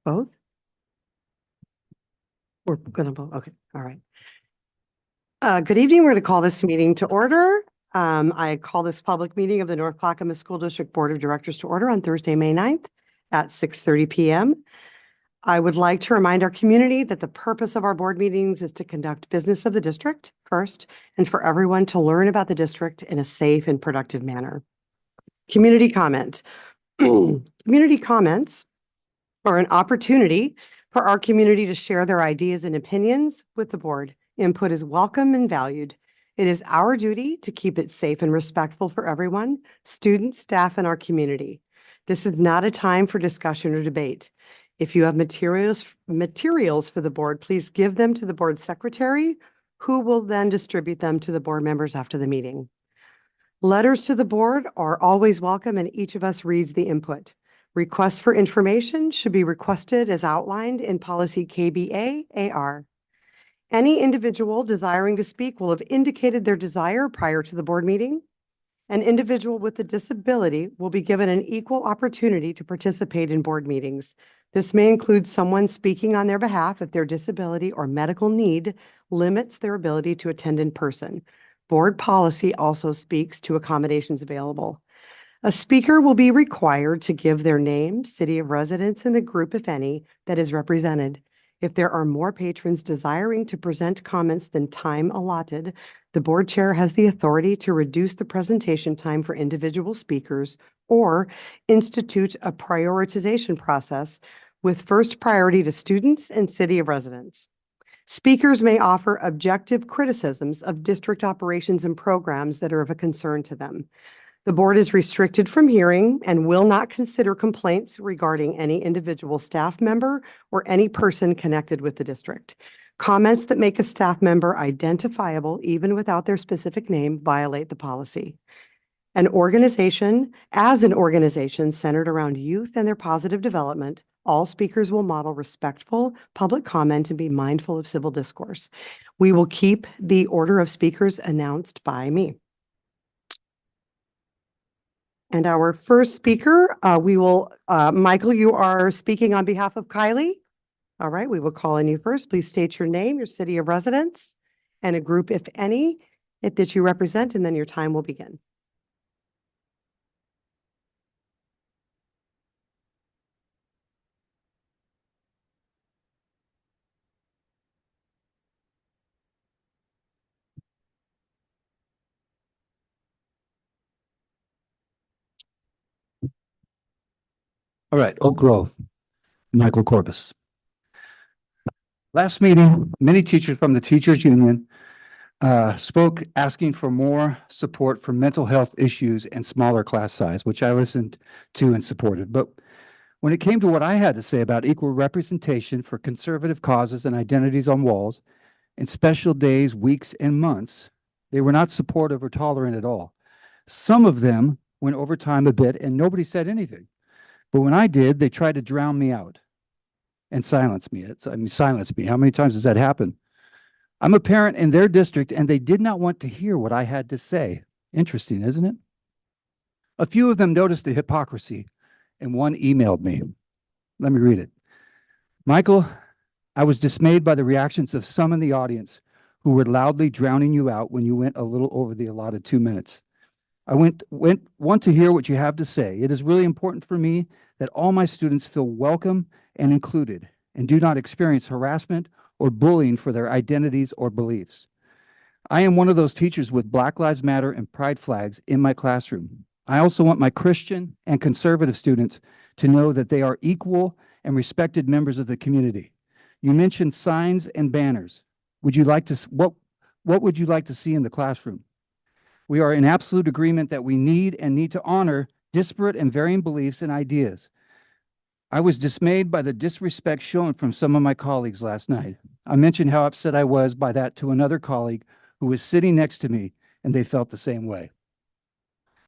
Both? We're gonna vote. Okay, all right. Good evening. We're going to call this meeting to order. I call this public meeting of the North Clackamas School District Board of Directors to order on Thursday, May 9th at 6:30 p.m. I would like to remind our community that the purpose of our board meetings is to conduct business of the district first and for everyone to learn about the district in a safe and productive manner. Community comment. Community comments are an opportunity for our community to share their ideas and opinions with the board. Input is welcome and valued. It is our duty to keep it safe and respectful for everyone, students, staff, and our community. This is not a time for discussion or debate. If you have materials for the board, please give them to the board secretary, who will then distribute them to the board members after the meeting. Letters to the board are always welcome, and each of us reads the input. Requests for information should be requested as outlined in policy KBA-AR. Any individual desiring to speak will have indicated their desire prior to the board meeting. An individual with a disability will be given an equal opportunity to participate in board meetings. This may include someone speaking on their behalf if their disability or medical need limits their ability to attend in person. Board policy also speaks to accommodations available. A speaker will be required to give their name, city of residence, and the group, if any, that is represented. If there are more patrons desiring to present comments than time allotted, the board chair has the authority to reduce the presentation time for individual speakers or institute a prioritization process with first priority to students and city of residence. Speakers may offer objective criticisms of district operations and programs that are of a concern to them. The board is restricted from hearing and will not consider complaints regarding any individual staff member or any person connected with the district. Comments that make a staff member identifiable, even without their specific name, violate the policy. As an organization centered around youth and their positive development, all speakers will model respectful public comment and be mindful of civil discourse. We will keep the order of speakers announced by me. And our first speaker, Michael, you are speaking on behalf of Kylie. All right, we will call on you first. Please state your name, your city of residence, and a group, if any, that you represent, and then your time will begin. All right, Oak Grove, Michael Corbus. Last meeting, many teachers from the teachers union spoke asking for more support for mental health issues and smaller class size, which I listened to and supported. But when it came to what I had to say about equal representation for conservative causes and identities on walls and special days, weeks, and months, they were not supportive or tolerant at all. Some of them went over time a bit and nobody said anything. But when I did, they tried to drown me out and silence me. Silence me. How many times does that happen? I'm a parent in their district, and they did not want to hear what I had to say. Interesting, isn't it? A few of them noticed the hypocrisy, and one emailed me. Let me read it. Michael, I was dismayed by the reactions of some in the audience who were loudly drowning you out when you went a little over the allotted 2 minutes. I want to hear what you have to say. It is really important for me that all my students feel welcome and included and do not experience harassment or bullying for their identities or beliefs. I am one of those teachers with Black Lives Matter and pride flags in my classroom. I also want my Christian and conservative students to know that they are equal and respected members of the community. You mentioned signs and banners. What would you like to see in the classroom? We are in absolute agreement that we need to honor disparate and varying beliefs and ideas. I was dismayed by the disrespect shown from some of my colleagues last night. I mentioned how upset I was by that to another colleague who was sitting next to me, and they felt the same way.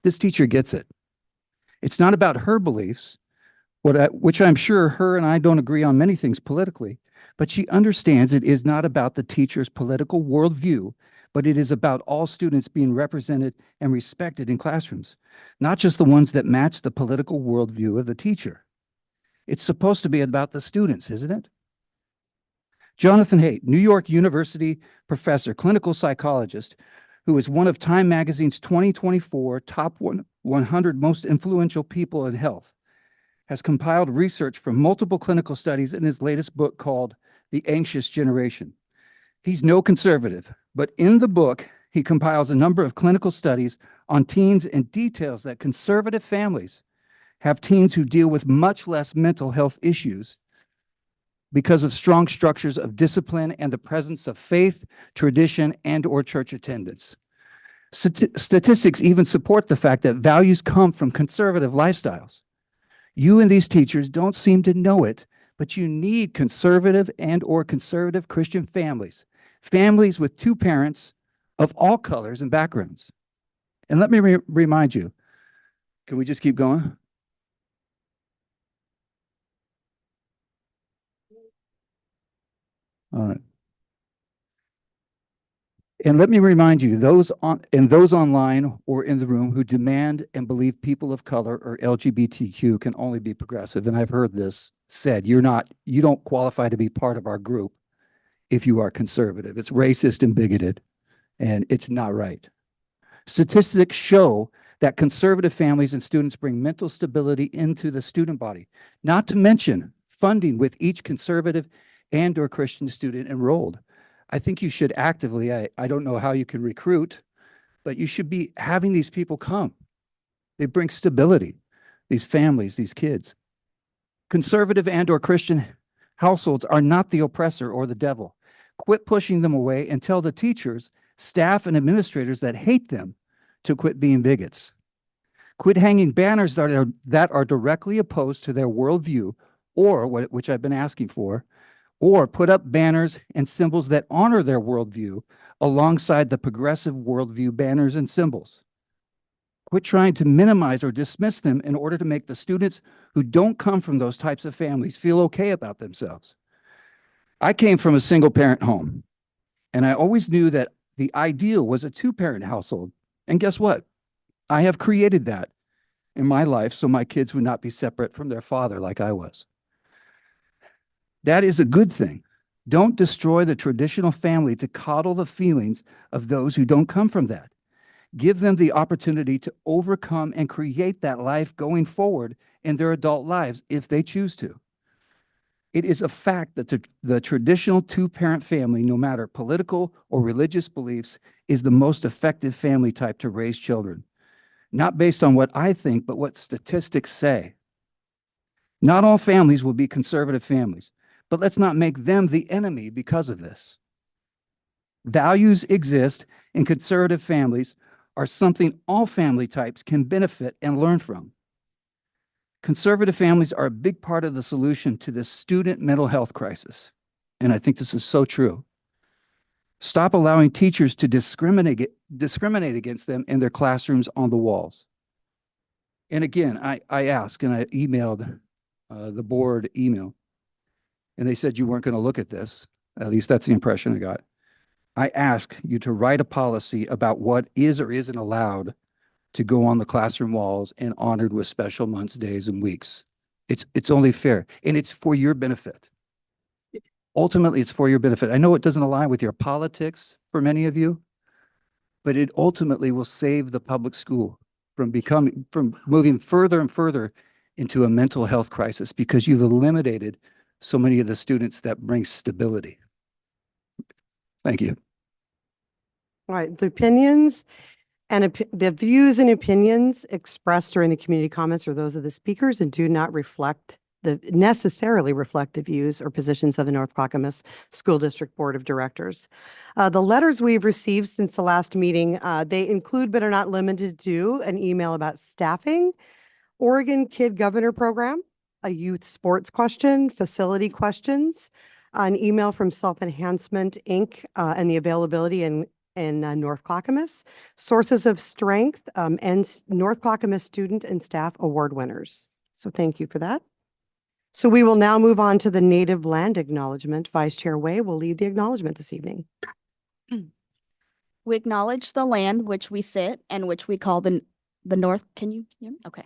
This teacher gets it. It's not about her beliefs, which I'm sure her and I don't agree on many things politically, but she understands it is not about the teacher's political worldview, but it is about all students being represented and respected in classrooms, not just the ones that match the political worldview of the teacher. It's supposed to be about the students, isn't it? Jonathan Haidt, New York University professor, clinical psychologist, who is one of Time Magazine's 2024 top 100 most influential people in health, has compiled research from multiple clinical studies in his latest book called The Anxious Generation. He's no conservative, but in the book, he compiles a number of clinical studies on teens and details that conservative families have teens who deal with much less mental health issues because of strong structures of discipline and the presence of faith, tradition, and/or church attendance. Statistics even support the fact that values come from conservative lifestyles. You and these teachers don't seem to know it, but you need conservative and/or conservative Christian families, families with two parents of all colors and backgrounds. And let me remind you, can we just keep going? All right. And let me remind you, those online or in the room who demand and believe people of color or LGBTQ can only be progressive, and I've heard this said, you don't qualify to be part of our group if you are conservative. It's racist and bigoted, and it's not right. Statistics show that conservative families and students bring mental stability into the student body, not to mention funding with each conservative and/or Christian student enrolled. I think you should actively, I don't know how you can recruit, but you should be having these people come. They bring stability, these families, these kids. Conservative and/or Christian households are not the oppressor or the devil. Quit pushing them away and tell the teachers, staff, and administrators that hate them to quit being bigots. Quit hanging banners that are directly opposed to their worldview, or which I've been asking for, or put up banners and symbols that honor their worldview alongside the progressive worldview banners and symbols. Quit trying to minimize or dismiss them in order to make the students who don't come from those types of families feel okay about themselves. I came from a single-parent home, and I always knew that the ideal was a two-parent household. And guess what? I have created that in my life so my kids would not be separate from their father like I was. That is a good thing. Don't destroy the traditional family to coddle the feelings of those who don't come from that. Give them the opportunity to overcome and create that life going forward in their adult lives if they choose to. It is a fact that the traditional two-parent family, no matter political or religious beliefs, is the most effective family type to raise children. Not based on what I think, but what statistics say. Not all families will be conservative families, but let's not make them the enemy because of this. Values exist, and conservative families are something all family types can benefit and learn from. Conservative families are a big part of the solution to the student mental health crisis, and I think this is so true. Stop allowing teachers to discriminate against them in their classrooms on the walls. And again, I asked and I emailed the board email, and they said you weren't going to look at this. At least that's the impression I got. I asked you to write a policy about what is or isn't allowed to go on the classroom walls and honored with special months, days, and weeks. It's only fair, and it's for your benefit. Ultimately, it's for your benefit. I know it doesn't align with your politics for many of you, but it ultimately will save the public school from moving further and further into a mental health crisis because you've eliminated so many of the students that bring stability. Thank you. All right, the opinions and the views and opinions expressed during the community comments are those of the speakers and do not necessarily reflect the views or positions of the North Clackamas School District Board of Directors. The letters we've received since the last meeting, they include but are not limited to an email about staffing, Oregon Kid Governor Program, a youth sports question, facility questions, an email from Self Enhancement Inc. And the availability in North Clackamas, sources of strength, and North Clackamas student and staff award winners. So thank you for that. So we will now move on to the native land acknowledgement. Vice Chair Way will lead the acknowledgement this evening. We acknowledge the land which we sit and which we call the North. Can you hear me? Okay.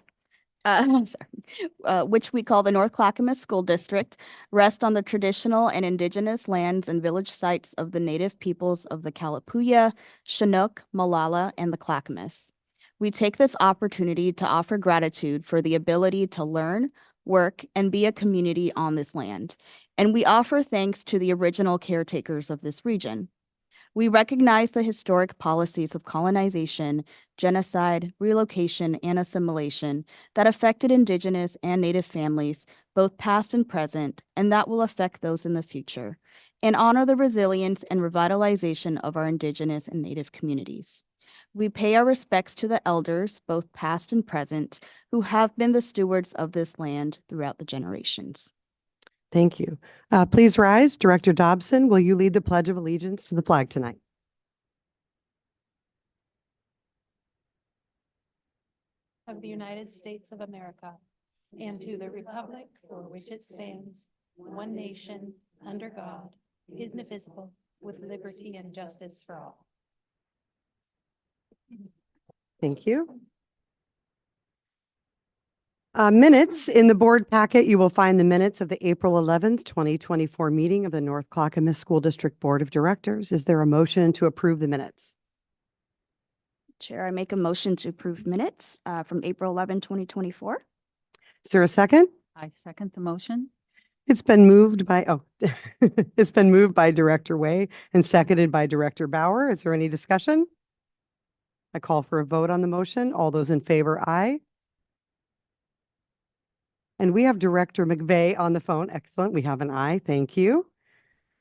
which we call the North Clackamas School District, rest on the traditional and indigenous lands and village sites of the native peoples of the Kalapuya, Chinook, Malala, and the Clackamas. We take this opportunity to offer gratitude for the ability to learn, work, and be a community on this land, and we offer thanks to the original caretakers of this region. We recognize the historic policies of colonization, genocide, relocation, and assimilation that affected Indigenous and Native families, both past and present, and that will affect those in the future, and honor the resilience and revitalization of our Indigenous and Native communities. We pay our respects to the elders, both past and present, who have been the stewards of this land throughout the generations. Thank you. Please rise. Director Dobson, will you lead the Pledge of Allegiance to the flag tonight? Of the United States of America, and to the republic for which it stands, one nation, under God, indivisible, with liberty and justice for all. Thank you. Minutes in the board packet, you will find the minutes of the April 11th, 2024 meeting of the North Clackamas School District Board of Directors. Is there a motion to approve the minutes? Chair, I make a motion to approve minutes from April 11, 2024. Is there a second? I second the motion. It's been moved by, it's been moved by Director Way and seconded by Director Bauer. Is there any discussion? I call for a vote on the motion. All those in favor, aye. And we have Director McVeigh on the phone. Excellent. We have an aye. Thank you.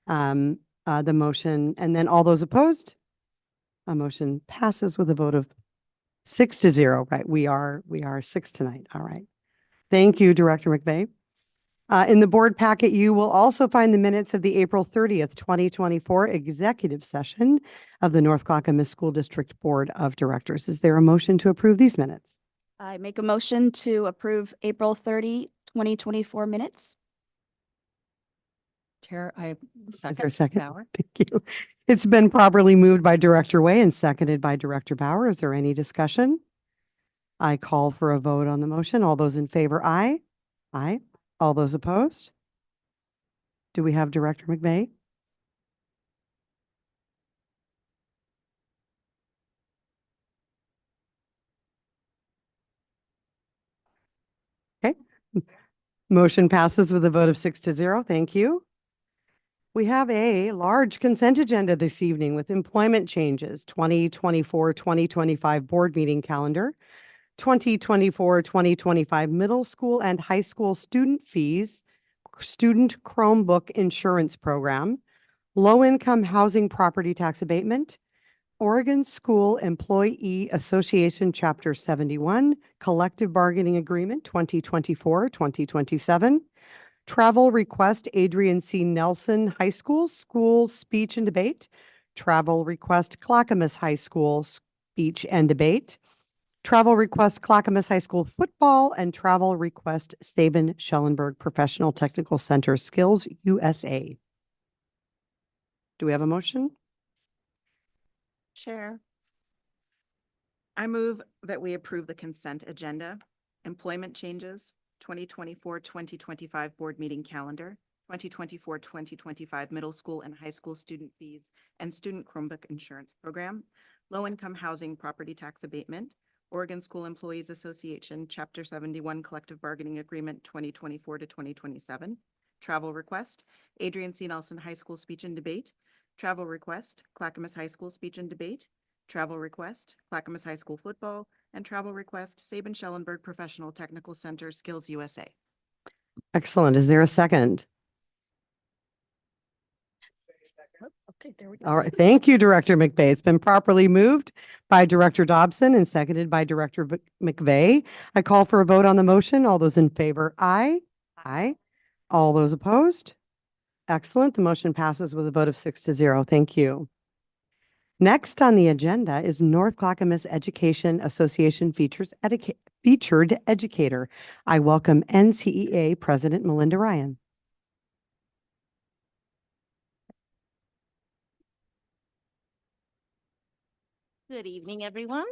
The motion, and then all those opposed? A motion passes with a vote of 6-0, right? We are 6 tonight. All right. Thank you, Director McVeigh. In the board packet, you will also find the minutes of the April 30th, 2024 executive session of the North Clackamas School District Board of Directors. Is there a motion to approve these minutes? I make a motion to approve April 30, 2024 minutes. Chair, I Is there a second. second? Bauer. Thank you. It's been properly moved by Director Way and seconded by Director Bauer. Is there any discussion? I call for a vote on the motion. All those in favor, aye. Aye. All those opposed? Do we have Director McVeigh? Okay. Motion passes with a vote of 6-0. Thank you. We have a large consent agenda this evening with employment changes, 2024-2025 board meeting calendar, 2024-2025 middle school and high school student fees, student Chromebook insurance program, low-income housing property tax abatement, Oregon School Employee Association Chapter 71 Collective Bargaining Agreement 2024-2027, travel request Adrian C. Nelson High School School Speech and Debate, travel request Clackamas High School Speech and Debate, travel request Clackamas High School Football, and travel request Sabin Schellenberg Professional Technical Center Skills USA. Do we have a motion? Chair, I move that we approve the consent agenda, employment changes, 2024-2025 board meeting calendar, 2024-2025 middle school and high school student fees and student Chromebook insurance program, low-income housing property tax abatement, Oregon School Employees Association Chapter 71 Collective Bargaining Agreement 2024-2027, travel request, Adrian C. Nelson High School Speech and Debate, travel request, Clackamas High School Speech and Debate, travel request, Clackamas High School Football, and travel request, Sabin Schellenberg Professional Technical Center Skills USA. Excellent. Is there a second? Okay, there we go. All right. Thank you, Director McVeigh. It's been properly moved by Director Dobson and seconded by Director McVeigh. I call for a vote on the motion. All those in favor, aye. Aye. All those opposed? Excellent. The motion passes with a vote of 6-0. Thank you. Next on the agenda is North Clackamas Education Association featured educator. I welcome NCEA President Melinda Ryan. Good evening, everyone.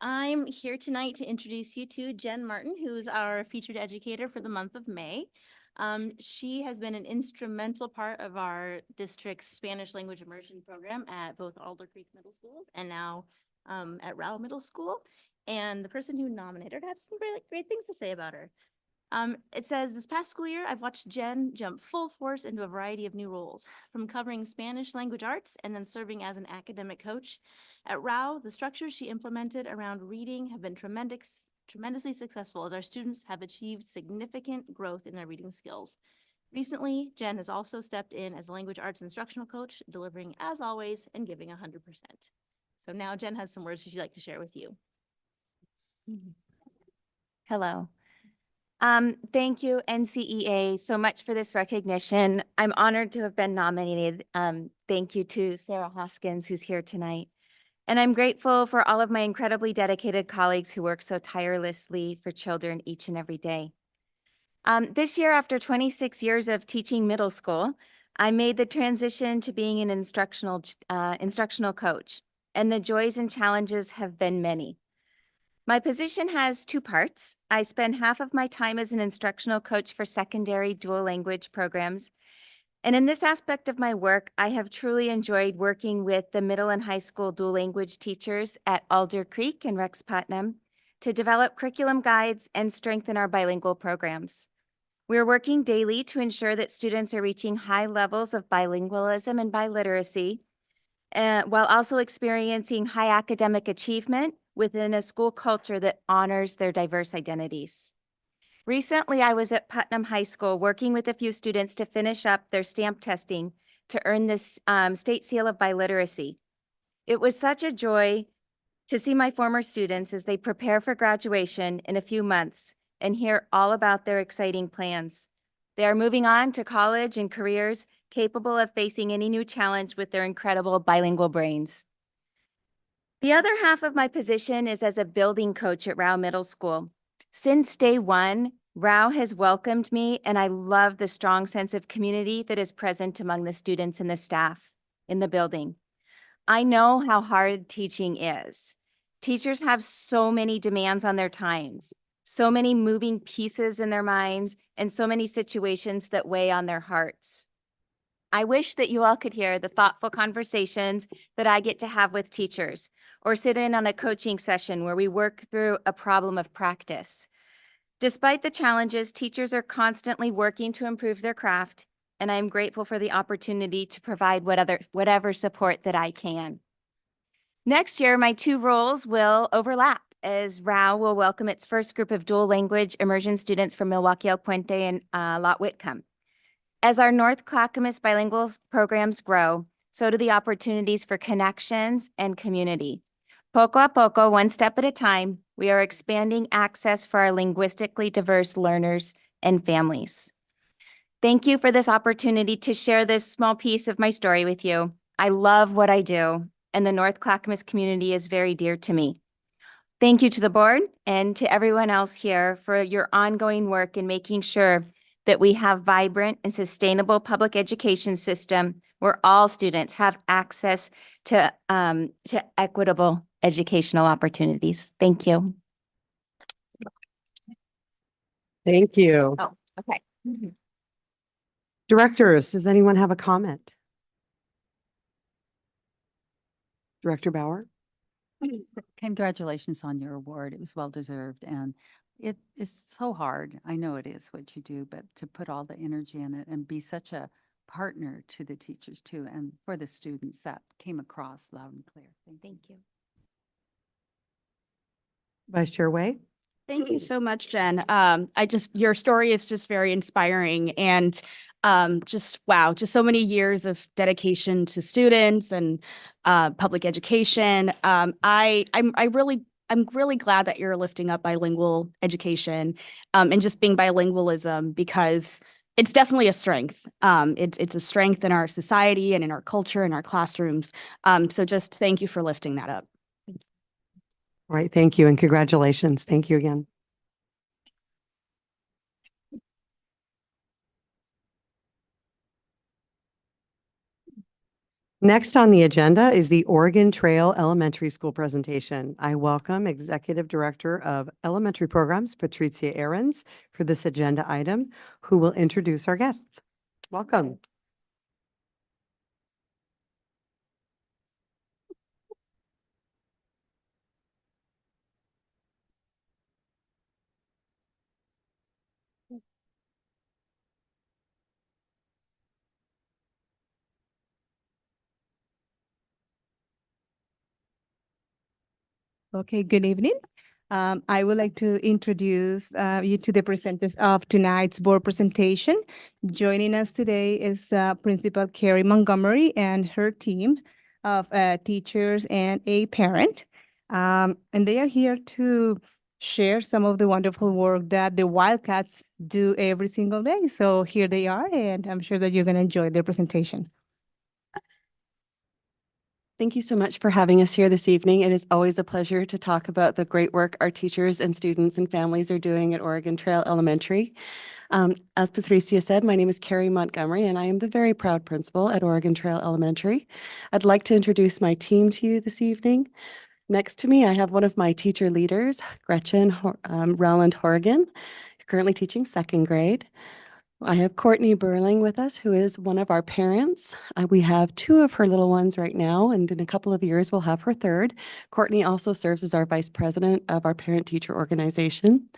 I'm here tonight to introduce you to Jen Martin, who's our featured educator for the month of May. She has been an instrumental part of our district's Spanish language immersion program at both Alder Creek Middle Schools and now at Rowell Middle School. And the person who nominated her had some great things to say about her. It says, this past school year, I've watched Jen jump full force into a variety of new roles, from covering Spanish language arts and then serving as an academic coach. At Rao, the structures she implemented around reading have been tremendously successful as our students have achieved significant growth in their reading skills. Recently, Jen has also stepped in as a language arts instructional coach, delivering as always and giving 100%. So now Jen has some words she'd like to share with you. Hello. Thank you, NCEA, so much for this recognition. I'm honored to have been nominated. Thank you to Sarah Hoskins, who's here tonight. And I'm grateful for all of my incredibly dedicated colleagues who work so tirelessly for children each and every day. This year, after 26 years of teaching middle school, I made the transition to being an instructional coach, and the joys and challenges have been many. My position has two parts. I spend half of my time as an instructional coach for secondary dual language programs. And in this aspect of my work, I have truly enjoyed working with the middle and high school dual language teachers at Alder Creek and Rex Putnam to develop curriculum guides and strengthen our bilingual programs. We're working daily to ensure that students are reaching high levels of bilingualism and biliteracy, while also experiencing high academic achievement within a school culture that honors their diverse identities. Recently, I was at Putnam High School working with a few students to finish up their stamp testing to earn this state seal of biliteracy. It was such a joy to see my former students as they prepare for graduation in a few months and hear all about their exciting plans. They are moving on to college and careers capable of facing any new challenge with their incredible bilingual brains. The other half of my position is as a building coach at Rowell Middle School. Since day one, Rowell has welcomed me, and I love the strong sense of community that is present among the students and the staff in the building. I know how hard teaching is. Teachers have so many demands on their times, so many moving pieces in their minds, and so many situations that weigh on their hearts. I wish that you all could hear the thoughtful conversations that I get to have with teachers, or sit in on a coaching session where we work through a problem of practice. Despite the challenges, teachers are constantly working to improve their craft, and I'm grateful for the opportunity to provide whatever support that I can. Next year, my two roles will overlap as Rowell will welcome its first group of dual language immersion students from Milwaukee El Puente and Lot Whitcomb. As our North Clackamas bilingual programs grow, so do the opportunities for connections and community. Poco a poco, one step at a time, we are expanding access for our linguistically diverse learners and families. Thank you for this opportunity to share this small piece of my story with you. I love what I do, and the North Clackamas community is very dear to me. Thank you to the board and to everyone else here for your ongoing work in making sure that we have vibrant and sustainable public education system where all students have access to equitable educational opportunities. Thank you. Thank you. Oh, okay. Directors, does anyone have a comment? Director Bauer? Congratulations on your award. It was well deserved, and it is so hard. I know it is what you do, but to put all the energy in it and be such a partner to the teachers too, and for the students, that came across loud and clear. Thank you. Vice Chair Wei? Thank you so much, Jen. Your story is just very inspiring and just wow, just so many years of dedication to students and public education. I'm really glad that you're lifting up bilingual education and just being bilingualism because it's definitely a strength. It's a strength in our society and in our culture and our classrooms. So just thank you for lifting that up. All right, thank you and congratulations. Thank you again. Next on the agenda is the Oregon Trail Elementary School presentation. I welcome Executive Director of Elementary Programs, Patricia Ahrens, for this agenda item, who will introduce our guests. Welcome. Okay, good evening. I would like to introduce you to the presenters of tonight's board presentation. Joining us today is Principal Carrie Montgomery and her team of teachers and a parent. And they are here to share some of the wonderful work that the Wildcats do every single day. So here they are, and I'm sure that you're going to enjoy their presentation. Thank you so much for having us here this evening. It is always a pleasure to talk about the great work our teachers and students and families are doing at Oregon Trail Elementary. As Patricia said, my name is Carrie Montgomery, and I am the very proud principal at Oregon Trail Elementary. I'd like to introduce my team to you this evening. Next to me, I have one of my teacher leaders, Gretchen Rowland Horgan, currently teaching second grade. I have Courtney Burling with us, who is one of our parents. We have two of her little ones right now, and in a couple of years, we'll have her third. Courtney also serves as our vice president of our parent-teacher organization.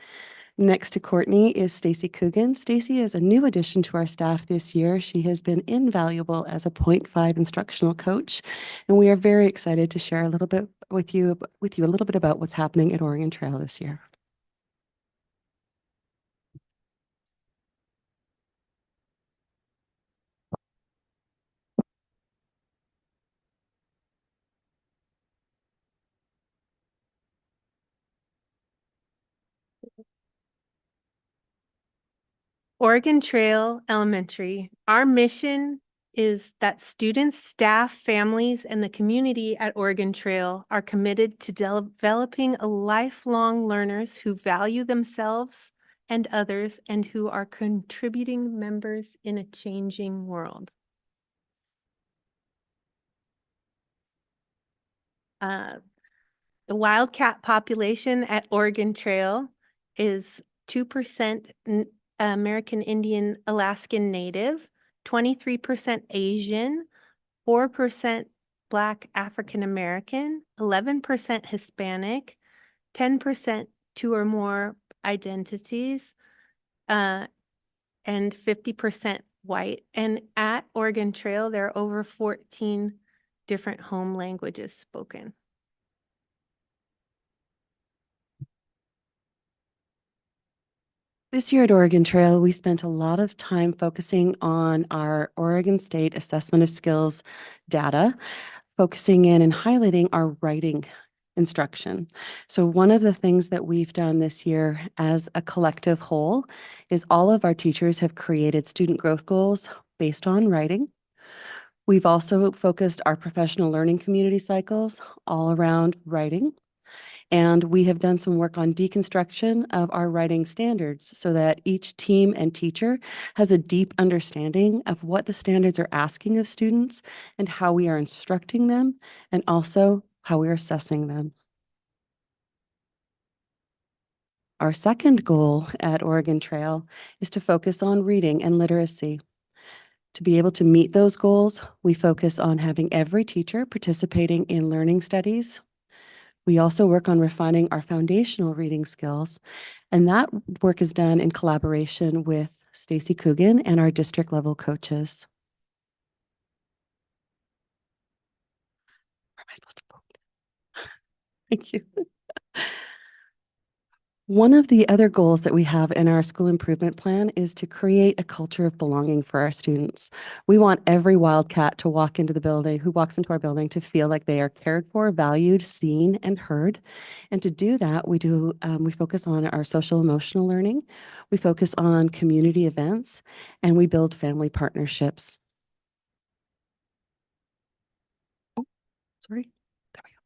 Next to Courtney is Stacy Coogan. Stacy is a new addition to our staff this year. She has been invaluable as a 0.5 instructional coach, and we are very excited to share a little bit with you a little bit about what's happening at Oregon Trail this year. Oregon Trail Elementary, our mission is that students, staff, families, and the community at Oregon Trail are committed to developing a lifelong learners who value themselves and others and who are contributing members in a changing world. The wildcat population at Oregon Trail is 2% American Indian Alaskan Native, 23% Asian, 4% Black African American, 11% Hispanic, 10% two or more identities, and 50% white. And at Oregon Trail, there are over 14 different home languages spoken. This year at Oregon Trail, we spent a lot of time focusing on our Oregon State Assessment of Skills data, focusing in and highlighting our writing instruction. So one of the things that we've done this year as a collective whole is all of our teachers have created student growth goals based on writing. We've also focused our professional learning community cycles all around writing. And we have done some work on deconstruction of our writing standards so that each team and teacher has a deep understanding of what the standards are asking of students and how we are instructing them, and also how we are assessing them. Our second goal at Oregon Trail is to focus on reading and literacy. To be able to meet those goals, we focus on having every teacher participating in learning studies. We also work on refining our foundational reading skills, and that work is done in collaboration with Stacy Coogan and our district level coaches. Where am I supposed to vote? Thank you. One of the other goals that we have in our school improvement plan is to create a culture of belonging for our students. We want every Wildcat to walk into the building, who walks into our building, to feel like they are cared for, valued, seen, and heard. And to do that, we focus on our social emotional learning, we focus on community events, and we build family partnerships. Oh, sorry. There we go.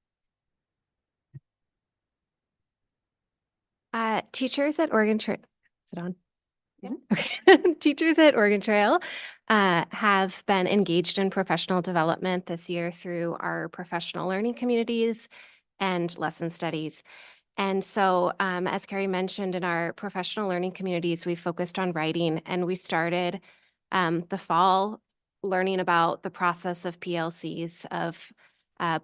Teachers at Oregon Trail, is it on? Yeah. Okay. Teachers at Oregon Trail have been engaged in professional development this year through our professional learning communities and lesson studies. And so, as Carrie mentioned, in our professional learning communities, we focused on writing, and we started the fall learning about the process of PLCs, of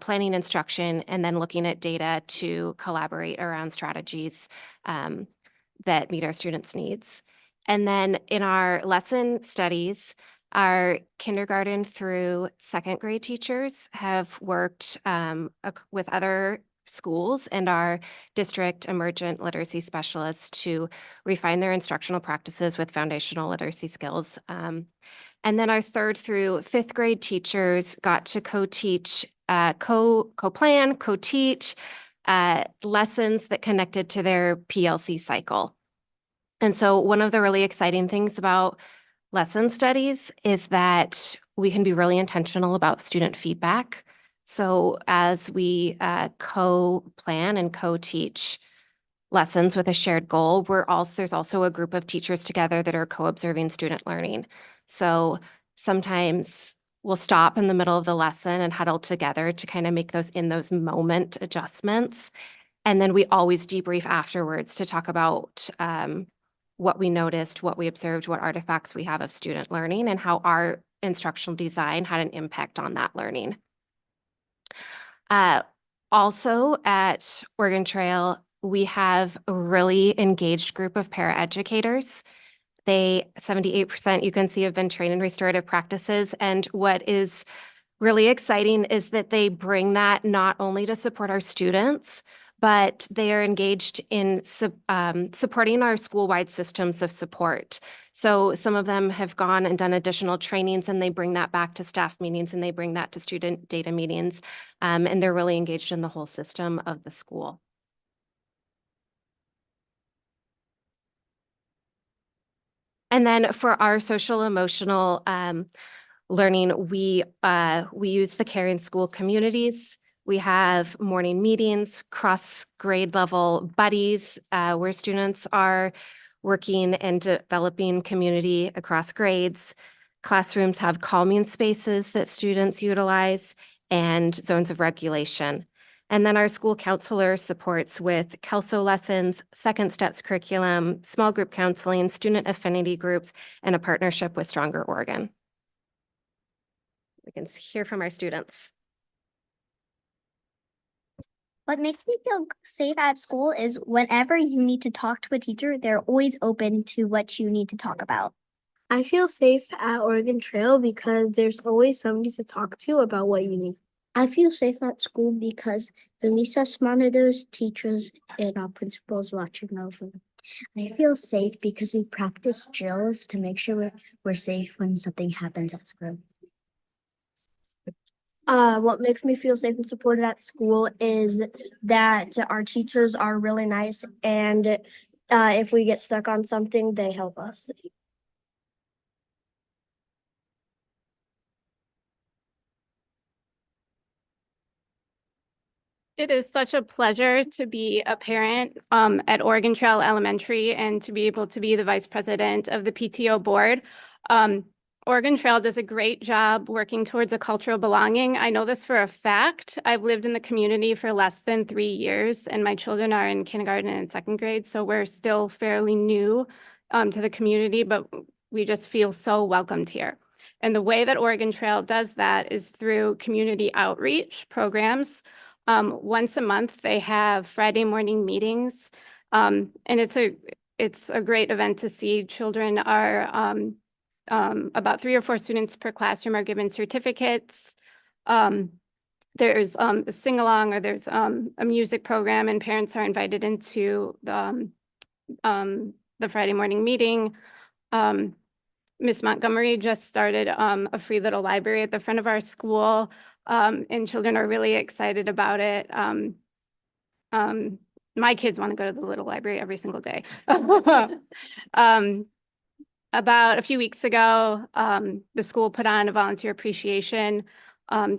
planning instruction, and then looking at data to collaborate around strategies that meet our students' needs. And then in our lesson studies, our kindergarten through second grade teachers have worked with other schools and our district emergent literacy specialists to refine their instructional practices with foundational literacy skills. And then our third through fifth grade teachers got to co-teach, co-plan, co-teach lessons that connected to their PLC cycle. And so one of the really exciting things about lesson studies is that we can be really intentional about student feedback. So as we co-plan and co-teach lessons with a shared goal, there's also a group of teachers together that are co-observing student learning. So sometimes we'll stop in the middle of the lesson and huddle together to kind of make those moment adjustments. And then we always debrief afterwards to talk about what we noticed, what we observed, what artifacts we have of student learning, and how our instructional design had an impact on that learning. Also at Oregon Trail, we have a really engaged group of paraeducators. 78% you can see have been trained in restorative practices. And what is really exciting is that they bring that not only to support our students, but they are engaged in supporting our school-wide systems of support. So some of them have gone and done additional trainings, and they bring that back to staff meetings, and they bring that to student data meetings, and they're really engaged in the whole system of the school. And then for our social emotional learning, we use the caring school communities. We have morning meetings, cross grade level buddies, where students are working and developing community across grades. Classrooms have calming spaces that students utilize and zones of regulation. And then our school counselor supports with Kelso lessons, second steps curriculum, small group counseling, student affinity groups, and a partnership with Stronger Oregon. We can hear from our students. What makes me feel safe at school is whenever you need to talk to a teacher, they're always open to what you need to talk about. I feel safe at Oregon Trail because there's always somebody to talk to about what you need. I feel safe at school because the recess monitors, teachers, and our principals watching over. I feel safe because we practice drills to make sure we're safe when something happens at school. What makes me feel safe and supported at school is that our teachers are really nice, and if we get stuck on something, they help us. It is such a pleasure to be a parent at Oregon Trail Elementary and to be able to be the vice president of the PTO board. Oregon Trail does a great job working towards a cultural belonging. I know this for a fact. I've lived in the community for less than 3 years, and my children are in kindergarten and second grade, so we're still fairly new to the community, but we just feel so welcomed here. And the way that Oregon Trail does that is through community outreach programs. Once a month, they have Friday morning meetings, and it's a great event to see. Children are about 3 or 4 students per classroom are given certificates. There's a sing-along, or there's a music program, and parents are invited into the Friday morning meeting. Miss Montgomery just started a free little library at the front of our school, and children are really excited about it. My kids want to go to the little library every single day. About a few weeks ago, the school put on a volunteer appreciation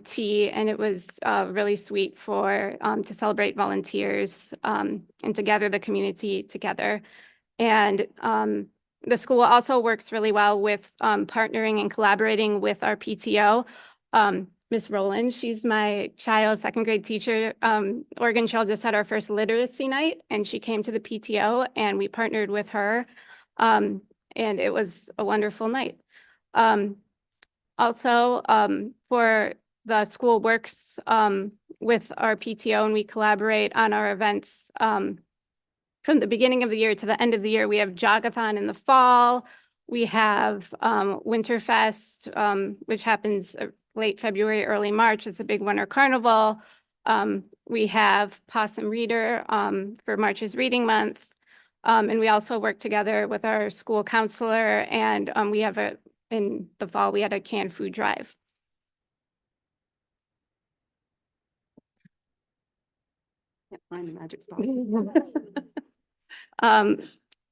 tea, and it was really sweet to celebrate volunteers and to gather the community together. And The school also works really well with partnering and collaborating with our PTO. Miss Rowland, she's my child's second grade teacher. Oregon Trail just had our first literacy night, and she came to the PTO, and we partnered with her, and it was a wonderful night. Also, for the school works with our PTO, and we collaborate on our events from the beginning of the year to the end of the year. We have Jogathon in the fall. We have Winterfest, which happens late February, early March. It's a big winter carnival. We have Possum Reader for March's Reading Month. And we also work together with our school counselor, and we have in the fall, we had a canned food drive. Can't find the magic spot.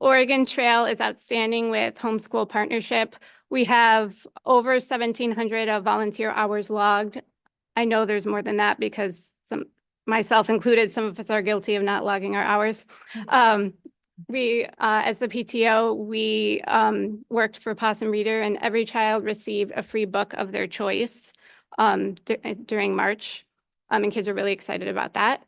Oregon Trail is outstanding with homeschool partnership. We have over 1,700 of volunteer hours logged. I know there's more than that because myself included, some of us are guilty of not logging our hours. We, as the PTO, we worked for Possum Reader, and every child received a free book of their choice during March, and kids are really excited about that.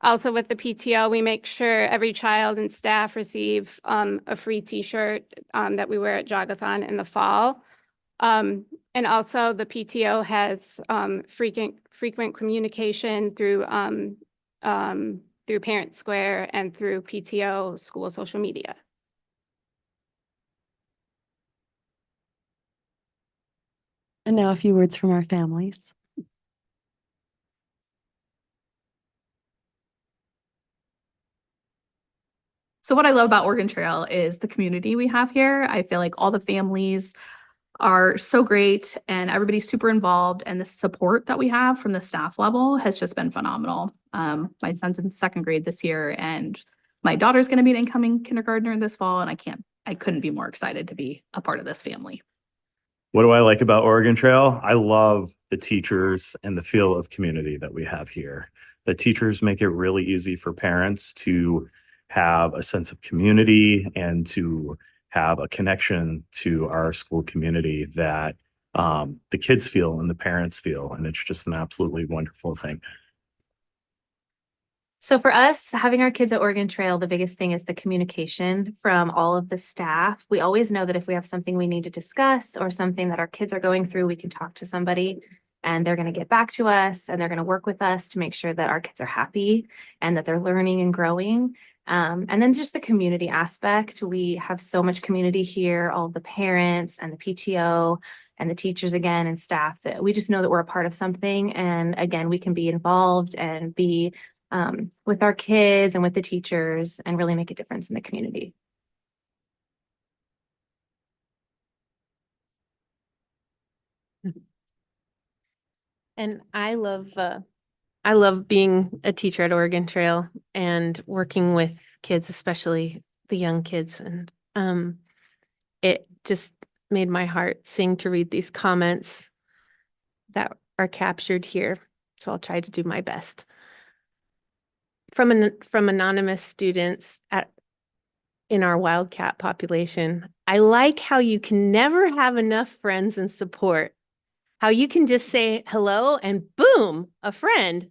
Also with the PTO, we make sure every child and staff receive a free t-shirt that we wear at Jogathon in the fall. And also the PTO has frequent communication through Parent Square and through PTO school social media. And now a few words from our families. So what I love about Oregon Trail is the community we have here. I feel like all the families are so great and everybody's super involved, and the support that we have from the staff level has just been phenomenal. My son's in second grade this year, and my daughter's going to be an incoming kindergartner this fall, and I couldn't be more excited to be a part of this family. What do I like about Oregon Trail? I love the teachers and the feel of community that we have here. The teachers make it really easy for parents to have a sense of community and to have a connection to our school community that the kids feel and the parents feel. And it's just an absolutely wonderful thing. So for us, having our kids at Oregon Trail, the biggest thing is the communication from all of the staff. We always know that if we have something we need to discuss or something that our kids are going through, we can talk to somebody and they're going to get back to us and they're going to work with us to make sure that our kids are happy and that they're learning and growing. And then just the community aspect. We have so much community here, all the parents and the PTO and the teachers again and staff, that we just know that we're a part of something. And again, we can be involved and be with our kids and with the teachers and really make a difference in the community. And I love being a teacher at Oregon Trail and working with kids, especially the young kids. And it just made my heart sing to read these comments that are captured here. So I'll try to do my best. From anonymous students in our Wildcat population, I like how you can never have enough friends and support. How you can just say hello and boom, a friend.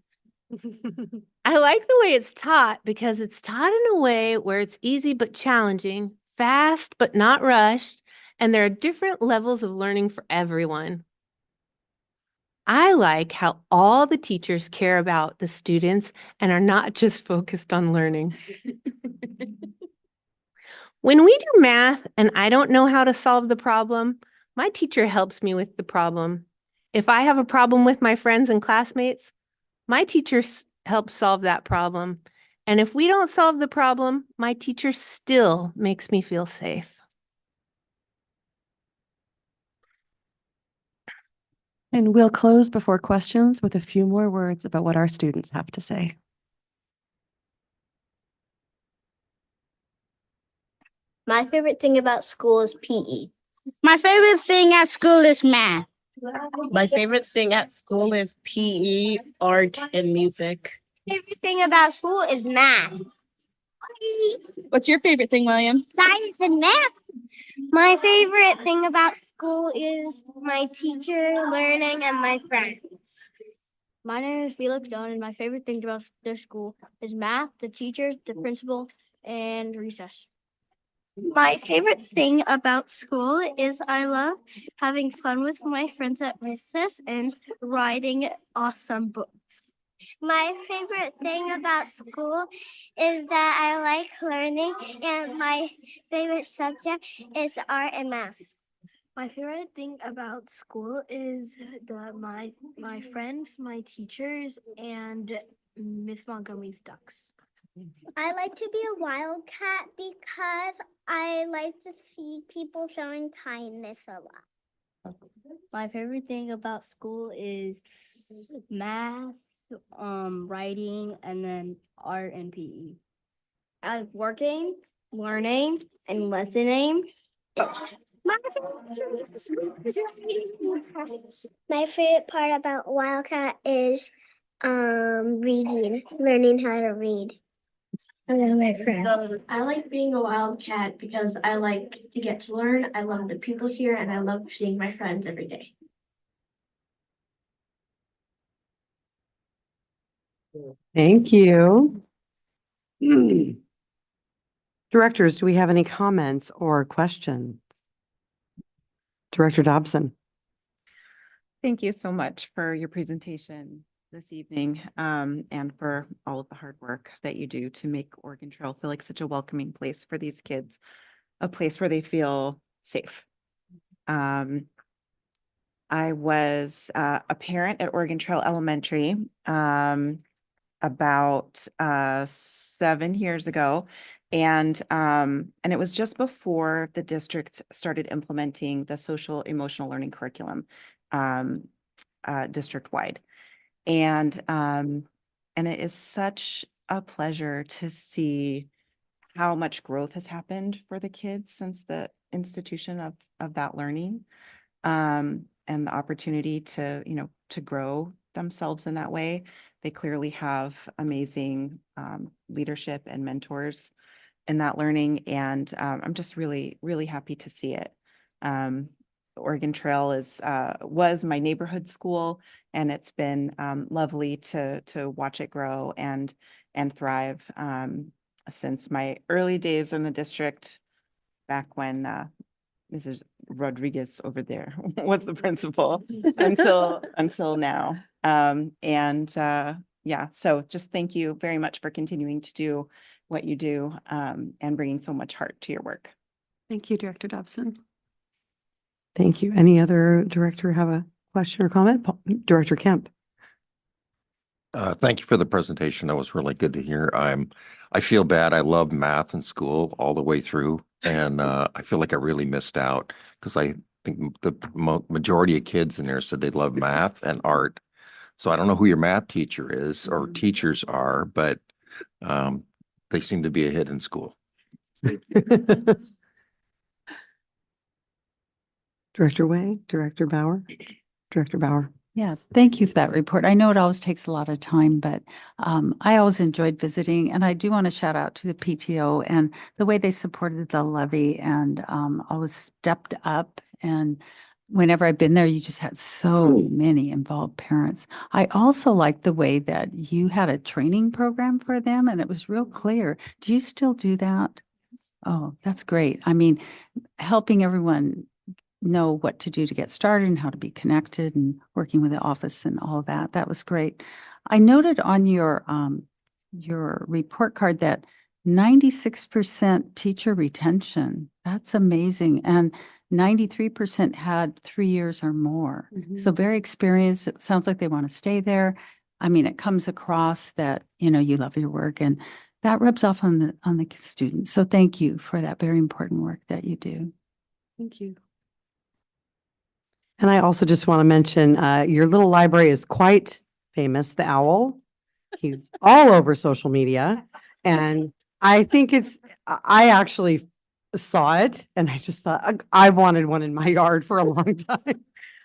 I like the way it's taught because it's taught in a way where it's easy but challenging, fast but not rushed, and there are different levels of learning for everyone. I like how all the teachers care about the students and are not just focused on learning. When we do math and I don't know how to solve the problem, my teacher helps me with the problem. If I have a problem with my friends and classmates, my teacher helps solve that problem. And if we don't solve the problem, my teacher still makes me feel safe. And we'll close before questions with a few more words about what our students have to say. My favorite thing about school is PE. My favorite thing at school is math. My favorite thing at school is PE, art, and music. My favorite thing about school is math. What's your favorite thing, William? Science and math. My favorite thing about school is my teacher, learning, and my friends. My name is Felix Doan, and my favorite thing about this school is math, the teachers, the principal, and recess. My favorite thing about school is I love having fun with my friends at recess and writing awesome books. My favorite thing about school is that I like learning, and my favorite subject is art and math. My favorite thing about school is my friends, my teachers, and Miss Montgomery's ducks. I like to be a wildcat because I like to see people showing kindness a lot. My favorite thing about school is math, writing, and then art and PE. I like working, learning, and listening. My favorite part about Wildcat is reading, learning how to read. I love my friends. I like being a wildcat because I like to get to learn. I love the people here and I love seeing my friends every day. Thank you. Directors, do we have any comments or questions? Director Dobson. Thank you so much for your presentation this evening, and for all of the hard work that you do to make Oregon Trail feel like such a welcoming place for these kids, a place where they feel safe. I was a parent at Oregon Trail Elementary about 7 years ago. And it was just before the district started implementing the social emotional learning curriculum district-wide. And it is such a pleasure to see how much growth has happened for the kids since the institution of that learning, and the opportunity to, to grow themselves in that way. They clearly have amazing leadership and mentors in that learning. And I'm just really, really happy to see it. Oregon Trail was my neighborhood school, and it's been lovely to watch it grow and thrive since my early days in the district, back when Mrs. Rodriguez over there was the principal until now. Yeah, so just thank you very much for continuing to do what you do, and bringing so much heart to your work. Thank you, Director Dobson. Thank you. Any other director have a question or comment? Director Kemp. Thank you for the presentation. That was really good to hear. I feel bad. I love math in school all the way through, and I feel like I really missed out because I think the majority of kids in there said they love math and art. So I don't know who your math teacher is or teachers are, but they seem to be a hit in school. Director Way, Director Bauer, Director Bauer. Yeah, thank you for that report. I know it always takes a lot of time, but I always enjoyed visiting. And I do want to shout out to the PTO and the way they supported the levy and always stepped up. And whenever I've been there, you just had so many involved parents. I also like the way that you had a training program for them and it was real clear. Do you still do that? Oh, that's great. I mean, helping everyone know what to do to get started and how to be connected and working with the office and all of that. That was great. I noted on your report card that 96% teacher retention. That's amazing. And 93% had 3 years or more. So very experienced. It sounds like they want to stay there. I mean, it comes across that, you love your work and that rubs off on the students. So thank you for that very important work that you do. Thank you. And I also just want to mention, your little library is quite famous, the owl. He's all over social media. And I think I actually saw it and I just thought, I wanted one in my yard for a long time.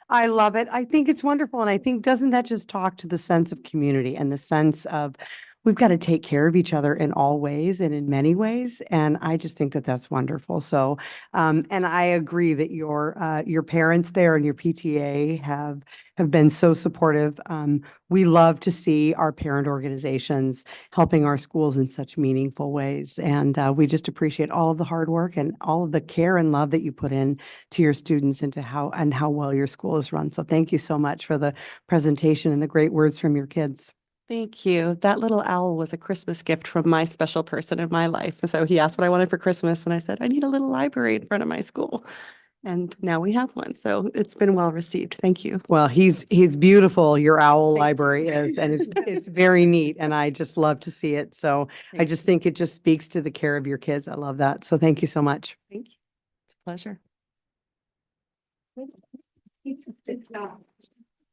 I love it. I think it's wonderful. And I think, doesn't that just talk to the sense of community and the sense of we've got to take care of each other in all ways and in many ways. And I just think that that's wonderful. So, and I agree that your parents there and your PTA have been so supportive. We love to see our parent organizations helping our schools in such meaningful ways. And we just appreciate all of the hard work and all of the care and love that you put in to your students and to how well your school is run. So thank you so much for the presentation and the great words from your kids. Thank you. That little owl was a Christmas gift from my special person in my life. So he asked what I wanted for Christmas, and I said, I need a little library in front of my school. And now we have one. So it's been well received. Thank you. Well, he's beautiful. Your owl library is, and it's very neat. And I just love to see it. So I just think it just speaks to the care of your kids. I love that. So thank you so much. Thank you. It's a pleasure.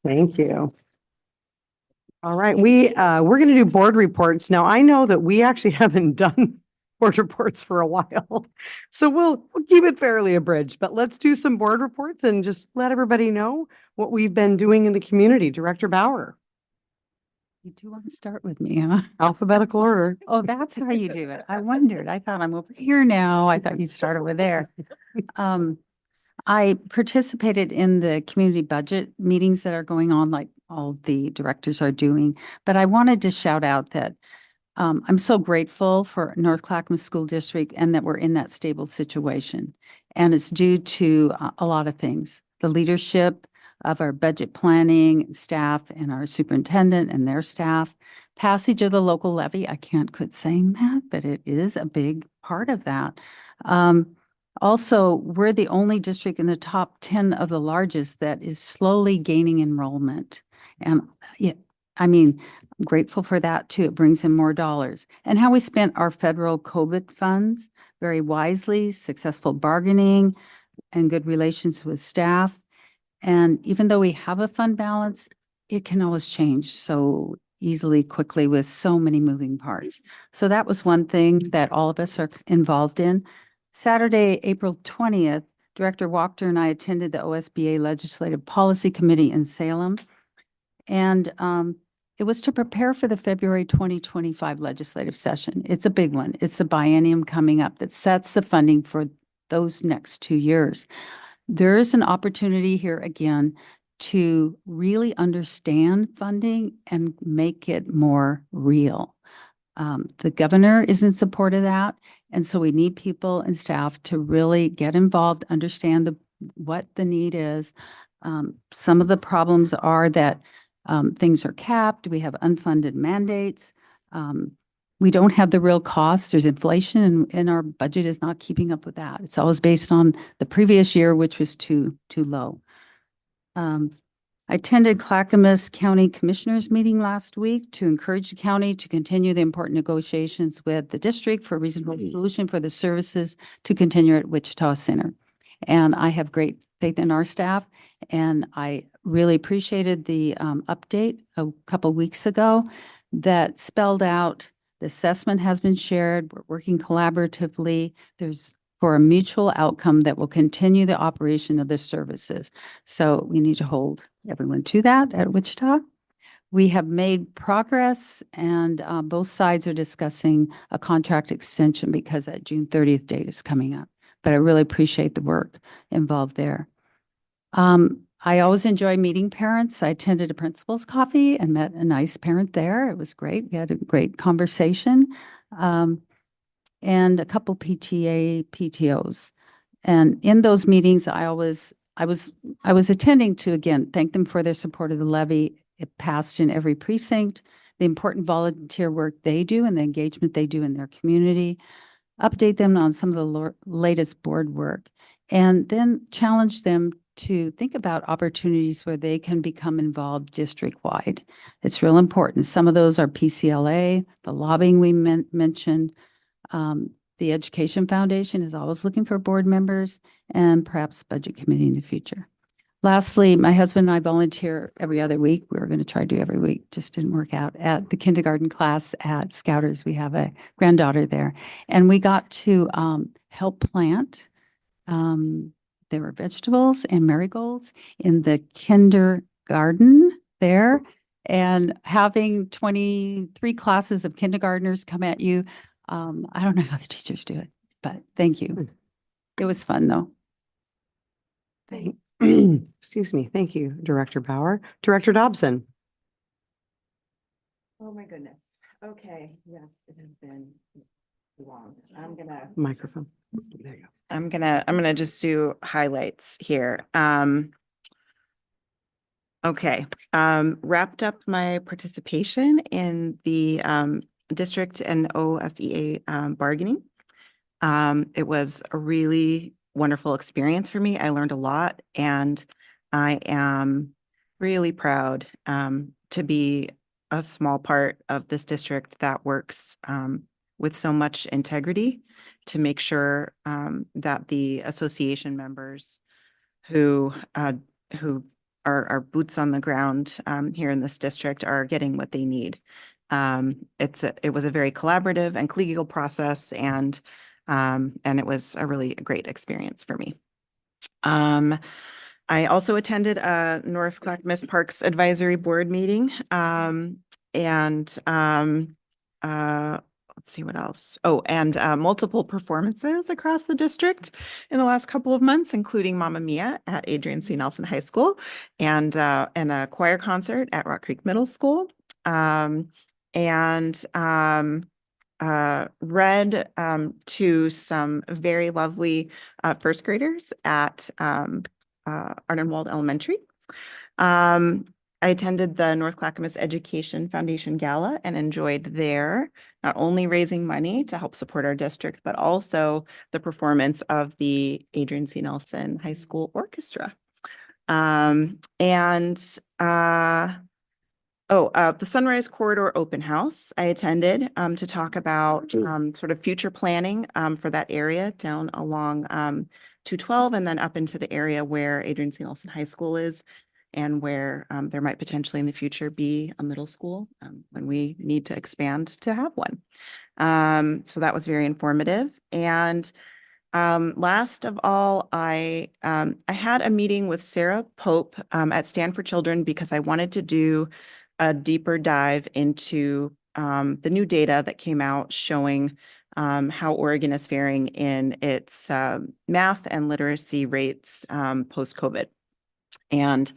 Thank you. All right, we're going to do board reports. Now, I know that we actually haven't done board reports for a while, so we'll keep it fairly abridged, but let's do some board reports and just let everybody know what we've been doing in the community. Director Bauer. You do want to start with me, huh? Alphabetical order. Oh, that's how you do it. I wondered. I thought I'm over here now. I thought you started with there. I participated in the community budget meetings that are going on, like all the directors are doing. But I wanted to shout out that I'm so grateful for North Clackamas School District and that we're in that stable situation. And it's due to a lot of things. The leadership of our budget planning staff and our superintendent and their staff, passage of the local levy. I can't quit saying that, but it is a big part of that. Also, we're the only district in the top 10 of the largest that is slowly gaining enrollment. And yeah, I mean, I'm grateful for that too. It brings in more dollars. And how we spent our federal COVID funds very wisely, successful bargaining, and good relations with staff. And even though we have a fund balance, it can always change so easily, quickly with so many moving parts. So that was one thing that all of us are involved in. Saturday, April 20th, Director Wachter and I attended the OSBA Legislative Policy Committee in Salem. And it was to prepare for the February 2025 legislative session. It's a big one. It's the biennium coming up that sets the funding for those next 2 years. There is an opportunity here again to really understand funding and make it more real. The governor is in support of that. And so we need people and staff to really get involved, understand what the need is. Some of the problems are that things are capped. We have unfunded mandates. We don't have the real costs. There's inflation and our budget is not keeping up with that. It's always based on the previous year, which was too low. I attended Clackamas County Commissioners meeting last week to encourage the county to continue the important negotiations with the district for a reasonable solution for the services to continue at Wichita Center. And I have great faith in our staff, and I really appreciated the update a couple weeks ago that spelled out the assessment has been shared. We're working collaboratively. There's for a mutual outcome that will continue the operation of the services. So we need to hold everyone to that at Wichita. We have made progress and both sides are discussing a contract extension because that June 30th date is coming up. But I really appreciate the work involved there. I always enjoy meeting parents. I attended a principal's coffee and met a nice parent there. It was great. We had a great conversation. And a couple PTA, PTOs. And in those meetings, I was attending to, again, thank them for their support of the levy. It passed in every precinct, the important volunteer work they do and the engagement they do in their community, update them on some of the latest board work, and then challenge them to think about opportunities where they can become involved district-wide. It's real important. Some of those are PCLA, the lobbying we mentioned. The Education Foundation is always looking for board members and perhaps budget committee in the future. Lastly, my husband and I volunteer every other week. We were going to try to do every week, just didn't work out, at the kindergarten class at Scouters. We have a granddaughter there. And we got to help plant. There were vegetables and marigolds in the kindergarten there. And having 23 classes of kindergartners come at you, I don't know how the teachers do it, but thank you. It was fun though. Excuse me. Thank you, Director Bauer. Director Dobson. Oh, my goodness. Okay, yes, it has been long. Microphone. There you go. I'm gonna just do highlights here. Okay, wrapped up my participation in the district and OSEA bargaining. It was a really wonderful experience for me. I learned a lot, and I am really proud to be a small part of this district that works with so much integrity to make sure that the association members who are boots on the ground here in this district are getting what they need. It was a very collaborative and collegial process, and it was a really great experience for me. I also attended a North Clackamas Parks Advisory Board meeting, let's see what else. Oh, and multiple performances across the district in the last couple of months, including Mamma Mia at Adrian C. Nelson High School and a choir concert at Rock Creek Middle School. Read to some very lovely first graders at Ardenwald Elementary. I attended the North Clackamas Education Foundation Gala and enjoyed there, not only raising money to help support our district, but also the performance of the Adrian C. Nelson High School Orchestra. The Sunrise Corridor Open House I attended to talk about sort of future planning for that area down along 212 and then up into the area where Adrian C. Nelson High School is, and where there might potentially in the future be a middle school when we need to expand to have one. So that was very informative. And last of all, I had a meeting with Sarah Pope at Stand for Children because I wanted to do a deeper dive into the new data that came out showing how Oregon is faring in its math and literacy rates post-COVID. And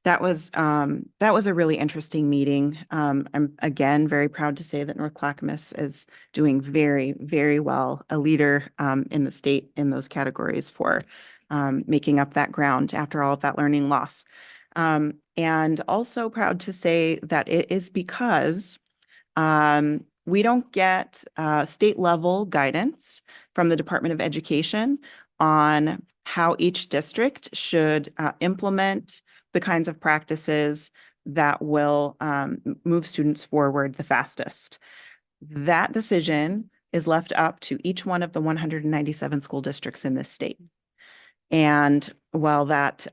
that was a really interesting meeting. I'm again very proud to say that North Clackamas is doing very, very well, a leader in the state in those categories for making up that ground after all of that learning loss. And also proud to say that it is because we don't get state level guidance from the Department of Education on how each district should implement the kinds of practices that will move students forward the fastest. That decision is left up to each one of the 197 school districts in this state. And while that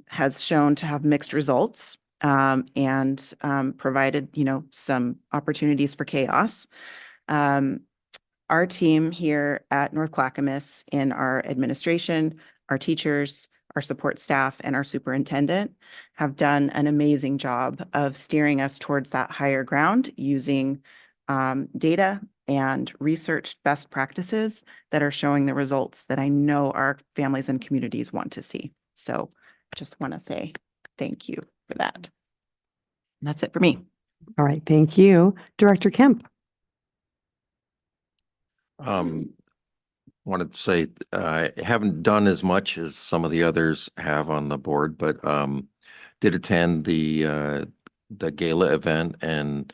has shown to have mixed results and provided, some opportunities for chaos, our team here at North Clackamas in our administration, our teachers, our support staff, and our superintendent have done an amazing job of steering us towards that higher ground using data and researched best practices that are showing the results that I know our families and communities want to see. So just want to say thank you for that. And that's it for me. All right. Thank you. Director Kemp. Wanted to say I haven't done as much as some of the others have on the board, but did attend the gala event and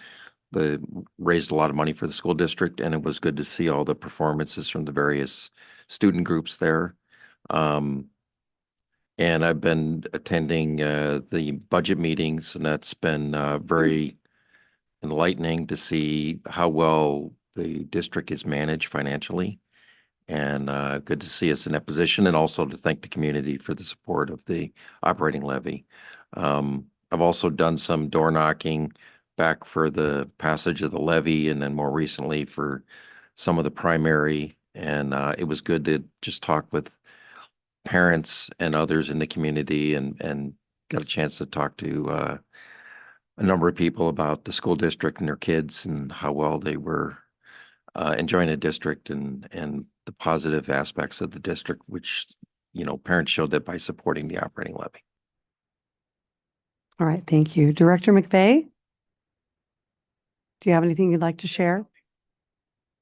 raised a lot of money for the school district, and it was good to see all the performances from the various student groups there. And I've been attending the budget meetings, and that's been very enlightening to see how well the district is managed financially. And good to see us in that position, and also to thank the community for the support of the operating levy. I've also done some door knocking back for the passage of the levy, and then more recently for some of the primary. And it was good to just talk with parents and others in the community, and got a chance to talk to a number of people about the school district and their kids and how well they were enjoying the district and the positive aspects of the district, which, parents showed that by supporting the operating levy. All right, thank you. Director McVeigh? Do you have anything you'd like to share?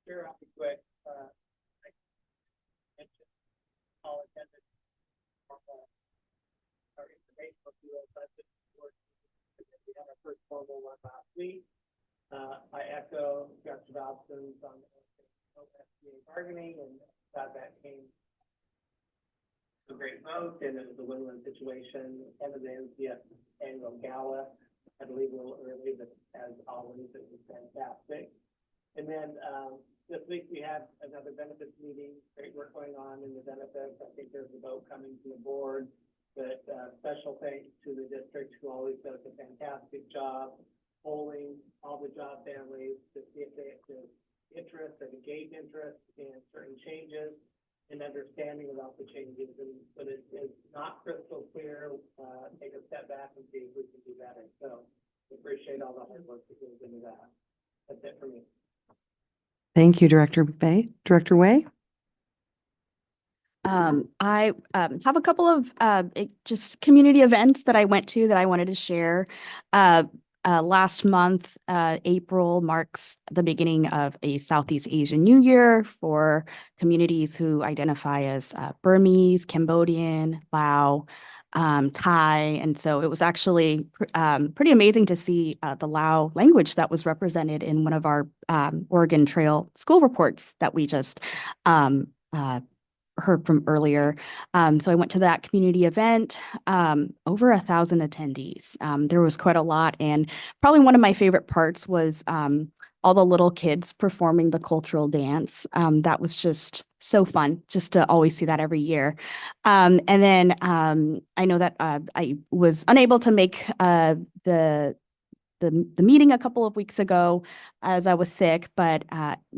Sure, I'll be quick. All attended our informational field budget report. We had our first formal one last week. I echo Dr. Dobson's on SBA bargaining, and that came a great vote, and it was a win-win situation. And the NCF annual gala, I believe a little early, but as always, it was fantastic. And then this week we had another benefits meeting, great work going on in the benefits. I think there's a vote coming to the board, but special thanks to the district who always does a fantastic job polling all the job families to see if they have interest and engage interest in certain changes and understanding about the changes. But it's not crystal clear. Take a step back and see if we can do better. So appreciate all the hard work that goes into that. That's it for me. Thank you, Director McVeigh. Director Way? I have a couple of just community events that I went to that I wanted to share. Last month, April marks the beginning of a Southeast Asian New Year for communities who identify as Burmese, Cambodian, Lao, Thai. And so it was actually pretty amazing to see the Lao language that was represented in one of our Oregon Trail school reports that we just heard from earlier. So I went to that community event, over 1,000 attendees. There was quite a lot. And probably one of my favorite parts was all the little kids performing the cultural dance. That was just so fun, just to always see that every year. And then I know that I was unable to make the meeting a couple of weeks ago as I was sick, but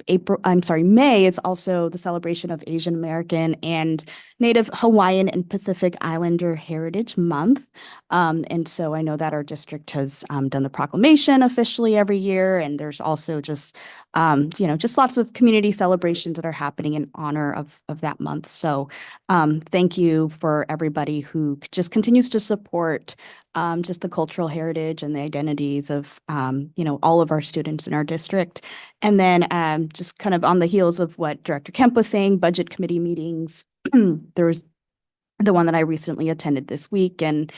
May is also the celebration of Asian American and Native Hawaiian and Pacific Islander Heritage Month. And so I know that our district has done the proclamation officially every year. And there's also just, just lots of community celebrations that are happening in honor of that month. So thank you for everybody who just continues to support just the cultural heritage and the identities of, all of our students in our district. And then just kind of on the heels of what Director Kemp was saying, budget committee meetings, there was the one that I recently attended this week. And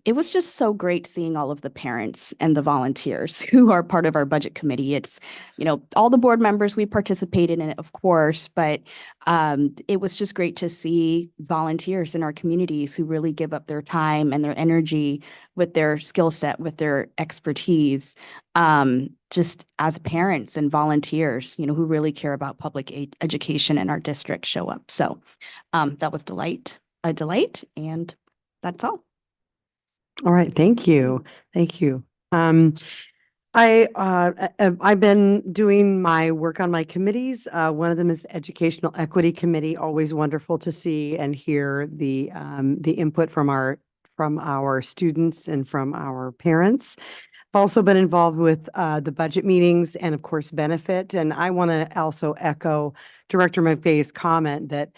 it was just so great seeing all of the parents and the volunteers who are part of our budget committee. It's, all the board members, we participated in it, of course, but it was just great to see volunteers in our communities who really give up their time and their energy with their skill set, with their expertise, just as parents and volunteers, who really care about public education in our district show up. So that was a delight, and that's all. All right, thank you. Thank you. I've been doing my work on my committees. One of them is Educational Equity Committee. Always wonderful to see and hear the input from our students and from our parents. I've also been involved with the budget meetings and, of course, benefit. And I want to also echo Director McVeigh's comment that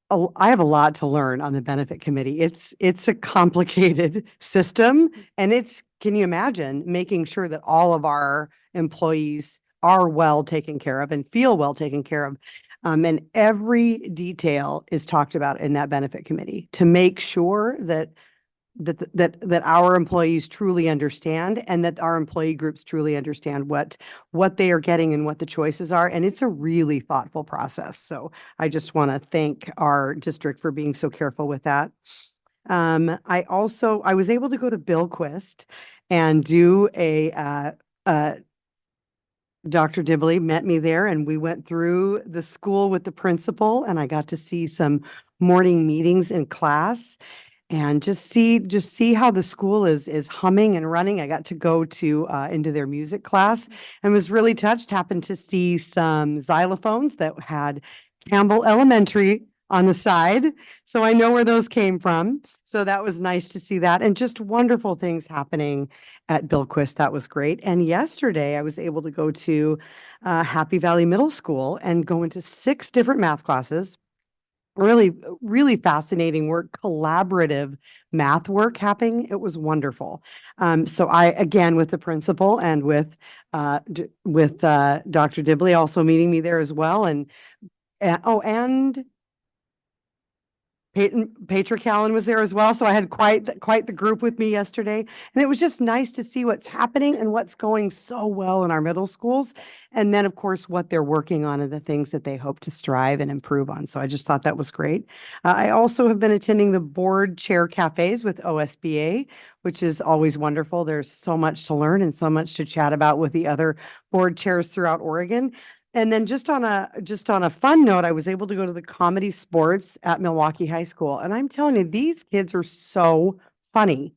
I have a lot to learn on the benefit committee. It's a complicated system, and can you imagine making sure that all of our employees are well taken care of and feel well taken care of? And every detail is talked about in that benefit committee to make sure that our employees truly understand, and that our employee groups truly understand what they are getting and what the choices are. And it's a really thoughtful process. So I just want to thank our district for being so careful with that. I was able to go to Billquist and do Dr. Dibley met me there, and we went through the school with the principal, and I got to see some morning meetings in class. And just see how the school is humming and running. I got to go into their music class and was really touched. Happened to see some xylophones that had Campbell Elementary on the side. So I know where those came from. So that was nice to see that, and just wonderful things happening at Billquist. That was great. And yesterday I was able to go to Happy Valley Middle School and go into 6 different math classes. Really, really fascinating work, collaborative math work happening. It was wonderful. So I, again, with the principal and with Dr. Dibley also meeting me there as well. And and Patrick Callan was there as well. So I had quite the group with me yesterday. And it was just nice to see what's happening and what's going so well in our middle schools. And then, of course, what they're working on and the things that they hope to strive and improve on. So I just thought that was great. I also have been attending the board chair cafes with OSBA, which is always wonderful. There's so much to learn and so much to chat about with the other board chairs throughout Oregon. And then just on a fun note, I was able to go to the comedy sports at Milwaukee High School. And I'm telling you, these kids are so funny.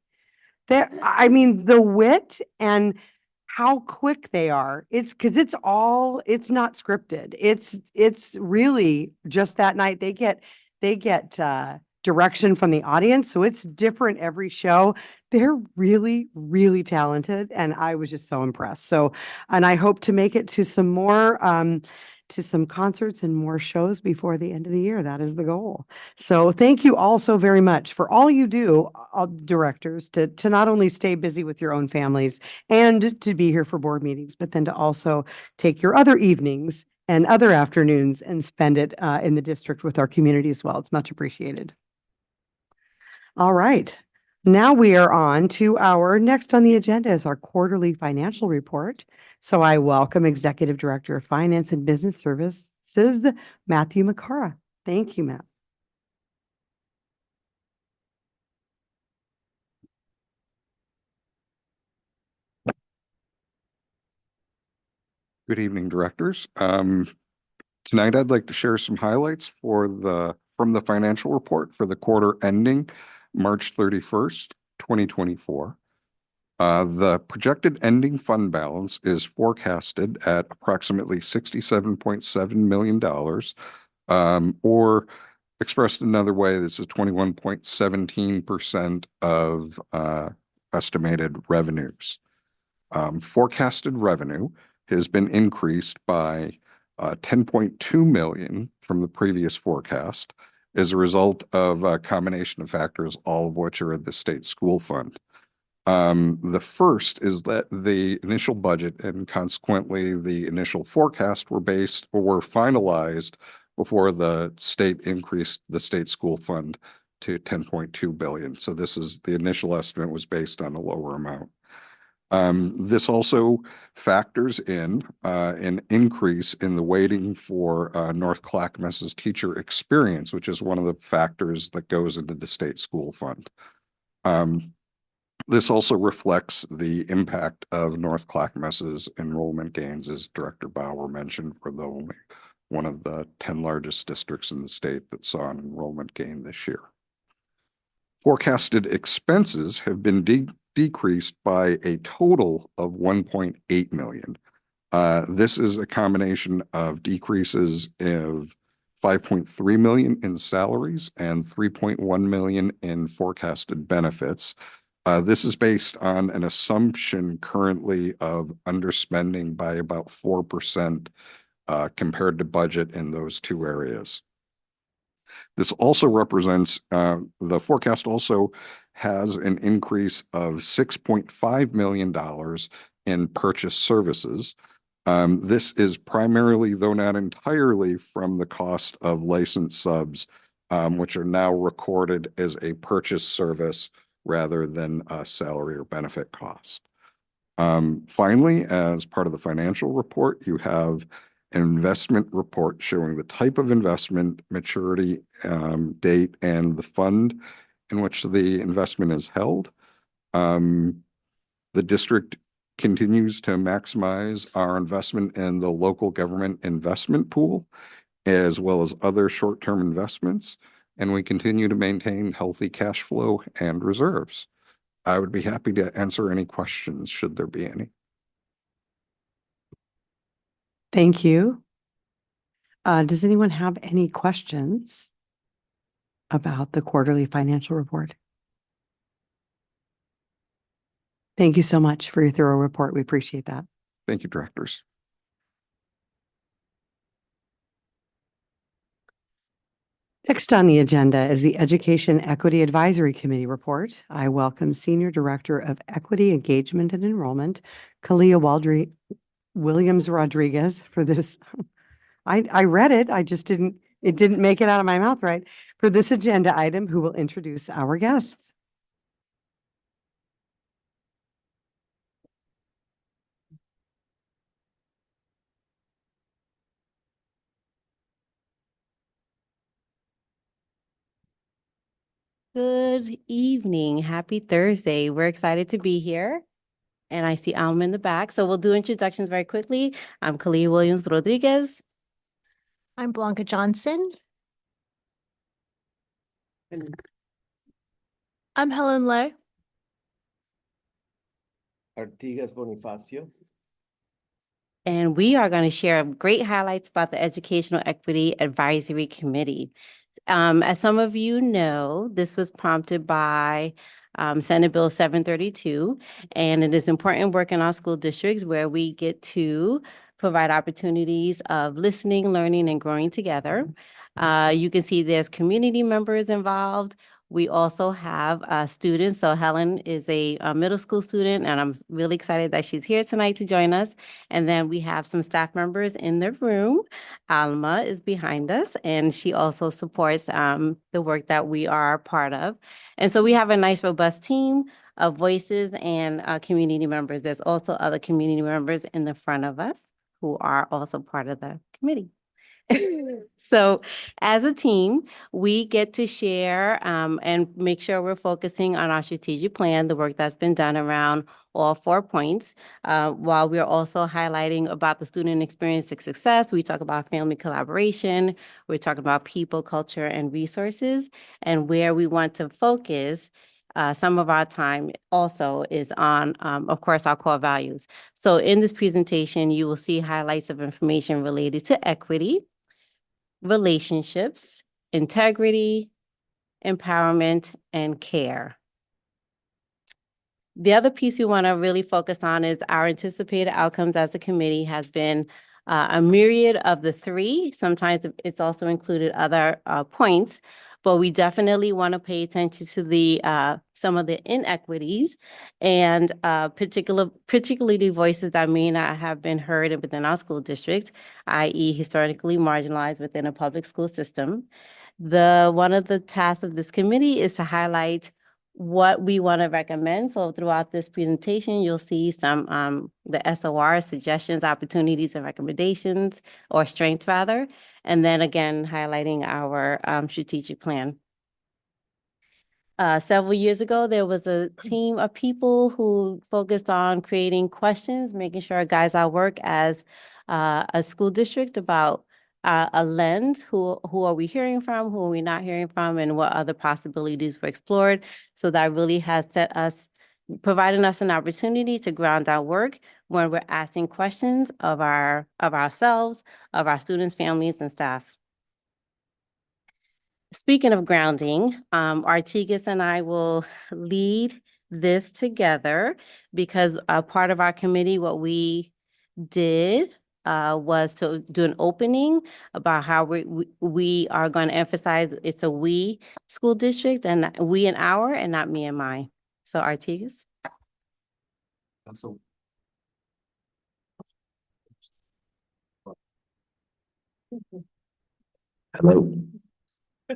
I mean, the wit and how quick they are. It's because it's not scripted. It's really just that night. They get direction from the audience. So it's different every show. They're really, really talented. And I was just so impressed. So, and I hope to make it to some more, to some concerts and more shows before the end of the year. That is the goal. So thank you all so very much for all you do, directors, to not only stay busy with your own families and to be here for board meetings, but then to also take your other evenings and other afternoons and spend it in the district with our community as well. It's much appreciated. All right. Now we are on to our next on the agenda is our quarterly financial report. So I welcome Executive Director of Finance and Business Services, Matthew McCara. Thank you, Matt. Good evening, directors. Tonight I'd like to share some highlights from the financial report for the quarter ending March 31st, 2024. The projected ending fund balance is forecasted at approximately $67.7 million, or expressed another way, this is 21.17% of estimated revenues. Forecasted revenue has been increased by 10.2 million from the previous forecast as a result of a combination of factors, all of which are in the state school fund. The first is that the initial budget and consequently the initial forecast were finalized before the state increased the state school fund to 10.2 billion. So this is the initial estimate was based on a lower amount. This also factors in an increase in the weighting for North Clackamas's teacher experience, which is one of the factors that goes into the state school fund. This also reflects the impact of North Clackamas's enrollment gains, as Director Bauer mentioned, we're the only one of the 10 largest districts in the state that saw an enrollment gain this year. Forecasted expenses have been decreased by a total of 1.8 million. This is a combination of decreases of 5.3 million in salaries and 3.1 million in forecasted benefits. This is based on an assumption currently of underspending by about 4% compared to budget in those two areas. This also represents, the forecast also has an increase of $6.5 million in purchase services. This is primarily, though not entirely, from the cost of licensed subs, which are now recorded as a purchase service rather than a salary or benefit cost. Finally, as part of the financial report, you have an investment report showing the type of investment, maturity date, and the fund in which the investment is held. The district continues to maximize our investment in the local government investment pool, as well as other short-term investments, and we continue to maintain healthy cash flow and reserves. I would be happy to answer any questions, should there be any. Thank you. Does anyone have any questions? about the quarterly financial report. Thank you so much for your thorough report. We appreciate that. Thank you, directors. Next on the agenda is the Education Equity Advisory Committee report. I welcome Senior Director of Equity Engagement and Enrollment, Kalia Williams Rodriguez for this. I read it. It didn't make it out of my mouth right. For this agenda item, who will introduce our guests. Good evening. Happy Thursday. We're excited to be here. And I see Alma in the back. So we'll do introductions very quickly. I'm Kalia Williams Rodriguez. I'm Blanca Johnson. I'm Helen Lay. Artigas Bonifacio. And we are going to share great highlights about the Educational Equity Advisory Committee. As some of you know, this was prompted by Senate Bill 732, and it is important work in our school districts where we get to provide opportunities of listening, learning, and growing together. You can see there's community members involved. We also have students. So Helen is a middle school student, and I'm really excited that she's here tonight to join us. And then we have some staff members in the room. Alma is behind us, and she also supports the work that we are part of. And so we have a nice, robust team of voices and community members. There's also other community members in the front of us who are also part of the committee. So as a team, we get to share and make sure we're focusing on our strategic plan, the work that's been done around all 4 points, while we're also highlighting about the student experience and success. We talk about family collaboration. We're talking about people, culture, and resources, and where we want to focus some of our time also is on, of course, our core values. So in this presentation, you will see highlights of information related to equity, relationships, integrity, empowerment, and care. The other piece we want to really focus on is our anticipated outcomes as a committee has been a myriad of the 3. Sometimes it's also included other points, but we definitely want to pay attention to the some of the inequities and particularly the voices that may not have been heard within our school district, i.e. historically marginalized within a public school system. One of the tasks of this committee is to highlight what we want to recommend. So throughout this presentation, you'll see some the SOR, suggestions, opportunities, and recommendations, or strengths rather, and then again highlighting our strategic plan. Several years ago, there was a team of people who focused on creating questions, making sure it guides our work as a school district about a lens, who are we hearing from, who are we not hearing from, and what other possibilities were explored. So that really has providing us an opportunity to ground our work when we're asking questions of ourselves, of our students, families, and staff. Speaking of grounding, Artigas and I will lead this together because part of our committee, what we did was to do an opening about how we are going to emphasize it's a we school district and we and our and not me and my. So Artigas. Hello.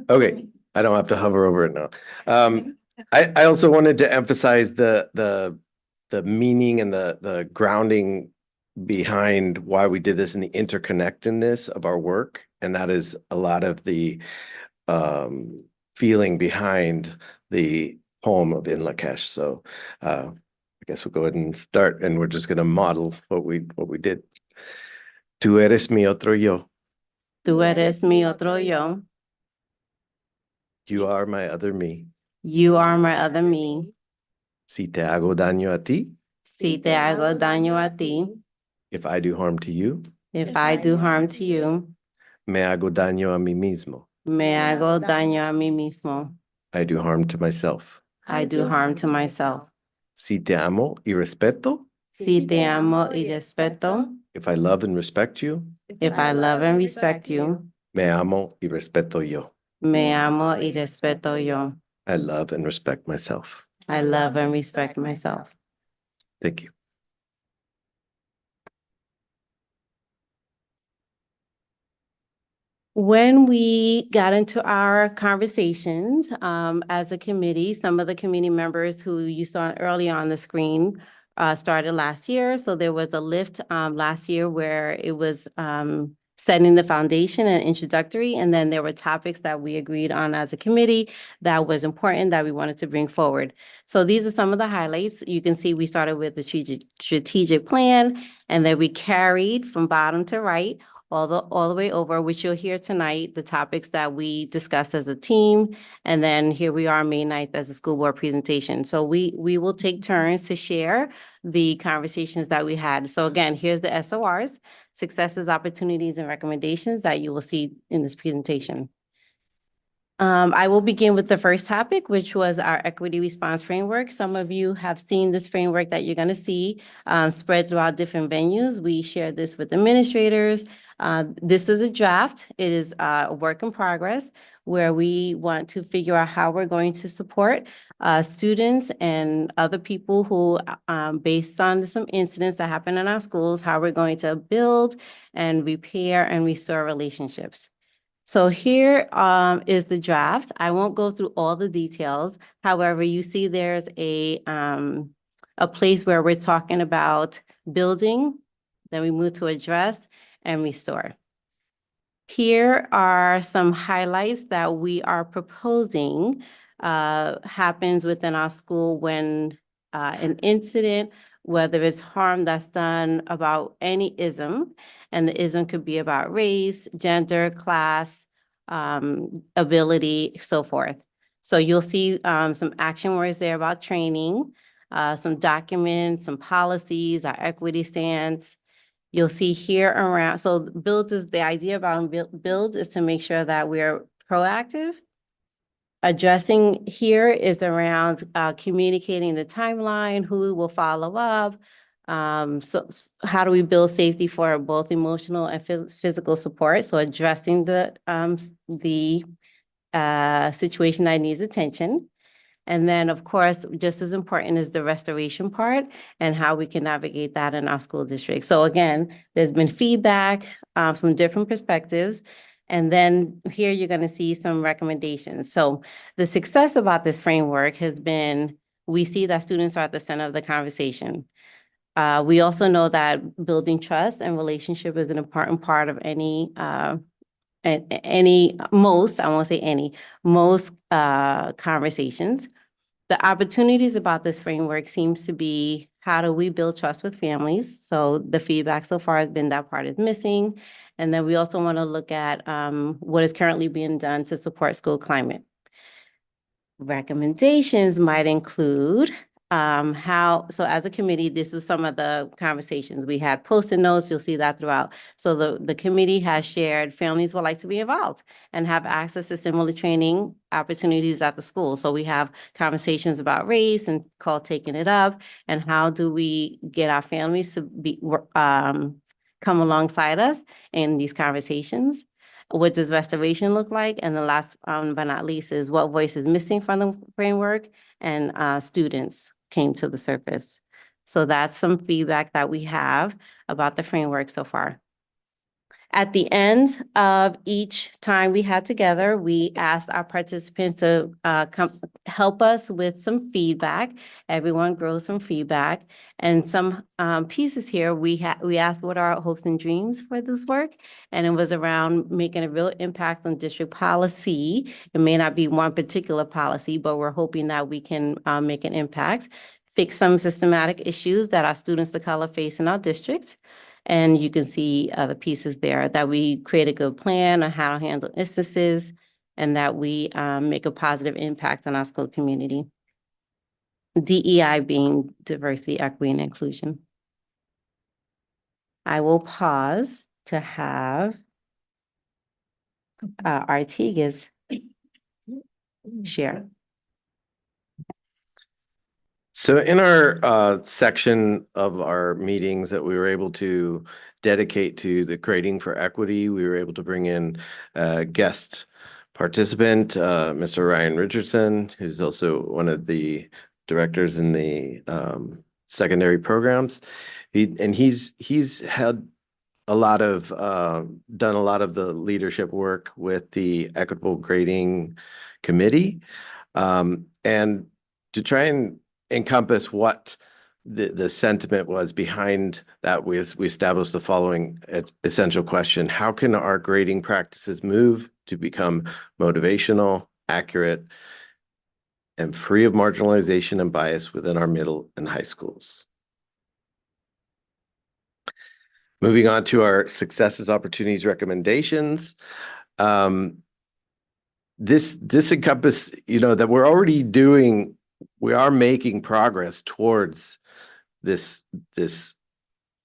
Okay, I don't have to hover over it now. I also wanted to emphasize the meaning and the grounding behind why we did this and the interconnectedness of our work. And that is a lot of the feeling behind the poem of In Lakesh. So I guess we'll go ahead and start, and we're just going to model what we did. Tú eres mi otro yo. Tú eres mi otro yo. You are my other me. You are my other me. Si te hago daño a ti. Si te hago daño a ti. If I do harm to you. If I do harm to you. Me hago daño a mí mismo. Me hago daño a mí mismo. I do harm to myself. I do harm to myself. Si te amo y respeto, Si te amo y respeto, if I love and respect you, if I love and respect you, me amo y respeto yo. me amo y respeto yo. I love and respect myself. I love and respect myself. Thank you. When we got into our conversations as a committee, some of the committee members who you saw early on the screen started last year. So there was a lift last year where it was setting the foundation and introductory. And then there were topics that we agreed on as a committee that was important that we wanted to bring forward. So these are some of the highlights. You can see we started with the strategic plan, and then we carried from bottom to right all the way over, which you'll hear tonight, the topics that we discussed as a team. And then here we are May 9th as a school board presentation. So we will take turns to share the conversations that we had. So again, here's the SORs, successes, opportunities, and recommendations that you will see in this presentation. I will begin with the first topic, which was our equity response framework. Some of you have seen this framework that you're going to see spread throughout different venues. We shared this with administrators. This is a draft. It is a work in progress where we want to figure out how we're going to support students and other people who, based on some incidents that happen in our schools, how we're going to build and repair and restore relationships. So here is the draft. I won't go through all the details. However, you see there's a place where we're talking about building, then we move to address and restore. Here are some highlights that we are proposing happens within our school when an incident, whether it's harm that's done about any ism, and the ism could be about race, gender, class, ability, so forth. So you'll see some action words there about training, some documents, some policies, our equity stance. You'll see here around, so build is the idea about build is to make sure that we're proactive. Addressing here is around communicating the timeline, who will follow up. So how do we build safety for both emotional and physical support? So addressing the situation that needs attention. And then, of course, just as important is the restoration part and how we can navigate that in our school district. So again, there's been feedback from different perspectives. And then here you're going to see some recommendations. So the success about this framework has been, we see that students are at the center of the conversation. We also know that building trust and relationship is an important part of most conversations. The opportunities about this framework seems to be, how do we build trust with families? So the feedback so far has been that part is missing. And then we also want to look at what is currently being done to support school climate. Recommendations might include so as a committee, this was some of the conversations. We had Post-it notes, you'll see that throughout. So the committee has shared families would like to be involved and have access to similar training opportunities at the school. So we have conversations about race and called Taking It Up, and how do we get our families to be come alongside us in these conversations. What does restoration look like? And the last but not least is what voice is missing from the framework, and students came to the surface. So that's some feedback that we have about the framework so far. At the end of each time we had together, we asked our participants to help us with some feedback. Everyone grows from feedback. And some pieces here, we asked what are our hopes and dreams for this work. And it was around making a real impact on district policy. It may not be one particular policy, but we're hoping that we can make an impact, fix some systematic issues that our students of color face in our district. And you can see the pieces there, that we create a good plan on how to handle instances, and that we make a positive impact on our school community. DEI being diversity, equity, and inclusion. I will pause to have Artigas share. So in our section of our meetings that we were able to dedicate to the Creating for Equity, we were able to bring in guest participant, Mr. Ryan Richardson, who's also one of the directors in the secondary programs. He's had a lot of done a lot of the leadership work with the Equitable Grading Committee, and to try and encompass what the sentiment was behind that, we established the following essential question: how can our grading practices move to become motivational, accurate, and free of marginalization and bias within our middle and high schools? Moving on to our successes, opportunities, recommendations. This encompass, that we're already doing, we are making progress towards this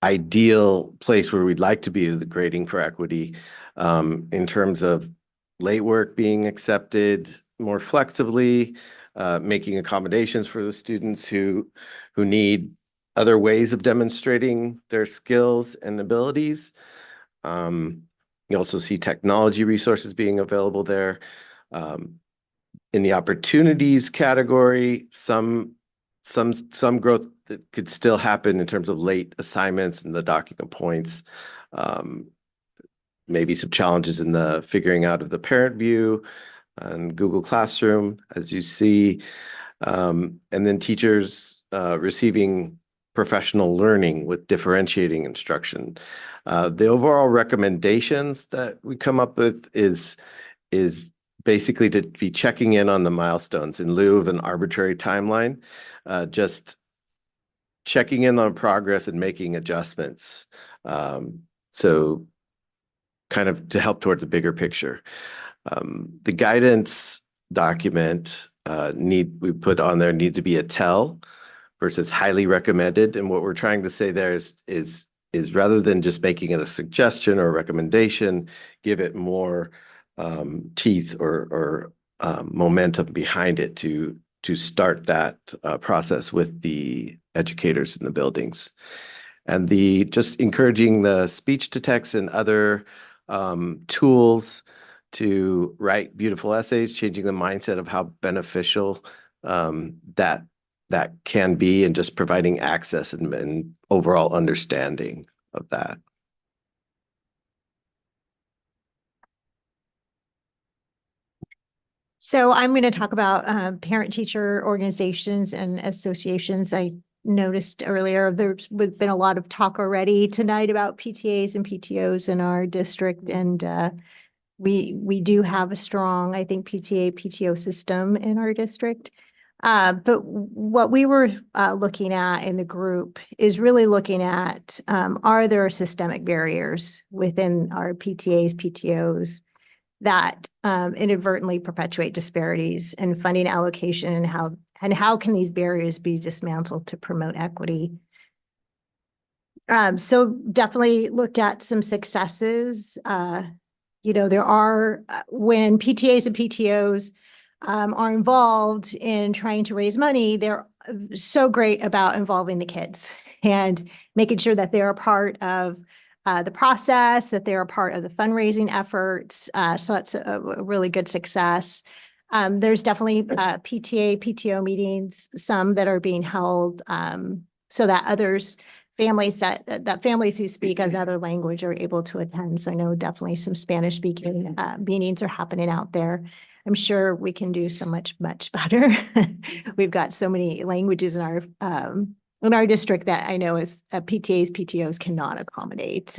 ideal place where we'd like to be with the Grading for Equity, in terms of late work being accepted more flexibly, making accommodations for the students who need other ways of demonstrating their skills and abilities. You also see technology resources being available there. In the opportunities category, some growth that could still happen in terms of late assignments and the docking of points. Maybe some challenges in the figuring out of the parent view and Google Classroom, as you see. And then teachers receiving professional learning with differentiating instruction. The overall recommendations that we come up with is basically to be checking in on the milestones in lieu of an arbitrary timeline, just checking in on progress and making adjustments. So kind of to help towards a bigger picture. The guidance document we put on there need to be a tell versus highly recommended. And what we're trying to say there is rather than just making it a suggestion or a recommendation, give it more teeth or momentum behind it to start that process with the educators in the buildings. And just encouraging the speech to text and other tools to write beautiful essays, changing the mindset of how beneficial that can be, and just providing access and overall understanding of that. So I'm going to talk about parent-teacher organizations and associations. I noticed earlier there's been a lot of talk already tonight about PTAs and PTOs in our district, and we do have a strong, I think, PTA-PTO system in our district. But what we were looking at in the group is really looking at, are there systemic barriers within our PTAs, PTOs that inadvertently perpetuate disparities in funding allocation, and how can these barriers be dismantled to promote equity? So definitely looked at some successes. There are, when PTAs and PTOs are involved in trying to raise money, they're so great about involving the kids and making sure that they're a part of the process, that they're a part of the fundraising efforts. So that's a really good success. There's definitely PTA, PTO meetings, some that are being held so that families who speak another language are able to attend. So I know definitely some Spanish speaking meetings are happening out there. I'm sure we can do so much better. We've got so many languages in our district that I know is PTAs, PTOs cannot accommodate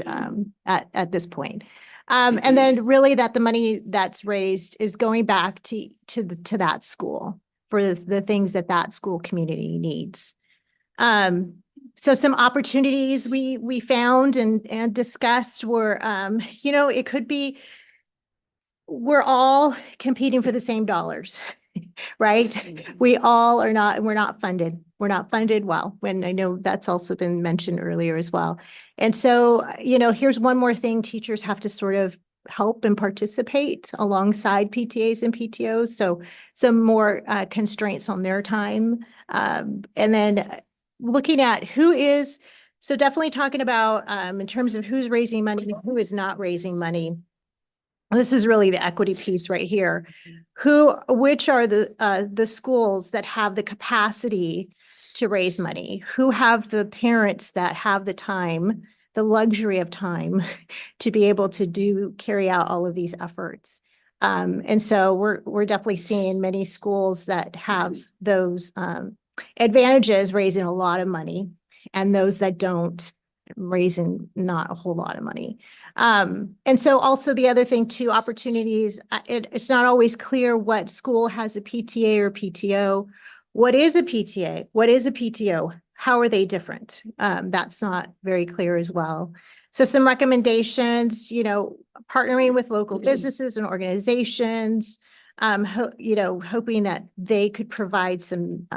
at this point. And then really that the money that's raised is going back to that school for the things that school community needs. So some opportunities we found and discussed were, it could be we're all competing for the same dollars, right? We're not funded. We're not funded well, when I know that's also been mentioned earlier as well. And so, here's one more thing teachers have to sort of help and participate alongside PTAs and PTOs. So some more constraints on their time. And then looking at so definitely talking about in terms of who's raising money, who is not raising money. This is really the equity piece right here. Which are the schools that have the capacity to raise money? Who have the parents that have the time, the luxury of time to be able to carry out all of these efforts? And so we're definitely seeing many schools that have those advantages, raising a lot of money, and those that don't, raising not a whole lot of money. And so also the other thing too, opportunities, it's not always clear what school has a PTA or PTO. What is a PTA? What is a PTO? How are they different? That's not very clear as well. So some recommendations, partnering with local businesses and organizations, hoping that they could provide some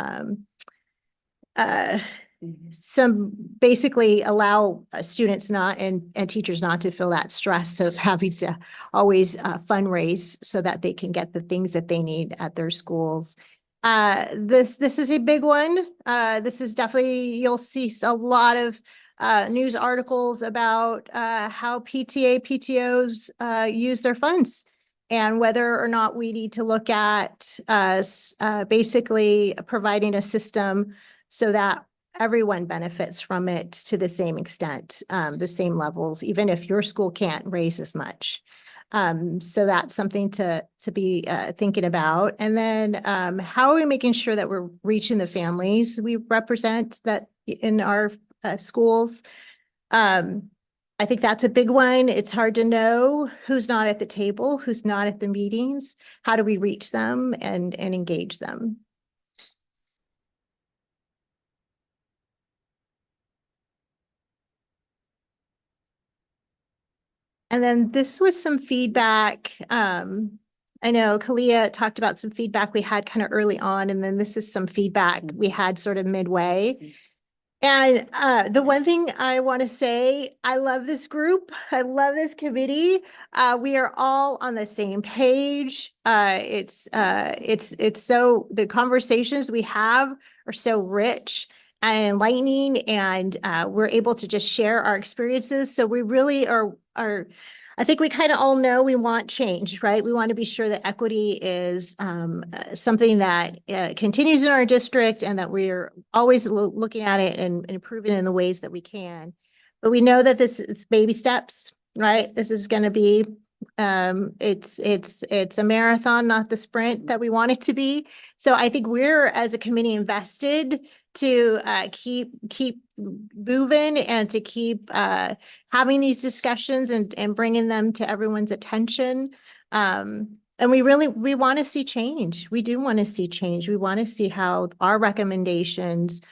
basically allow students and teachers not to feel that stress of having to always fundraise so that they can get the things that they need at their schools. This is a big one. This is definitely, you'll see a lot of news articles about how PTA, PTOs use their funds, and whether or not we need to look at basically providing a system so that everyone benefits from it to the same extent, the same levels, even if your school can't raise as much. So that's something to be thinking about. And then how are we making sure that we're reaching the families we represent that in our schools? I think that's a big one. It's hard to know who's not at the table, who's not at the meetings. How do we reach them and engage them? And then this was some feedback. I know Kalia talked about some feedback we had kind of early on, and then this is some feedback we had sort of midway. And the one thing I want to say, I love this group. I love this committee. We are all on the same page. It's so, the conversations we have are so rich and enlightening, and we're able to just share our experiences. So we really are I think we kind of all know we want change, right? We want to be sure that equity is something that continues in our district, and that we're always looking at it and improving in the ways that we can. But we know that it's baby steps, right? This is going to be, it's a marathon, not the sprint that we want it to be. So I think we're, as a committee, invested to keep moving and to keep having these discussions and bringing them to everyone's attention. And we want to see change. We do want to see change. We want to see how our recommendations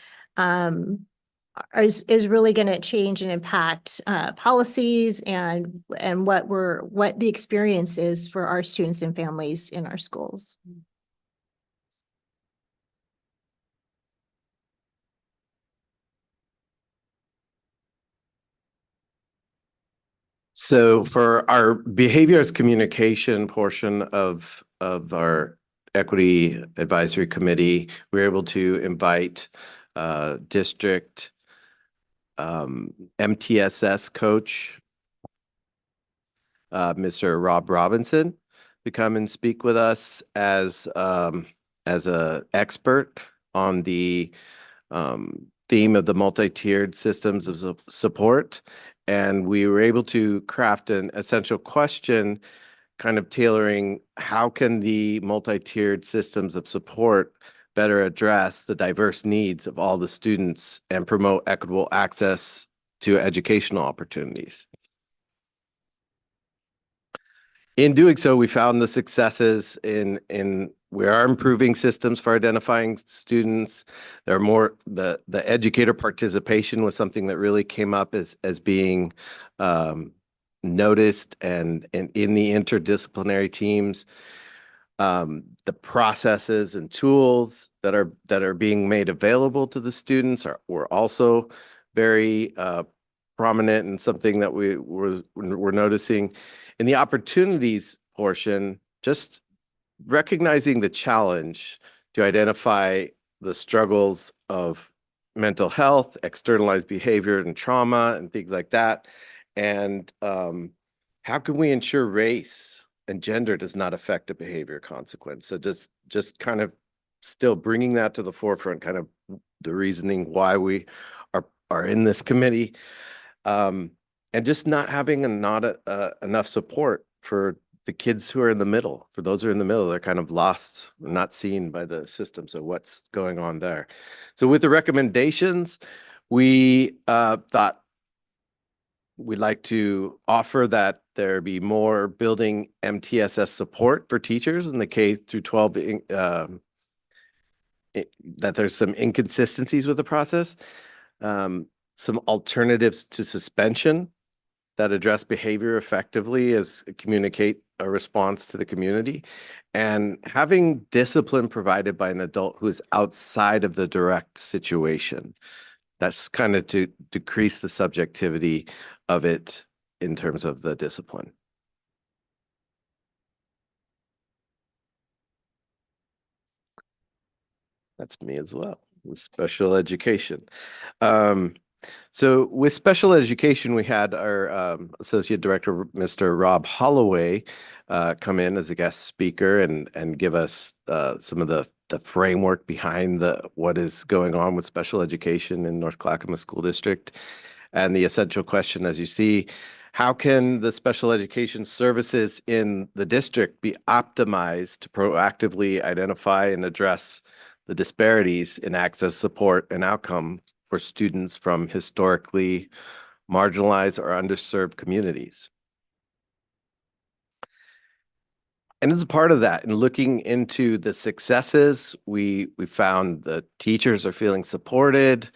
is really going to change and impact policies and what the experience is for our students and families in our schools. So for our behaviors communication portion of our Equity Advisory Committee, we were able to invite district MTSS coach, Mr. Rob Robinson, to come and speak with us as a expert on the theme of the multi-tiered systems of support. And we were able to craft an essential question, kind of tailoring how can the multi-tiered systems of support better address the diverse needs of all the students and promote equitable access to educational opportunities. In doing so, we found the successes in we are improving systems for identifying students. There are more, the educator participation was something that really came up as being noticed and in the interdisciplinary teams. The processes and tools that are being made available to the students were also very prominent, and something that we're noticing. In the opportunities portion, just recognizing the challenge to identify the struggles of mental health, externalized behavior and trauma and things like that. And how can we ensure race and gender does not affect a behavior consequence? So just kind of still bringing that to the forefront, kind of the reasoning why we are in this committee. And just not having enough support for the kids who are in the middle. For those who are in the middle, they're kind of lost, not seen by the system. So what's going on there? So with the recommendations, we thought we'd like to offer that there be more building MTSS support for teachers in the K through 12, that there's some inconsistencies with the process, some alternatives to suspension that address behavior effectively as communicate a response to the community, and having discipline provided by an adult who is outside of the direct situation. That's kind of to decrease the subjectivity of it in terms of the discipline. That's me as well with special education. So with special education, we had our Associate Director, Mr. Rob Holloway, come in as a guest speaker and give us some of the framework behind what is going on with special education in North Clackamas School District. And the essential question, as you see, how can the special education services in the district be optimized to proactively identify and address the disparities in access, support, and outcome for students from historically marginalized or underserved communities? And as a part of that, in looking into the successes, we found the teachers are feeling supported.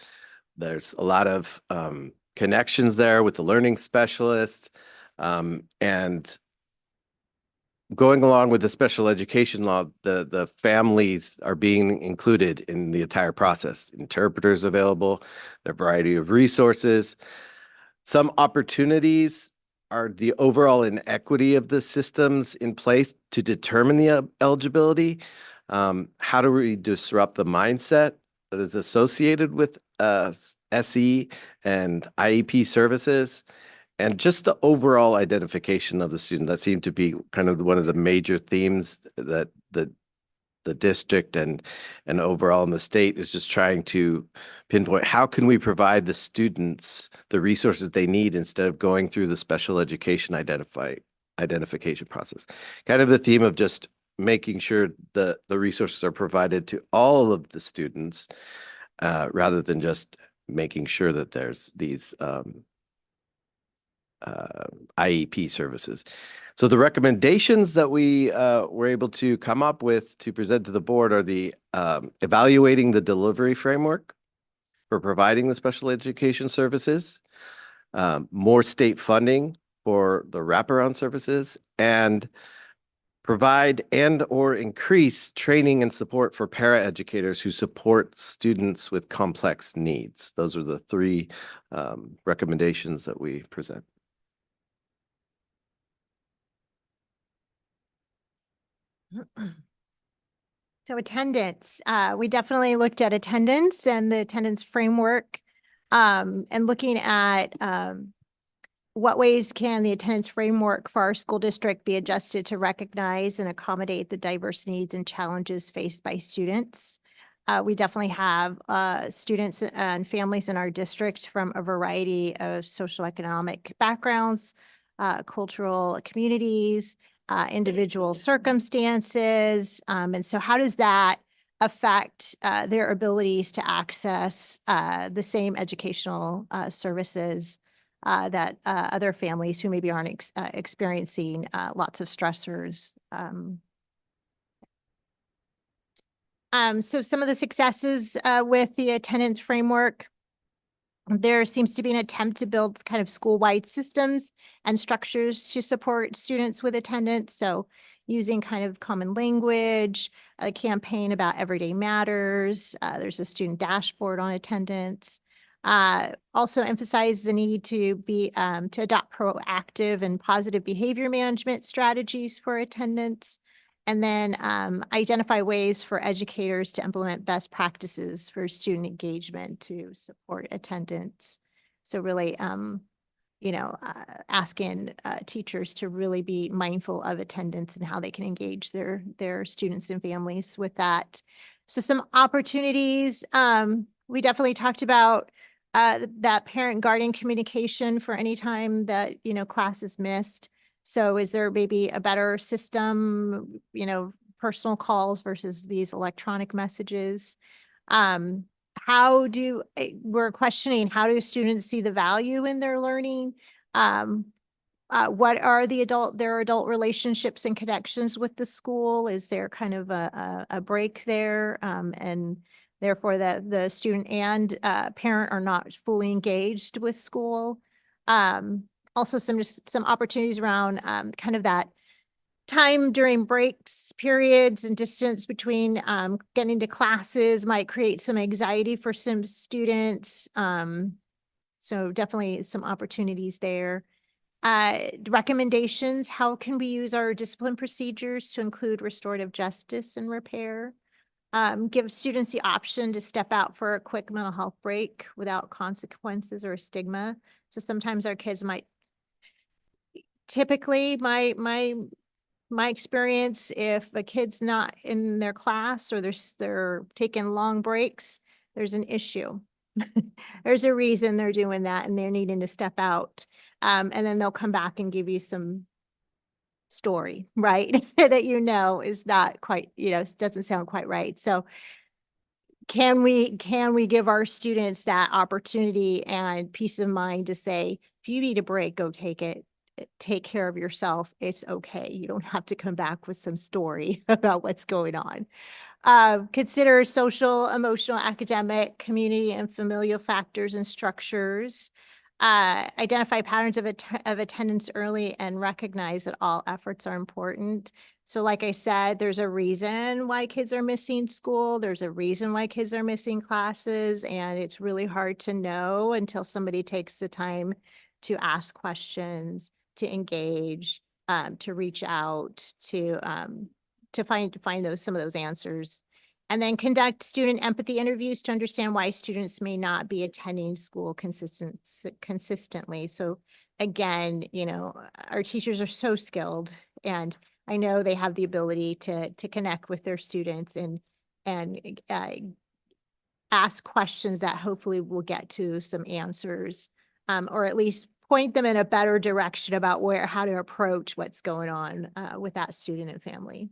There's a lot of connections there with the learning specialists, and going along with the special education law, the families are being included in the entire process. Interpreters available, the variety of resources. Some opportunities are the overall inequity of the systems in place to determine the eligibility. How do we disrupt the mindset that is associated with SE and IEP services? And just the overall identification of the student, that seemed to be kind of one of the major themes that the district and overall in the state is just trying to pinpoint how can we provide the students the resources they need instead of going through the special education identification process. Kind of the theme of just making sure the resources are provided to all of the students rather than just making sure that there's these IEP services. So the recommendations that we were able to come up with to present to the board are the evaluating the delivery framework for providing the special education services, more state funding for the wraparound services, and provide and or increase training and support for paraeducators who support students with complex needs. Those are the three recommendations that we present. So attendance, we definitely looked at attendance and the attendance framework, and looking at what ways can the attendance framework for our school district be adjusted to recognize and accommodate the diverse needs and challenges faced by students. We definitely have students and families in our district from a variety of socioeconomic backgrounds, cultural communities, individual circumstances. And so how does that affect their abilities to access the same educational services that other families who maybe aren't experiencing lots of stressors? So some of the successes with the attendance framework, there seems to be an attempt to build kind of school-wide systems and structures to support students with attendance. So using kind of common language, a campaign about everyday matters. There's a student dashboard on attendance. Also emphasize the need to to adopt proactive and positive behavior management strategies for attendance. And then identify ways for educators to implement best practices for student engagement to support attendance. So really, asking teachers to really be mindful of attendance and how they can engage their students and families with that. So some opportunities, we definitely talked about that parent guardian communication for any time that, class is missed. So is there maybe a better system, personal calls versus these electronic messages? We're questioning, how do students see the value in their learning? What are their adult relationships and connections with the school? Is there kind of a break there? And therefore the student and parent are not fully engaged with school. Also some opportunities around kind of that time during breaks, periods, and distance between getting to classes might create some anxiety for some students. So definitely some opportunities there. Recommendations, how can we use our discipline procedures to include restorative justice and repair? Give students the option to step out for a quick mental health break without consequences or stigma. So sometimes our kids might, typically my experience, if a kid's not in their class or they're taking long breaks, there's an issue. There's a reason they're doing that and they're needing to step out. And then they'll come back and give you some story, right? That is not quite, doesn't sound quite right. So can we give our students that opportunity and peace of mind to say, if you need a break, go take it. Take care of yourself. It's okay. You don't have to come back with some story about what's going on. Consider social, emotional, academic, community, and familial factors and structures. Identify patterns of attendance early and recognize that all efforts are important. So like I said, there's a reason why kids are missing school. There's a reason why kids are missing classes, and it's really hard to know until somebody takes the time to ask questions, to engage, to reach out, to find some of those answers. And then conduct student empathy interviews to understand why students may not be attending school consistently. So again, our teachers are so skilled, and I know they have the ability to connect with their students and ask questions that hopefully will get to some answers, or at least point them in a better direction about how to approach what's going on with that student and family.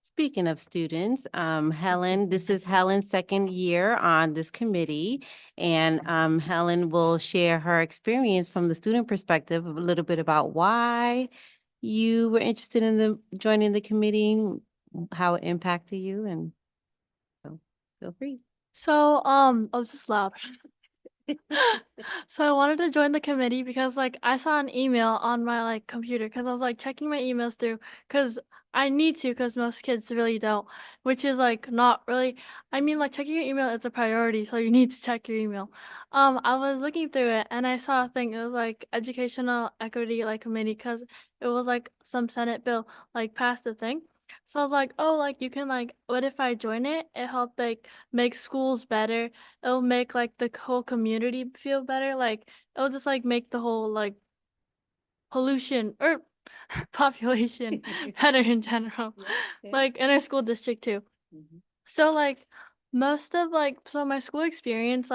Speaking of students, Helen, this is Helen's second year on this committee, and Helen will share her experience from the student perspective, a little bit about why you were interested in joining the committee, how it impacted you, and so feel free. So, oh, this is loud. So I wanted to join the committee because I saw an email on my computer because I was checking my emails through because I need to because most kids really don't, which is not really, I mean checking your email is a priority, so you need to check your email. I was looking through it and I saw a thing, it was educational equity committee because it was some Senate bill passed the thing. So I was oh, you can what if I join it? It helped make schools better. It'll make the whole community feel better. It'll just make the whole pollution or population better in general. In our school district too. So most of so my school experience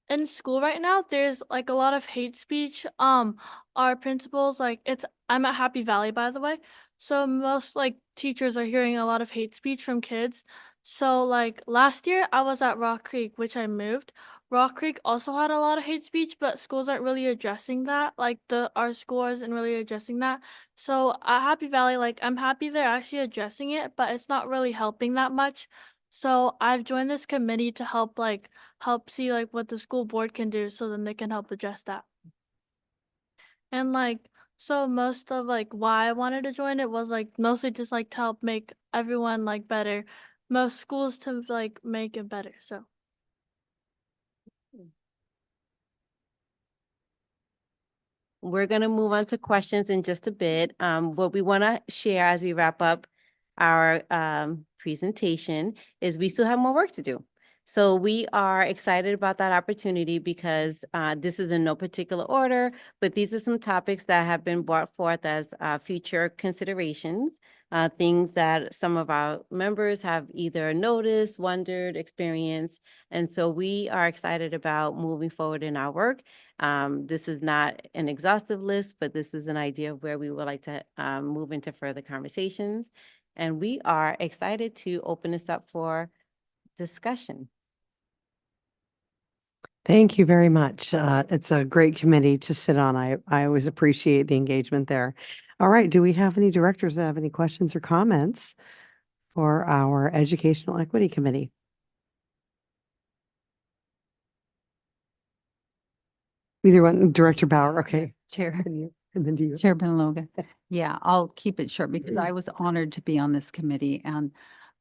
in school right now, there's a lot of hate speech. Our principals I'm at Happy Valley, by the way. So most teachers are hearing a lot of hate speech from kids. So last year I was at Rock Creek, which I moved. Rock Creek also had a lot of hate speech, but schools aren't really addressing that. Our school isn't really addressing that. So at Happy Valley, I'm happy they're actually addressing it, but it's not really helping that much. So I've joined this committee to help see what the school board can do so then they can help address that. And So most of like why I wanted to join it was like mostly just like to help make everyone like better. Most schools to like make it better. So We're going to move on to questions in just a bit. What we want to share as we wrap up our presentation is we still have more work to do. So we are excited about that opportunity because this is in no particular order, but these are some topics that have been brought forth as future considerations, things that some of our members have either noticed, wondered, experienced. And so we are excited about moving forward in our work. This is not an exhaustive list, but this is an idea of where we would like to move into further conversations. And we are excited to open this up for discussion. Thank you very much. It's a great committee to sit on. I always appreciate the engagement there. All right, do we have any directors that have any questions or comments for our Educational Equity Committee? Either one, Director Bauer, okay. Chair. And then do you. Chair Benaloga. Yeah, I'll keep it short because I was honored to be on this committee and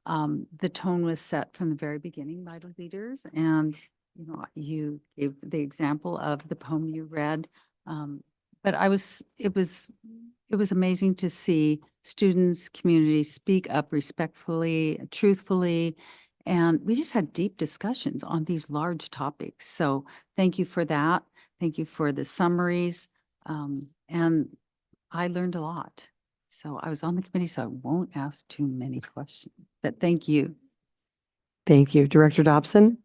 the tone was set from the very beginning by the leaders. And, you know, you gave the example of the poem you read. But it was amazing to see students, community speak up respectfully, truthfully, and we just had deep discussions on these large topics. So thank you for that. Thank you for the summaries. And I learned a lot. So I was on the committee, so I won't ask too many questions, but thank you. Thank you. Director Dobson?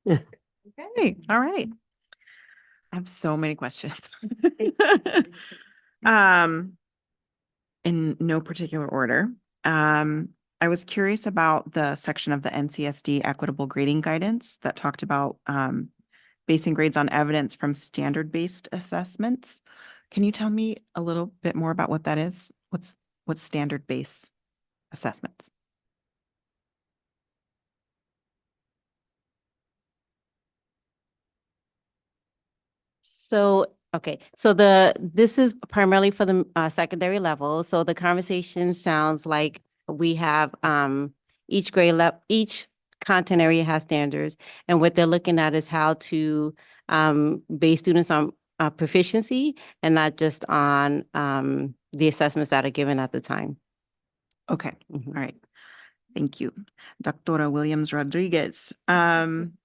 Okay, all right. I have so many questions. In no particular order. I was curious about the section of the NCSD equitable grading guidance that talked about basing grades on evidence from standard-based assessments. Can you tell me a little bit more about what that is? What's standard-based assessments? So, okay, so this is primarily for the secondary level. So the conversation sounds like we have each grade level, each content area has standards, and what they're looking at is how to base students on proficiency and not just on the assessments that are given at the time. Okay, all right. Thank you. Dr. Williams Rodriguez.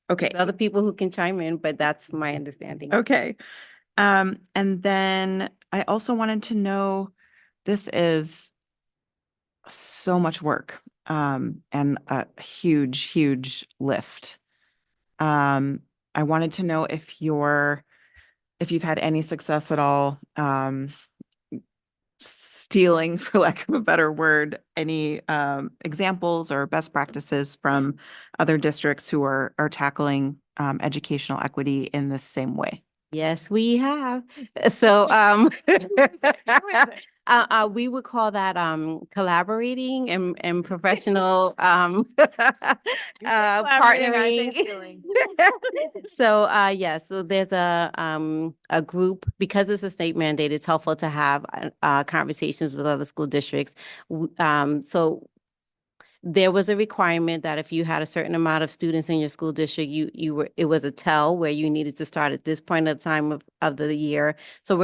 Okay. There's other people who can chime in, but that's my understanding. Okay. And then I also wanted to know, this is so much work, and a huge, huge lift. I wanted to know if you've had any success at all, stealing, for lack of a better word, any examples or best practices from other districts who are tackling educational equity in the same way. Yes, we have. So we would call that collaborating and professional partnering. So so there's a group, because it's a state mandate, it's helpful to have conversations with other school districts. So there was a requirement that if you had a certain amount of students in your school district, it was a tell where you needed to start at this point of time of the year. So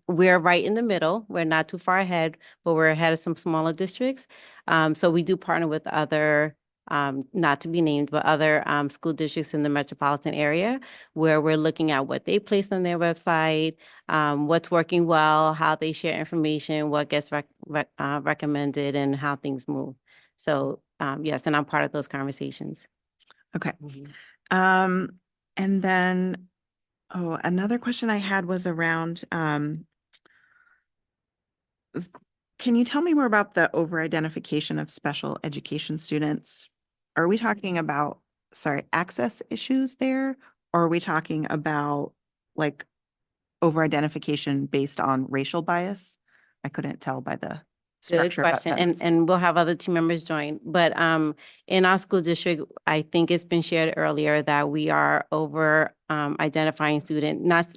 we're right in the middle. We're not too far ahead, but we're ahead of some smaller districts. So we do partner with other, not to be named, but other school districts in the metropolitan area, where we're looking at what they place on their website, what's working well, how they share information, what gets recommended, and how things move. So yes, and I'm part of those conversations. Okay. And then, another question I had was around, can you tell me more about the over-identification of special education students? Are we talking about, access issues there? Or are we talking about like over-identification based on racial bias? I couldn't tell by the Good structure, if that question, sense. and we'll have other team members join. But in our school district, I think it's been shared earlier that we are over identifying student, not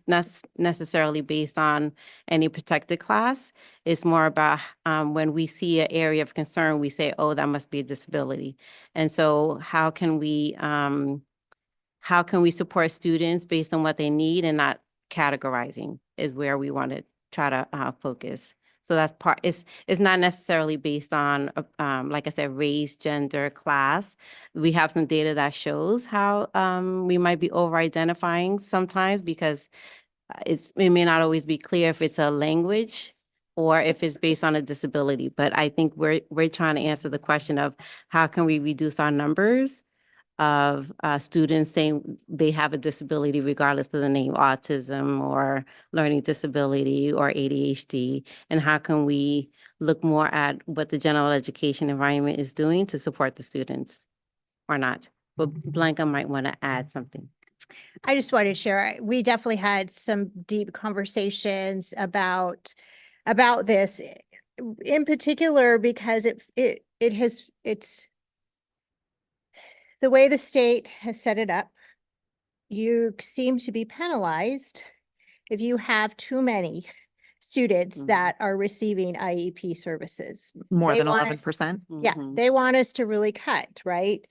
necessarily based on any protected class. It's more about when we see an area of concern, we say, oh, that must be a disability. And so how can we support students based on what they need and not categorizing is where we want to try to focus. So that's part, it's not necessarily based on, like I said, race, gender, class. We have some data that shows how we might be over-identifying sometimes because it may not always be clear if it's a language or if it's based on a disability. But I think we're trying to answer the question of how can we reduce our numbers of students saying they have a disability regardless of the name, autism or learning disability or ADHD, and how can we look more at what the general education environment is doing to support the students or not. But Blanca might want to add something. I just wanted to share, we definitely had some deep conversations about this in particular because it's the way the state has set it up. You seem to be penalized if you have too many students that are receiving IEP services. More They than want us- 11%. Yeah, they want us to really cut, right?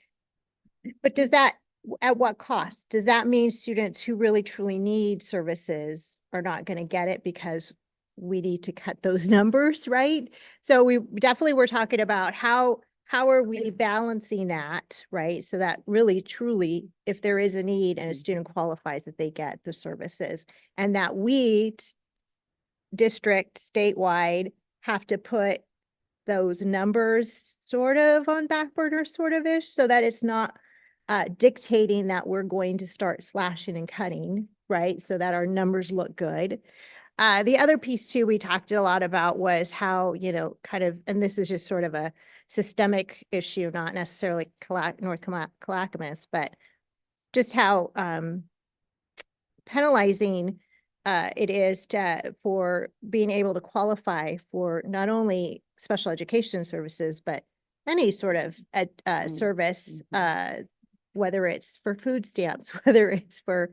But does that, at what cost? Does that mean students who really truly need services are not going to get it because we need to cut those numbers, right? So we definitely were talking about how are we balancing that, right? So that really truly, if there is a need and a student qualifies, that they get the services, and that we district statewide have to put those numbers sort of on back burner sort of ish, so that it's not dictating that we're going to start slashing and cutting, right? So that our numbers look good. The other piece too, we talked a lot about was how, kind of, and this is just sort of a systemic issue, not necessarily North Clackamas, but just how penalizing it is for being able to qualify for not only special education services, but any sort of service, whether it's for food stamps, whether it's for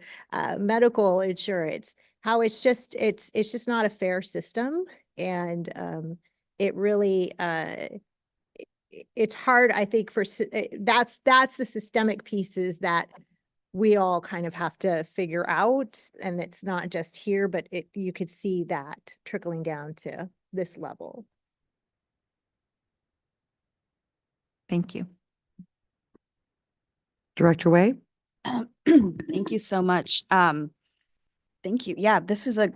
medical insurance, how it's just not a fair system. And it really, it's hard, I think, that's the systemic pieces that we all kind of have to figure out. And it's not just here, but you could see that trickling down to this level. Thank you. Director Way? Thank you so much. Thank you. Yeah, this is a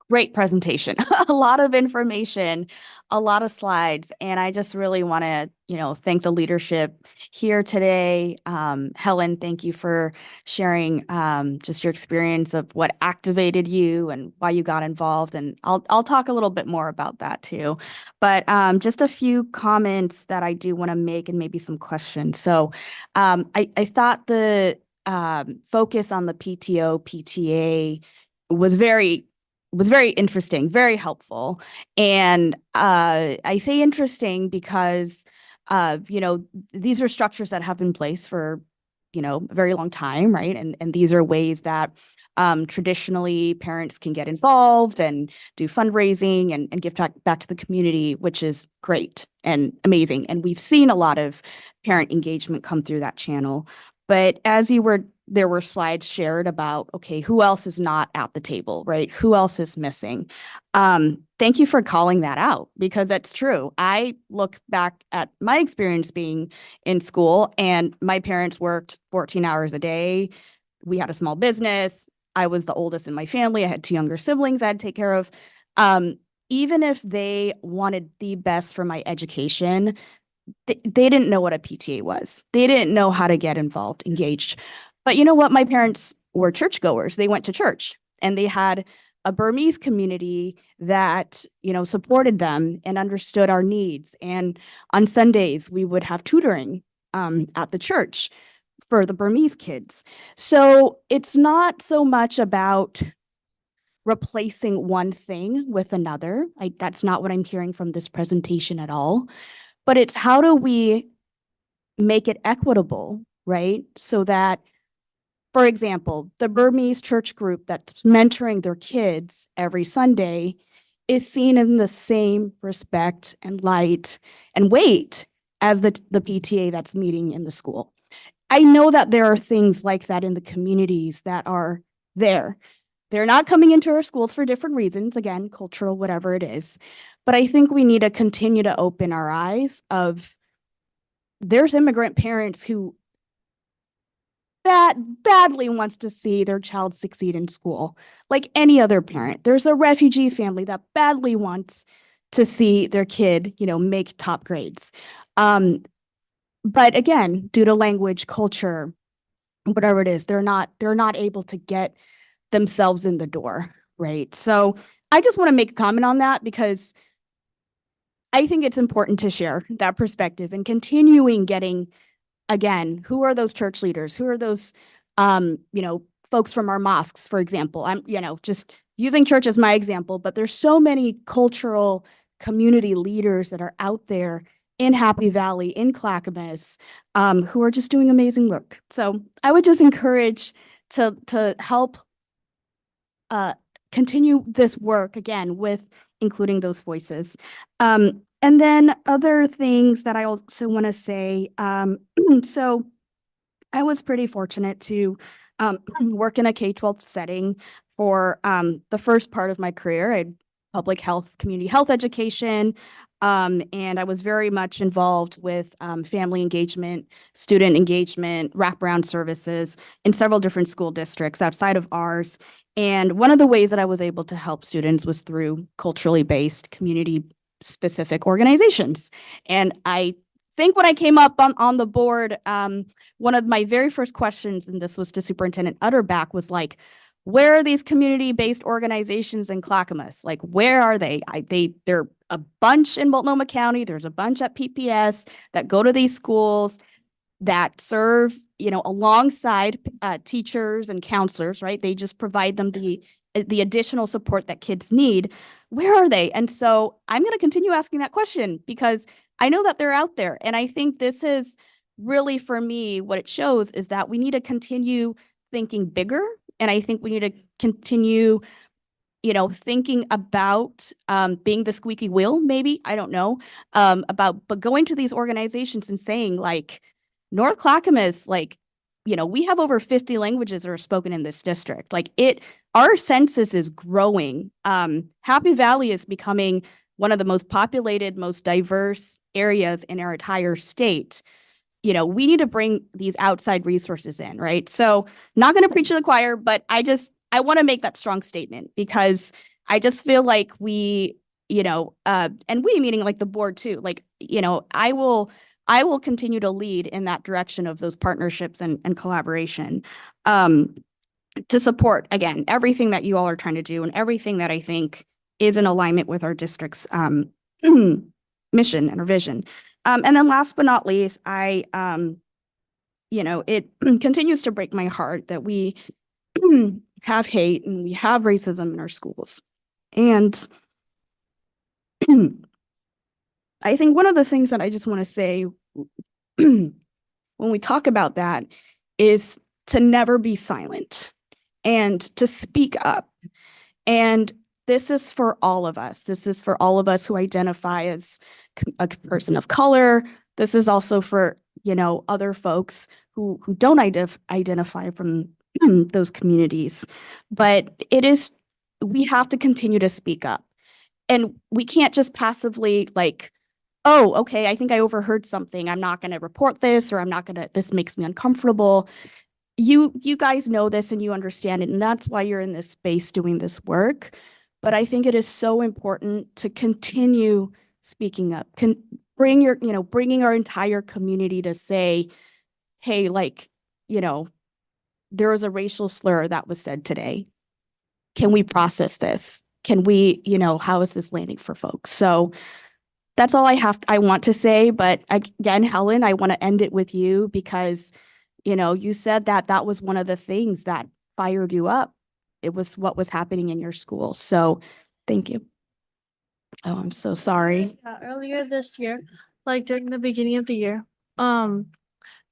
great presentation, a lot of information, a lot of slides, and I just really want to, thank the leadership here today. Helen, thank you for sharing just your experience of what activated you and why you got involved, and I'll talk a little bit more about that too. But just a few comments that I do want to make and maybe some questions. So I thought the focus on the PTO, PTA was very interesting, very helpful. And I say interesting because, these are structures that have been in place for, a very long time, right? And these are ways that traditionally parents can get involved and do fundraising and give back to the community, which is great and amazing. And we've seen a lot of parent engagement come through that channel. But as there were slides shared about, okay, who else is not at the table, right? Who else is missing? Thank you for calling that out, because that's true. I look back at my experience being in school, and my parents worked 14 hours a day. We had a small business. I was the oldest in my family. I had 2 younger siblings I had to take care of. Even if they wanted the best for my education, they didn't know what a PTA was. They didn't know how to get involved, engaged. But you know what? My parents were churchgoers. They went to church, and they had a Burmese community that, supported them and understood our needs. And on Sundays, we would have tutoring at the church for the Burmese kids. So it's not so much about replacing one thing with another. That's not what I'm hearing from this presentation at all. But it's how do we make it equitable, right? So that, for example, the Burmese church group that's mentoring their kids every Sunday is seen in the same respect and light and weight as the PTA that's meeting in the school. I know that there are things like that in the communities that are there. They're not coming into our schools for different reasons, again, cultural, whatever it is. But I think we need to continue to open our eyes of there's immigrant parents who badly wants to see their child succeed in school, like any other parent. There's a refugee family that badly wants to see their kid, make top grades. But again, due to language, culture, whatever it is, they're not able to get themselves in the door, right? So I just want to make a comment on that because I think it's important to share that perspective and continuing getting, again, who are those church leaders? Who are those, folks from our mosques, for example? I'm, just using church as my example, but there's so many cultural community leaders that are out there in Happy Valley, in Clackamas, who are just doing amazing work. So I would just encourage to help continue this work again with including those voices. And then other things that I also want to say, so I was pretty fortunate to work in a K-12 setting for the first part of my career. I had public health, community health education, and I was very much involved with family engagement, student engagement, wraparound services in several different school districts outside of ours. And one of the ways that I was able to help students was through culturally based, community specific organizations. And I think when I came up on the board, one of my very first questions, and this was to Superintendent Utterback, was like, where are these community-based organizations in Clackamas? Like, where are they? They're a bunch in Multnomah County. There's a bunch at PPS that go to these schools that serve, alongside teachers and counselors, right? They just provide them the additional support that kids need. Where are they? And so I'm going to continue asking that question because I know that they're out there. And I think this is really, for me, what it shows is that we need to continue thinking bigger. And I think we need to continue, thinking about being the squeaky wheel, maybe, I don't know, but going to these organizations and saying like, North Clackamas, like, we have over 50 languages that are spoken in this district. Like our census is growing. Happy Valley is becoming one of the most populated, most diverse areas in our entire state. We need to bring these outside resources in, right? So not going to preach to the choir, but I want to make that strong statement because I just feel like we, and we meaning like the board too, like, I will continue to lead in that direction of those partnerships and collaboration to support, again, everything that you all are trying to do and everything that I think is in alignment with our district's mission and our vision. And then last but not least, it continues to break my heart that we have hate and we have racism in our schools. And I think one of the things that I just want to say when we talk about that is to never be silent and to speak up. And this is for all of us. This is for all of us who identify as a person of color. This is also for, other folks who don't identify from those communities. But we have to continue to speak up. And we can't just passively like, oh, okay, I think I overheard something. I'm not going to report this, or this makes me uncomfortable. You guys know this and you understand it. And that's why you're in this space doing this work. But I think it is so important to continue speaking up, bringing our entire community to say, hey, like, there was a racial slur that was said today. Can we process this? Can we, how is this landing for folks? So that's all I want to say. But again, Helen, I want to end it with you because, you said that was one of the things that fired you up it was what was happening in your school. So thank you. Oh, I'm so sorry. Earlier this year, like during the beginning of the year,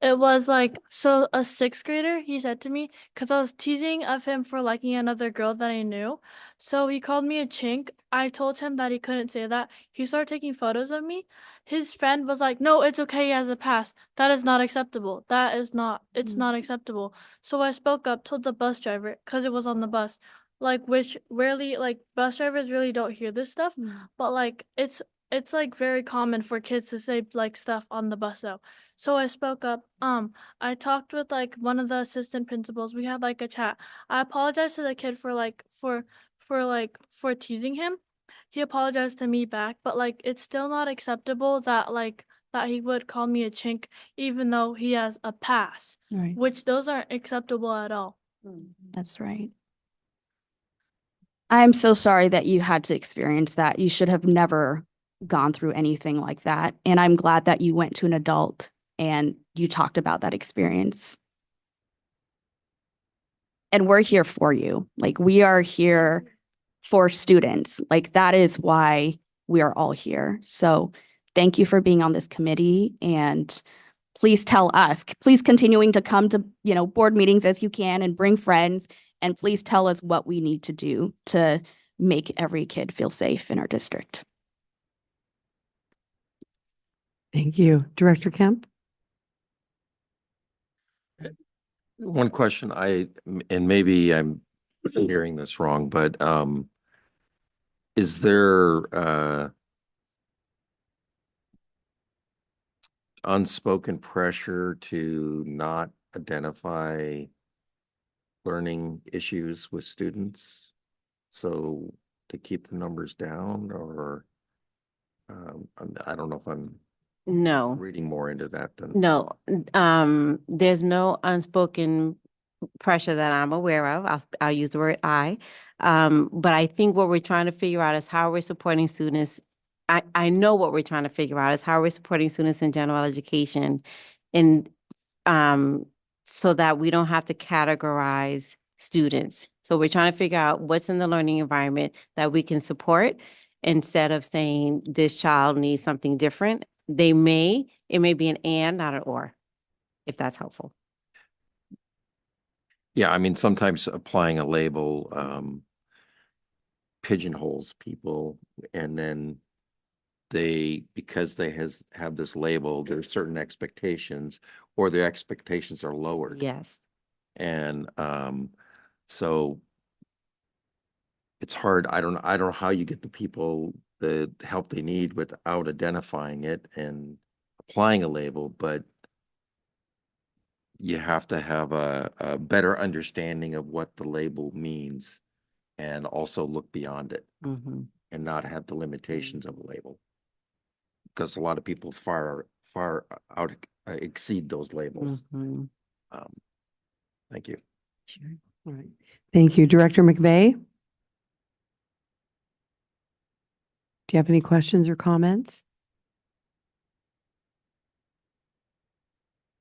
it was like, so a sixth grader, he said to me, because I was teasing of him for liking another girl that I knew. So he called me a chink. I told him that he couldn't say that. He started taking photos of me. His friend was like, no, it's okay, he has a pass. That is not acceptable. It's not acceptable. So I spoke up, told the bus driver, because it was on the bus, like, which rarely, like, bus drivers really don't hear this stuff, but like, it's like very common for kids to say like stuff on the bus though. So I spoke up. I talked with like one of the assistant principals. We had like a chat. I apologized to the kid for for teasing him. He apologized to me back, but like it's still not acceptable that that he would call me a chink even though he has a pass, Right. which those aren't acceptable at all. That's right. I'm so sorry that you had to experience that. You should have never gone through anything like that. And I'm glad that you went to an adult and you talked about that experience. And we're here for you. Like, we are here for students. Like, that is why we are all here. So thank you for being on this committee, and please tell us, please continuing to come to, board meetings as you can and bring friends, and please tell us what we need to do to make every kid feel safe in our district. Thank you. Director Kemp? One question and maybe I'm hearing this wrong, but is there unspoken pressure to not identify learning issues with students? So to keep the numbers down, or I don't know if I'm No, reading more into that than. no, there's no unspoken pressure that I'm aware of. I'll use the word I. But I think what we're trying to figure out is how we're supporting students. I know what we're trying to figure out is how we're supporting students in general education, and so that we don't have to categorize students. So we're trying to figure out what's in the learning environment that we can support instead of saying this child needs something different. It may be an and, not an or, if that's helpful. Yeah, I mean, sometimes applying a label pigeonholes people, and then because they have this label, there's certain expectations, or their expectations are lowered. Yes. And so it's hard. I don't know how you get the people the help they need without identifying it and applying a label, but you have to have a better understanding of what the label means, and also look beyond it, and not have the limitations of a label, because a lot of people far out exceed those labels. Thank you. Sure. All right. Thank you. Director McVeigh? Do you have any questions or comments?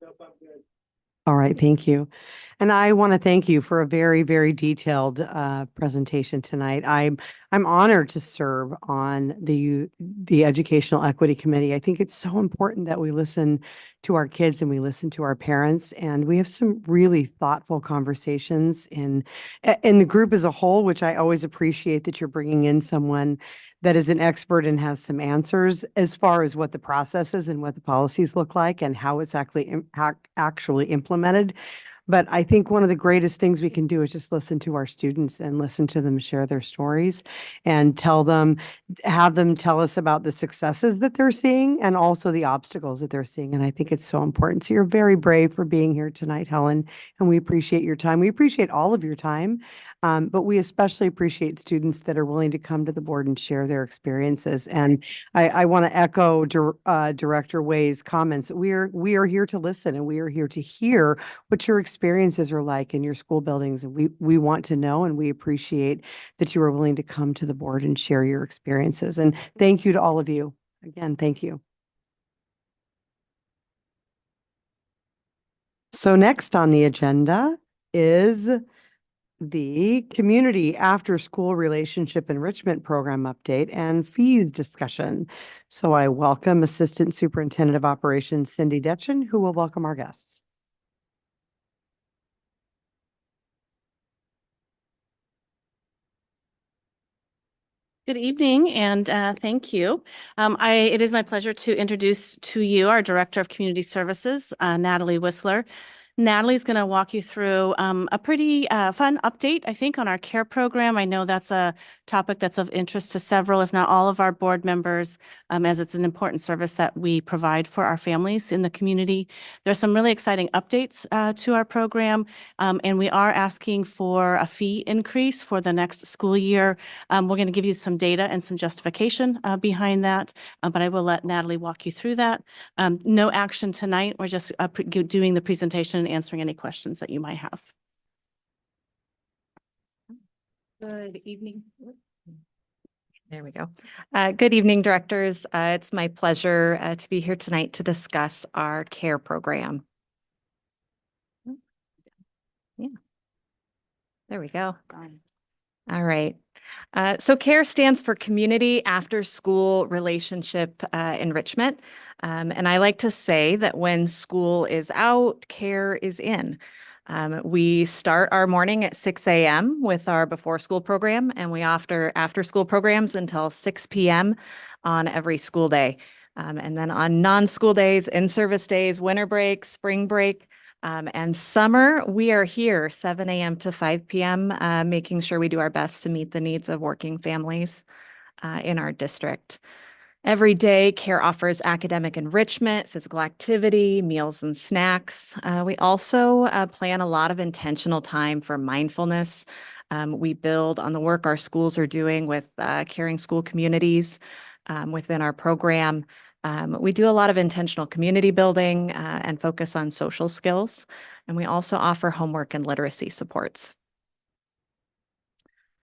Nope, I'm good. All right, thank you. And I want to thank you for a very, very detailed presentation tonight. I'm honored to serve on the Educational Equity Committee. I think it's so important that we listen to our kids and we listen to our parents, and we have some really thoughtful conversations in the group as a whole, which I always appreciate that you're bringing in someone that is an expert and has some answers as far as what the process is and what the policies look like and how it's actually implemented. But I think one of the greatest things we can do is just listen to our students and listen to them share their stories and have them tell us about the successes that they're seeing and also the obstacles that they're seeing. And I think it's so important. So you're very brave for being here tonight, Helen, and we appreciate your time. We appreciate all of your time, but we especially appreciate students that are willing to come to the board and share their experiences. And I want to echo Director Way's comments. We are here to listen, and we are here to hear what your experiences are like in your school buildings. And we want to know, and we appreciate that you are willing to come to the board and share your experiences. And thank you to all of you. Again, thank you. So next on the agenda is the Community After-School Relationship Enrichment Program update and fees discussion. So I welcome Assistant Superintendent of Operations Cindy Detchen, who will welcome our guests. Good evening and thank you. It is my pleasure to introduce to you our Director of Community Services, Natalie Whistler. Natalie's going to walk you through a pretty fun update, I think, on our CARE program. I know that's a topic that's of interest to several, if not all of our board members, as it's an important service that we provide for our families in the community. There's some really exciting updates to our program, and we are asking for a fee increase for the next school year. We're going to give you some data and some justification behind that, but I will let Natalie walk you through that. No action tonight. We're just doing the presentation and answering any questions that you might have. Good evening. There we go. Good evening, directors. It's my pleasure to be here tonight to discuss our CARE program. Yeah. There we go. All right. So CARE stands for Community After School Relationship Enrichment. And I like to say that when school is out, CARE is in. We start our morning at 6 a.m. with our before school program, and we offer after school programs until 6 p.m. on every school day. And then on non-school days, in-service days, winter break, spring break, and summer, we are here 7 a.m. to 5 p.m., making sure we do our best to meet the needs of working families in our district. Every day, CARE offers academic enrichment, physical activity, meals and snacks. We also plan a lot of intentional time for mindfulness. We build on the work our schools are doing with caring school communities within our program. We do a lot of intentional community building and focus on social skills. And we also offer homework and literacy supports.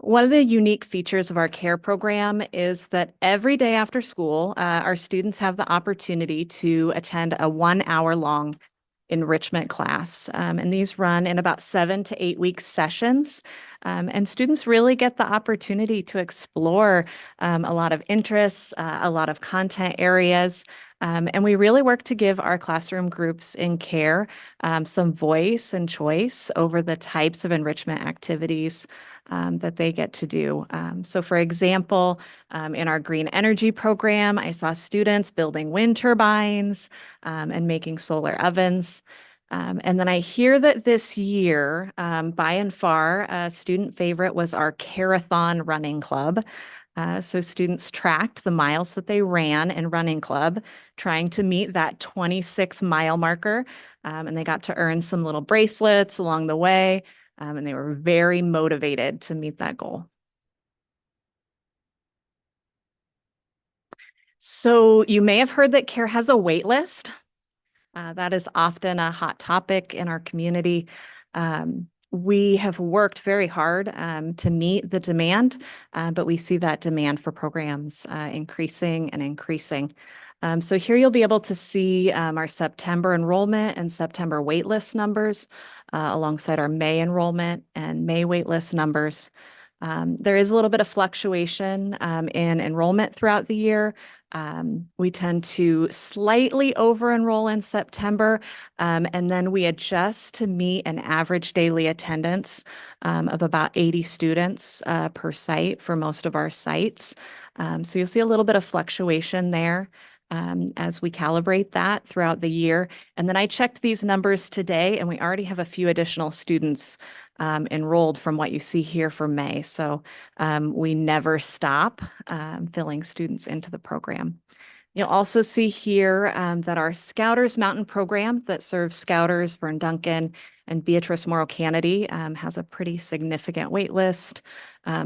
One of the unique features of our CARE program is that every day after school, our students have the opportunity to attend a 1 hour long enrichment class. And these run in about 7 to 8 week sessions. And students really get the opportunity to explore a lot of interests, a lot of content areas. And we really work to give our classroom groups in CARE some voice and choice over the types of enrichment activities that they get to do. So for example, in our green energy program, I saw students building wind turbines and making solar ovens. And then I hear that this year, by and far, a student favorite was our Carathon Running Club. So students tracked the miles that they ran in running club, trying to meet that 26-mile marker. And they got to earn some little bracelets along the way. And they were very motivated to meet that goal. So you may have heard that CARE has a wait list. That is often a hot topic in our community. We have worked very hard to meet the demand, but we see that demand for programs increasing and increasing. So here you'll be able to see our September enrollment and September waitlist numbers alongside our May enrollment and May waitlist numbers. There is a little bit of fluctuation in enrollment throughout the year. We tend to slightly over-enroll in September, and then we adjust to meet an average daily attendance of about 80 students per site for most of our sites. So you'll see a little bit of fluctuation there as we calibrate that throughout the year. And then I checked these numbers today, and we already have a few additional students enrolled from what you see here for May. So we never stop filling students into the program. You'll also see here that our Scouters Mountain program that serves Scouters, Vern Duncan, and Beatrice Morrow Kennedy has a pretty significant wait list,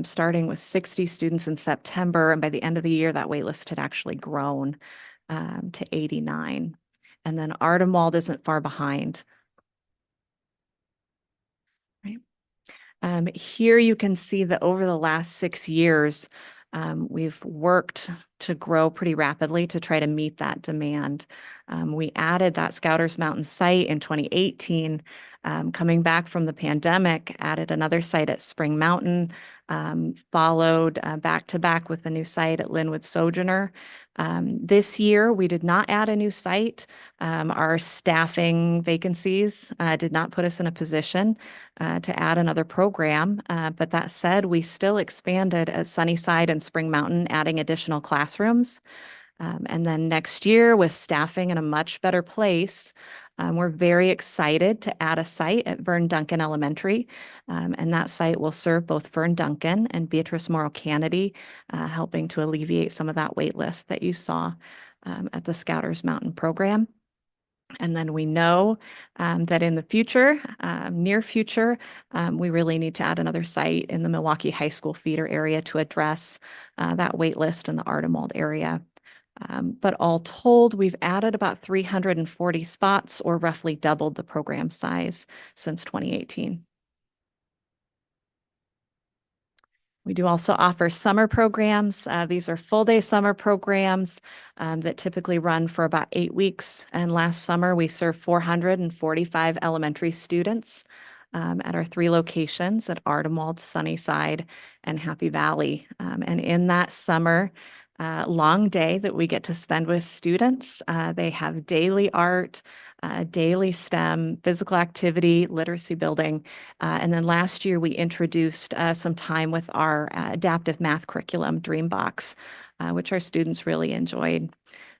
starting with 60 students in September. And by the end of the year, that wait list had actually grown to 89. And then Ardenwald isn't far behind. Right. Here you can see that over the last 6 years, We've worked to grow pretty rapidly to try to meet that demand. We added that Scouters Mountain site in 2018. Coming back from the pandemic, added another site at Spring Mountain, followed back to back with the new site at Linwood Sojourner. This year, we did not add a new site. Our staffing vacancies did not put us in a position to add another program. But that said, we still expanded at Sunnyside and Spring Mountain, adding additional classrooms. And then next year, with staffing in a much better place, we're very excited to add a site at Vern Duncan Elementary. And that site will serve both Vern Duncan and Beatrice Morrow Kennedy, helping to alleviate some of that wait list that you saw at the Scouters Mountain program. And then we know that in the future, near future, we really need to add another site in the Milwaukee High School feeder area to address that wait list in the Ardemald area. But all told, we've added about 340 spots, or roughly doubled the program size since 2018. We do also offer summer programs. These are full-day summer programs that typically run for about 8 weeks. And last summer, we served 445 elementary students at our 3 locations at Ardemald, Sunnyside, and Happy Valley. And in that summer long day that we get to spend with students, they have daily art, daily STEM, physical activity, literacy building. And then last year, we introduced some time with our adaptive math curriculum, Dreambox, which our students really enjoyed.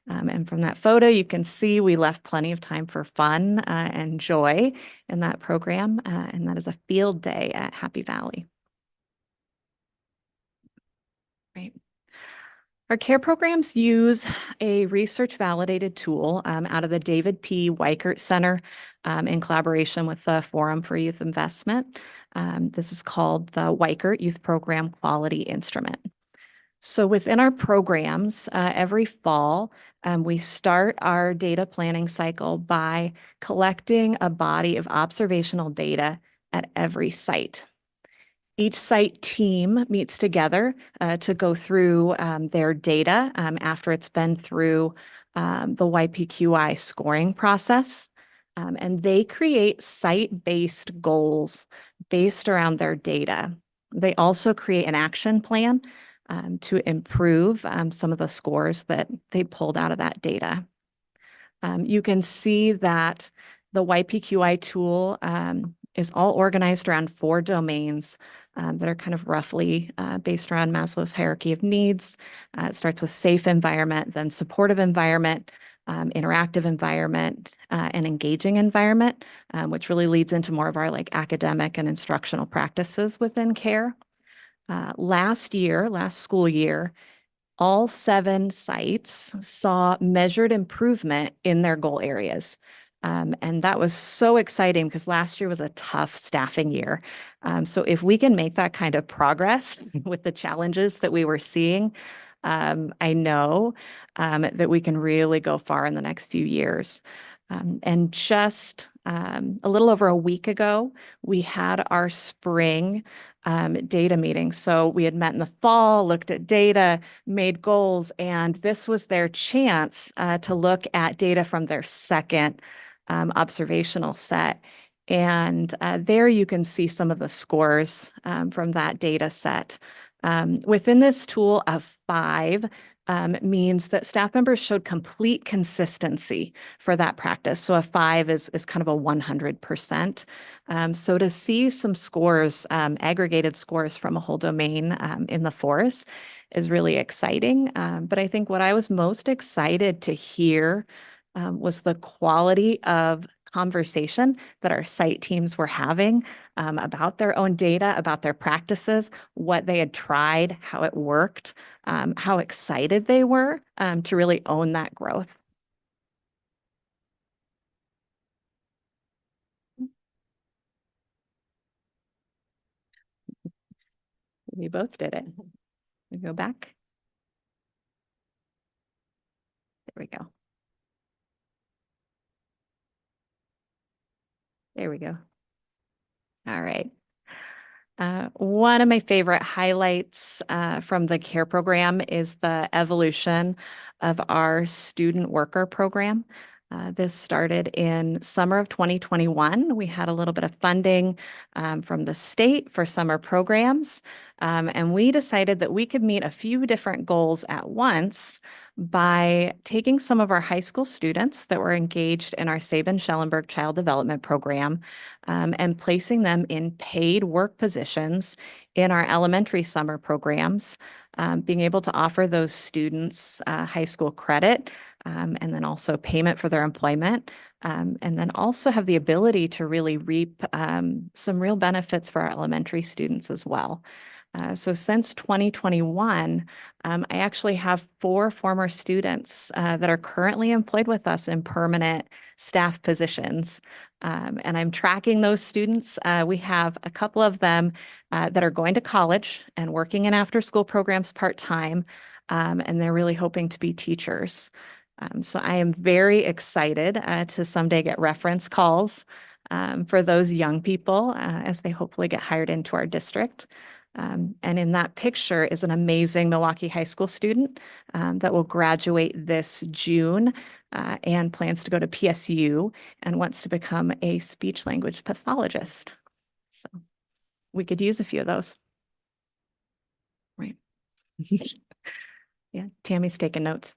And from that photo, you can see we left plenty of time for fun and joy in that program. And that is a field day at Happy Valley. Right. Our care programs use a research-validated tool out of the David P. Weichert Center in collaboration with the Forum for Youth Investment. This is called the Weichert Youth Program Quality Instrument. So within our programs, every fall, we start our data planning cycle by collecting a body of observational data at every site. Each site team meets together to go through their data after it's been through the YPQI scoring process. And they create site-based goals based around their data. They also create an action plan to improve some of the scores that they pulled out of that data. You can see that the YPQI tool is all organized around 4 domains that are kind of roughly based around Maslow's hierarchy of needs. It starts with safe environment, then supportive environment, interactive environment, and engaging environment, which really leads into more of our like academic and instructional practices within care. Last school year, all 7 sites saw measured improvement in their goal areas. And that was so exciting because last year was a tough staffing year. So if we can make that kind of progress with the challenges that we were seeing, I know that we can really go far in the next few years. And just a little over a week ago, we had our spring data meeting. So we had met in the fall, looked at data, made goals, and this was their chance to look at data from their second observational set. And there you can see some of the scores from that data set. Within this tool, a 5 means that staff members showed complete consistency for that practice. So a 5 is kind of a 100%. So to see some scores, aggregated scores from a whole domain in the forest is really exciting. But I think what I was most excited to hear was the quality of conversation that our site teams were having about their own data, about their practices, what they had tried, how it worked, how excited they were to really own that growth. We both did it. We go back. There we go. There we go. All right. One of my favorite highlights from the CARE program is the evolution of our student worker program. This started in summer of 2021. We had a little bit of funding from the state for summer programs, and we decided that we could meet a few different goals at once by taking some of our high school students that were engaged in our Sabin-Schellenberg Child Development Program and placing them in paid work positions in our elementary summer programs, being able to offer those students high school credit and then also payment for their employment, and then also have the ability to really reap some real benefits for our elementary students as well. So since 2021, I actually have 4 former students that are currently employed with us in permanent staff positions. And I'm tracking those students. We have a couple of them that are going to college and working in after-school programs part-time, and they're really hoping to be teachers. So I am very excited to someday get reference calls for those young people as they hopefully get hired into our district. And in that picture is an amazing Milwaukee High School student that will graduate this June and plans to go to PSU and wants to become a speech language pathologist. So we could use a few of those. Right. Yeah, Tammy's taking notes.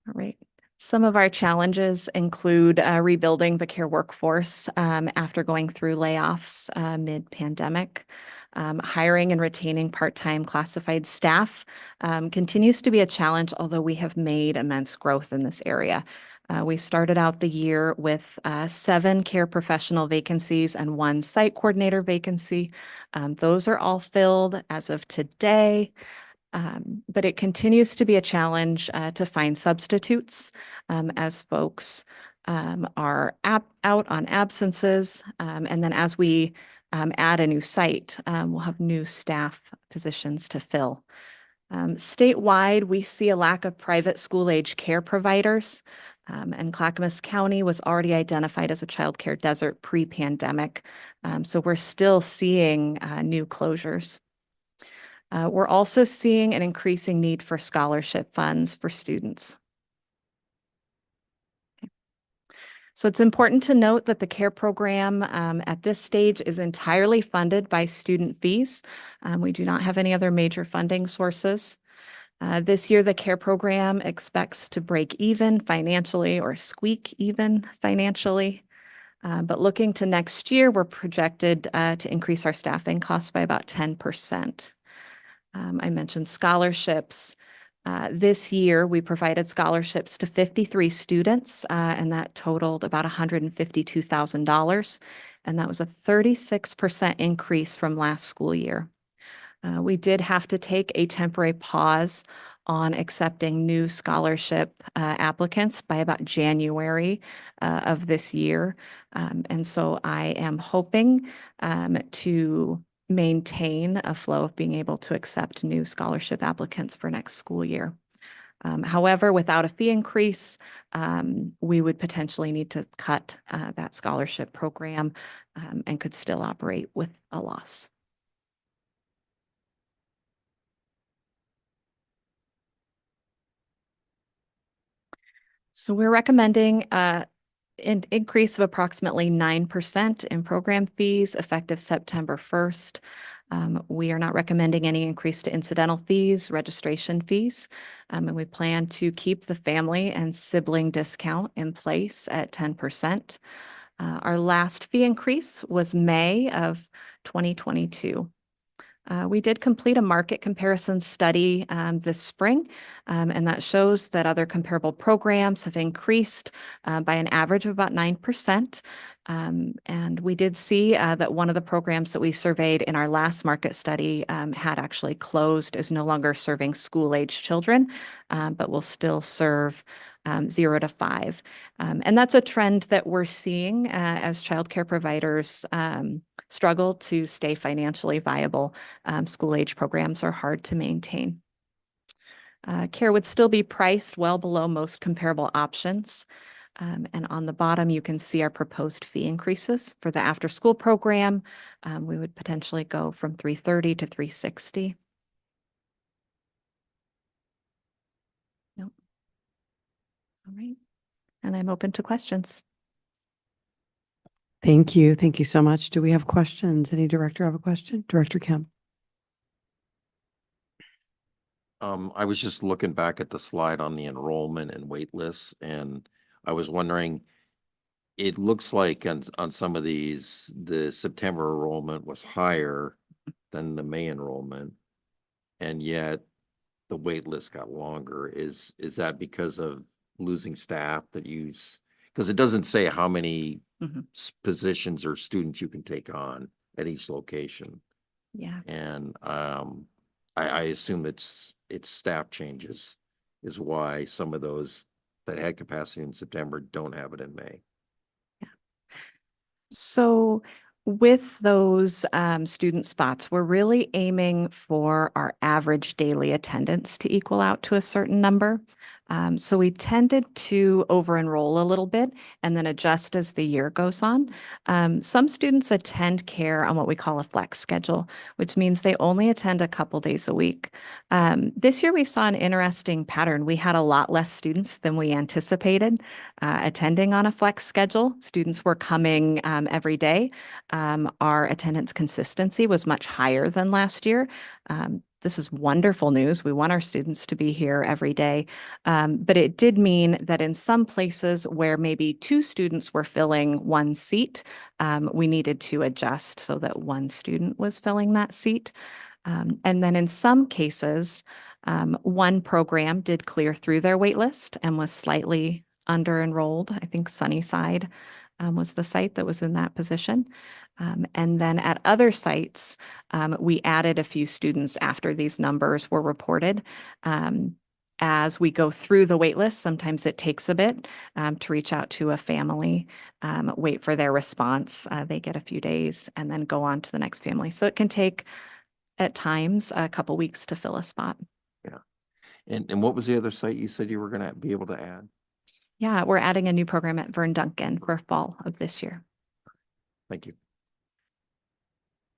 All right. Some of our challenges include rebuilding the care workforce after going through layoffs mid-pandemic. Hiring and retaining part-time classified staff continues to be a challenge, although we have made immense growth in this area. We started out the year with 7 care professional vacancies and 1 site coordinator vacancy. Those are all filled as of today. But it continues to be a challenge to find substitutes as folks are out on absences. And then as we add a new site, we'll have new staff positions to fill. Statewide, we see a lack of private school-age care providers, and Clackamas County was already identified as a child care desert pre-pandemic. So we're still seeing new closures. We're also seeing an increasing need for scholarship funds for students. Okay. So it's important to note that the CARE program at this stage is entirely funded by student fees. We do not have any other major funding sources. This year, the CARE program expects to break even financially or squeak even financially. But looking to next year, we're projected to increase our staffing costs by about 10%. I mentioned scholarships. This year, we provided scholarships to 53 students, and that totaled about $152,000. And that was a 36% increase from last school year. We did have to take a temporary pause on accepting new scholarship applicants by about January of this year. And so I am hoping to maintain a flow of being able to accept new scholarship applicants for next school year. However, without a fee increase, we would potentially need to cut that scholarship program and could still operate with a loss. So we're recommending an increase of approximately 9% in program fees effective September 1st. We are not recommending any increase to incidental fees, registration fees, and we plan to keep the family and sibling discount in place at 10%. Our last fee increase was May of 2022. We did complete a market comparison study this spring, and that shows that other comparable programs have increased by an average of about 9%. And we did see that one of the programs that we surveyed in our last market study had actually closed, is no longer serving school-age children, but will still serve 0 to 5. And that's a trend that we're seeing as childcare providers struggle to stay financially viable. School-age programs are hard to maintain. Care would still be priced well below most comparable options. And on the bottom, you can see our proposed fee increases for the after-school program. We would potentially go from 330 to 360. Nope. All right. And I'm open to questions. Thank you. Thank you so much. Do we have questions? Any director have a question? Director Kim? I was just looking back at the slide on the enrollment and wait lists, and I was wondering, it looks like on some of these, the September enrollment was higher than the May enrollment, and yet the wait list got longer. Is that because of losing staff that use? Because it doesn't say how many positions or students you can take on at each location. Yeah. And I assume it's staff changes is why some of those that had capacity in September don't have it in May. So with those student spots, we're really aiming for our average daily attendance to equal out to a certain number. So we tended to over-enroll a little bit and then adjust as the year goes on. Some students attend care on what we call a flex schedule, which means they only attend a couple days a week. This year we saw an interesting pattern. We had a lot less students than we anticipated attending on a flex schedule. Students were coming every day. Our attendance consistency was much higher than last year. This is wonderful news. We want our students to be here every day. But it did mean that in some places where maybe 2 students were filling 1 seat, we needed to adjust so that 1 student was filling that seat. And then in some cases, 1 program did clear through their wait list and was slightly under enrolled. I think Sunnyside was the site that was in that position. And then at other sites, we added a few students after these numbers were reported. As we go through the wait list, sometimes it takes a bit to reach out to a family, wait for their response. They get a few days and then go on to the next family. So it can take at times a couple weeks to fill a spot. Yeah. And what was the other site you said you were going to be able to add? Yeah, we're adding a new program at Vern Duncan for fall of this year. Thank you.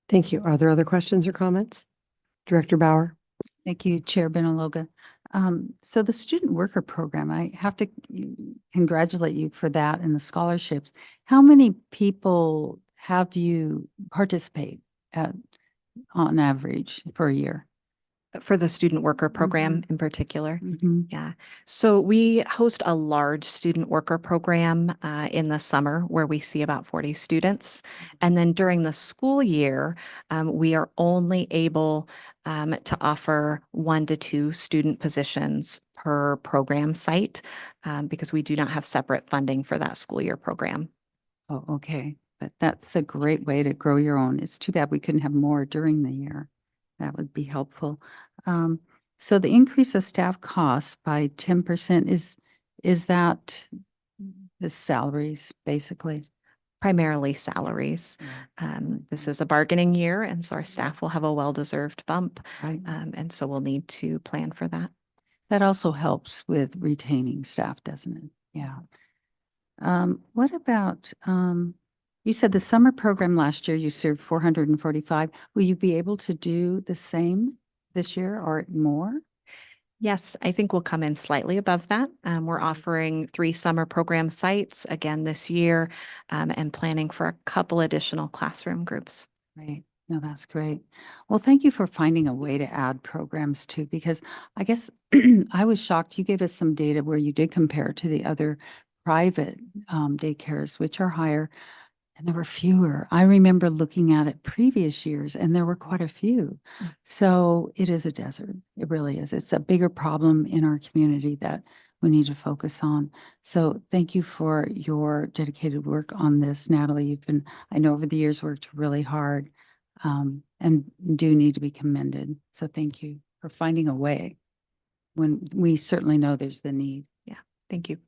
Thank you. Are there other questions or comments? Director Bauer? Thank you, Chair Benaloga. So the student worker program, I have to congratulate you for that and the scholarships. How many people have you participate at on average per year? For the student worker program in particular. Yeah. So we host a large student worker program in the summer where we see about 40 students. And then during the school year, we are only able to offer 1 to 2 student positions per program site because we do not have separate funding for that school year program. Oh, okay. But that's a great way to grow your own. It's too bad we couldn't have more during the year. That would be helpful. So the increase of staff costs by 10% is that the salaries, basically? Primarily salaries. This is a bargaining year, and so our staff will have a well-deserved bump. Right. And so we'll need to plan for that. That also helps with retaining staff, doesn't it? Yeah. What about, you said the summer program last year, you served 445. Will you be able to do the same this year or more? Yes, I think we'll come in slightly above that. We're offering 3 summer program sites again this year and planning for a couple additional classroom groups. Right. No, that's great. Well, thank you for finding a way to add programs too, because I guess I was shocked. You gave us some data where you did compare to the other private daycares, which are higher, and there were fewer. I remember looking at it previous years, and there were quite a few. So it is a desert. It really is. It's a bigger problem in our community that we need to focus on. So thank you for your dedicated work on this, Natalie. You've been, I know over the years, worked really hard and do need to be commended. So thank you for finding a way when we certainly know there's the need. Yeah, thank you.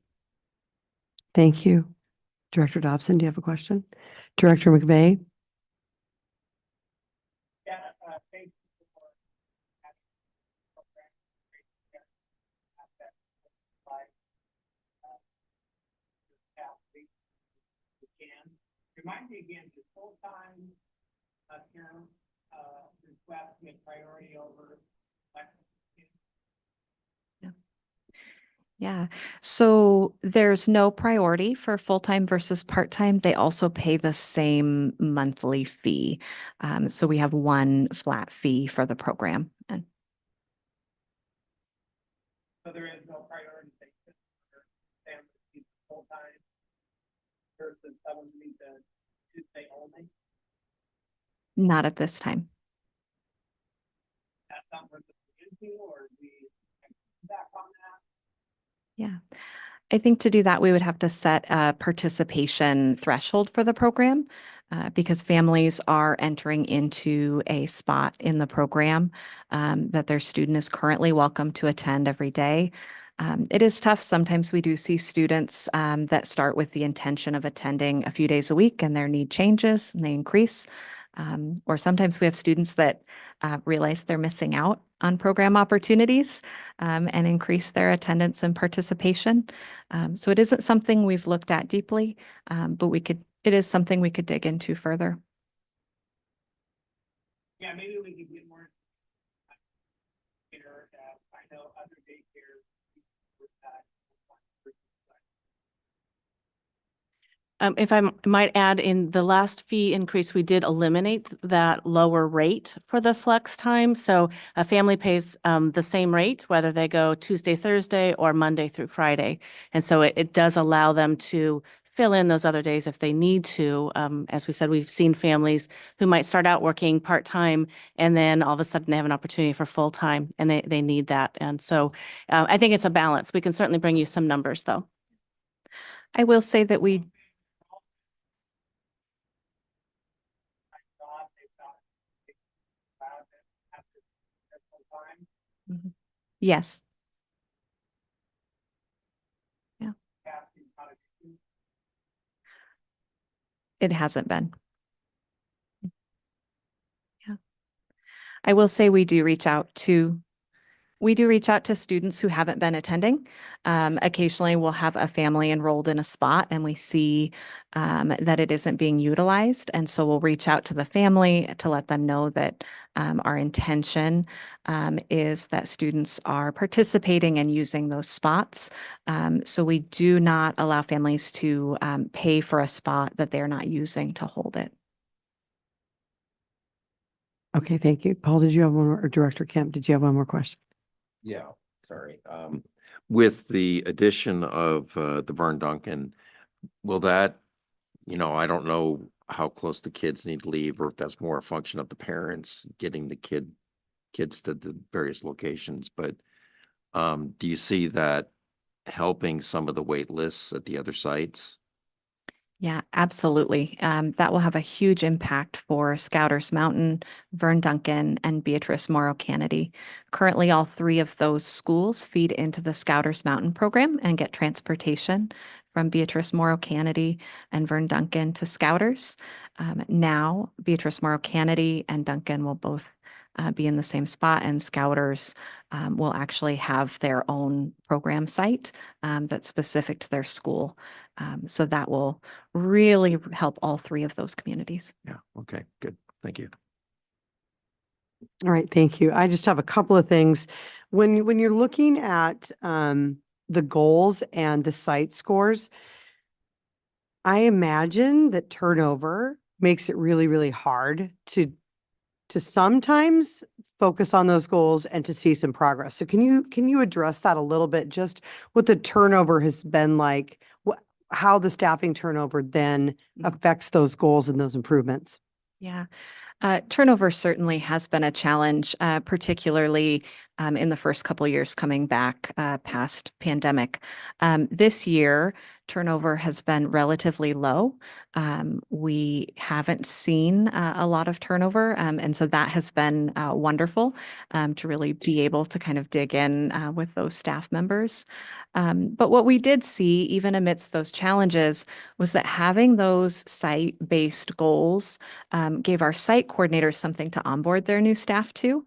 Thank you. Director Dobson, do you have a question? Director McVeigh? Yeah, thank you for having the program. Great to hear that. can. Remind me again, the full-time, parent, request get priority over. Yeah. So there's no priority for full-time versus part-time. They also pay the same monthly fee. So we have one flat fee for the program. And So there is no prioritization for families full-time versus someone who needs a Tuesday only. not at this time. That's something we're looking into, or we back on that. Yeah. I think to do that, we would have to set a participation threshold for the program because families are entering into a spot in the program that their student is currently welcome to attend every day. It is tough. Sometimes we do see students that start with the intention of attending a few days a week and their need changes and they increase. Or sometimes we have students that realize they're missing out on program opportunities and increase their attendance and participation. So it isn't something we've looked at deeply, but it is something we could dig into further. Yeah, maybe we could get more. I know other daycares. If I might add, in the last fee increase, we did eliminate that lower rate for the flex time. So a family pays the same rate, whether they go Tuesday, Thursday, or Monday through Friday. And so it does allow them to fill in those other days if they need to. As we said, we've seen families who might start out working part-time and then all of a sudden they have an opportunity for full-time and they need that. And so I think it's a balance. We can certainly bring you some numbers though. I will say that we yes. Yeah. It hasn't been. Yeah. I will say we do reach out to students who haven't been attending. Occasionally we'll have a family enrolled in a spot and we see that it isn't being utilized. And so we'll reach out to the family to let them know that our intention is that students are participating and using those spots. So we do not allow families to pay for a spot that they're not using to hold it. Okay, thank you. Paul, did you have one more, or Director Kemp, did you have one more question? Yeah, sorry. With the addition of the Vern Duncan, will that, I don't know how close the kids need to leave or if that's more a function of the parents getting the kids to the various locations, but do you see that helping some of the wait lists at the other sites? Yeah, absolutely. That will have a huge impact for Scouters Mountain, Vern Duncan, and Beatrice Morrow Kennedy. Currently, all three of those schools feed into the Scouters Mountain program and get transportation from Beatrice Morrow Kennedy and Vern Duncan to Scouters. Now, Beatrice Morrow Kennedy and Duncan will both be in the same spot, and Scouters will actually have their own program site that's specific to their school. So that will really help all three of those communities. Yeah, okay, good. Thank you. All right, thank you. I just have a couple of things. When you're looking at the goals and the site scores, I imagine that turnover makes it really, really hard to sometimes focus on those goals and to see some progress. So can you address that a little bit, just what the turnover has been like, how the staffing turnover then affects those goals and those improvements? Yeah. Turnover certainly has been a challenge, particularly in the first couple of years coming back past pandemic. This year, turnover has been relatively low. We haven't seen a lot of turnover, and so that has been wonderful to really be able to kind of dig in with those staff members. But what we did see, even amidst those challenges, was that having those site-based goals gave our site coordinators something to onboard their new staff to.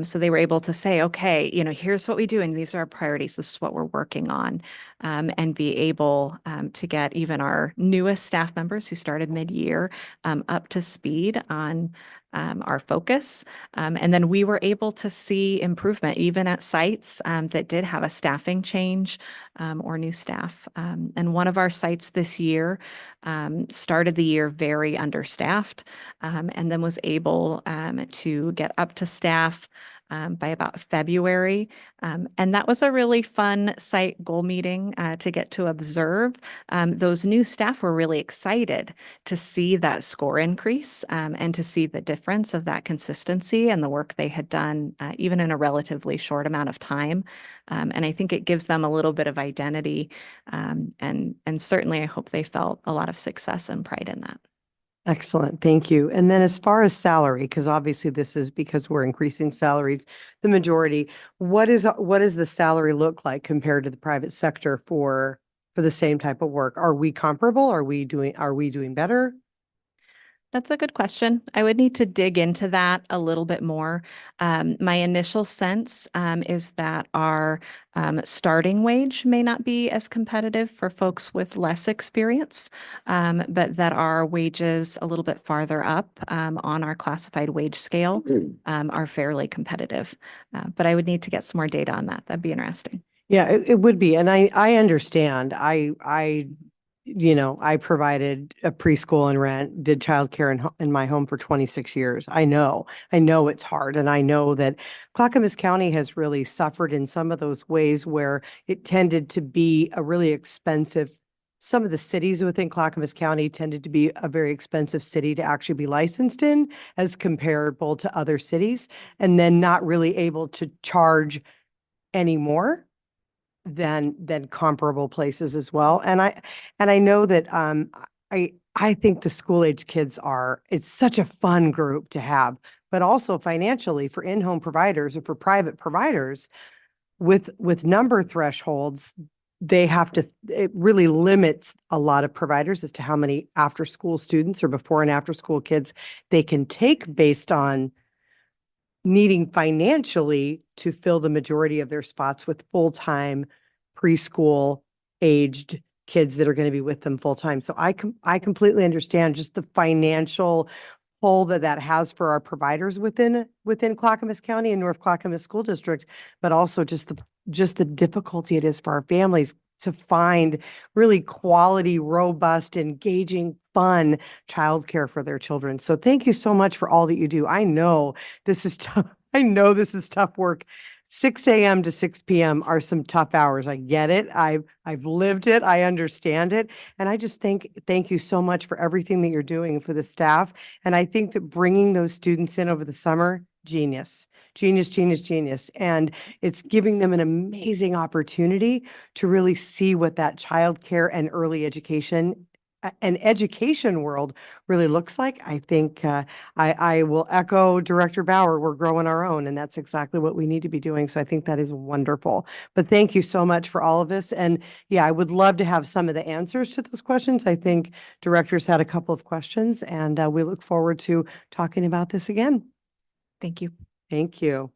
So they were able to say, okay, here's what we do, and these are our priorities. This is what we're working on, and be able to get even our newest staff members who started mid-year up to speed on our focus. And then we were able to see improvement even at sites that did have a staffing change or new staff. And one of our sites this year started the year very understaffed, and then was able to get up to staff by about February. And that was a really fun site goal meeting to get to observe. Those new staff were really excited to see that score increase and to see the difference of that consistency and the work they had done, even in a relatively short amount of time. And I think it gives them a little bit of identity. And certainly I hope they felt a lot of success and pride in that. Excellent. Thank you. And then as far as salary, because obviously this is because we're increasing salaries, the majority, what does the salary look like compared to the private sector for the same type of work? Are we comparable? Are we doing better? That's a good question. I would need to dig into that a little bit more. My initial sense is that our starting wage may not be as competitive for folks with less experience, but that our wages a little bit farther up on our classified wage scale are fairly competitive. But I would need to get some more data on that. That'd be interesting. Yeah, it would be. And I understand. I provided a preschool and rent, did childcare in my home for 26 years. I know it's hard. And I know that Clackamas County has really suffered in some of those ways where it tended to be a really expensive. Some of the cities within Clackamas County tended to be a very expensive city to actually be licensed in as comparable to other cities, and then not really able to charge any more than comparable places as well. And I know that I think the school age kids it's such a fun group to have, but also financially for in-home providers or for private providers with number thresholds, it really limits a lot of providers as to how many after school students or before and after school kids they can take based on needing financially to fill the majority of their spots with full-time preschool aged kids that are going to be with them full-time. So I completely understand just the financial pull that has for our providers within Clackamas County and North Clackamas School District, but also just the difficulty it is for our families to find really quality, robust, engaging, fun childcare for their children. So thank you so much for all that you do. I know this is tough. I know this is tough work. 6 a.m. to 6 p.m. are some tough hours. I get it. I've lived it. I understand it. And I just thank you so much for everything that you're doing for the staff. And I think that bringing those students in over the summer, genius. And it's giving them an amazing opportunity to really see what that childcare and early education an education world really looks like. I think I will echo Director Bauer. We're growing our own, and that's exactly what we need to be doing. So I think that is wonderful. But thank you so much for all of this. And yeah, I would love to have some of the answers to those questions. I think directors had a couple of questions, and we look forward to talking about this again. Thank you. Thank you.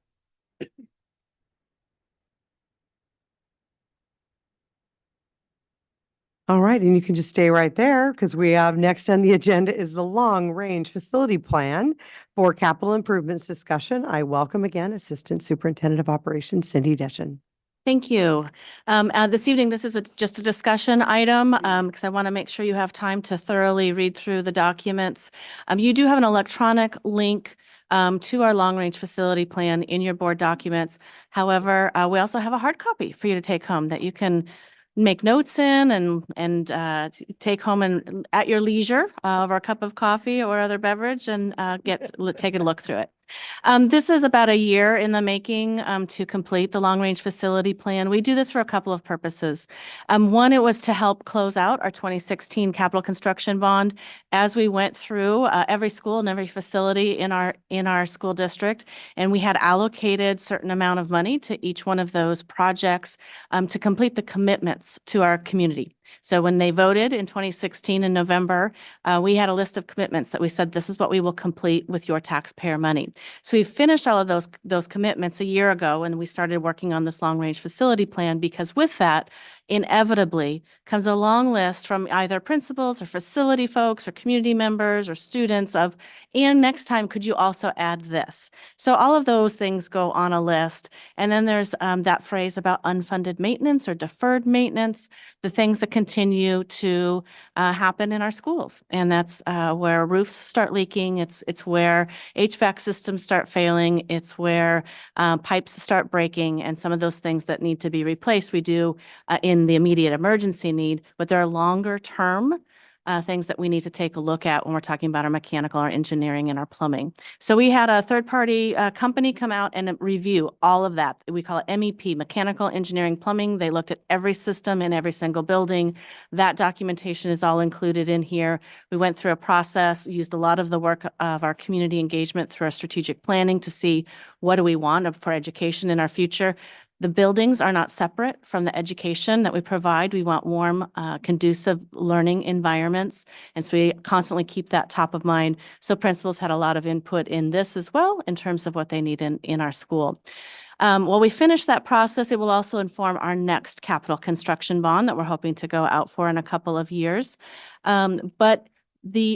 All right, and you can just stay right there because we have next on the agenda is the long-range facility plan for capital improvements discussion. I welcome again Assistant Superintendent of Operations, Cindy Deschen. Thank you. This evening, this is just a discussion item because I want to make sure you have time to thoroughly read through the documents. You do have an electronic link to our long-range facility plan in your board documents. However, we also have a hard copy for you to take home that you can make notes in and take home and at your leisure over a cup of coffee or other beverage and take a look through it. This is about a year in the making to complete the long-range facility plan. We do this for a couple of purposes. One, it was to help close out our 2016 capital construction bond as we went through every school and every facility in our school district, and we had allocated certain amount of money to each one of those projects to complete the commitments to our community. So when they voted in 2016 in November, we had a list of commitments that we said, this is what we will complete with your taxpayer money. So we finished all of those commitments a year ago, and we started working on this long-range facility plan, because with that, inevitably comes a long list from either principals or facility folks or community members or students of, and next time, could you also add this? So all of those things go on a list. And then there's that phrase about unfunded maintenance or deferred maintenance, the things that continue to happen in our schools. And that's where roofs start leaking. It's where HVAC systems start failing. It's where pipes start breaking, and some of those things that need to be replaced, we do in the immediate emergency need, but there are longer term things that we need to take a look at when we're talking about our mechanical, our engineering, and our plumbing. So we had a third-party company come out and review all of that. We call it MEP, Mechanical, Engineering, Plumbing. They looked at every system in every single building. That documentation is all included in here. We went through a process, used a lot of the work of our community engagement through our strategic planning to see what do we want for education in our future. The buildings are not separate from the education that we provide. We want warm, conducive learning environments. And so we constantly keep that top of mind. So principals had a lot of input in this as well in terms of what they need in our school. While we finish that process, it will also inform our next capital construction bond that we're hoping to go out for in a couple of years. But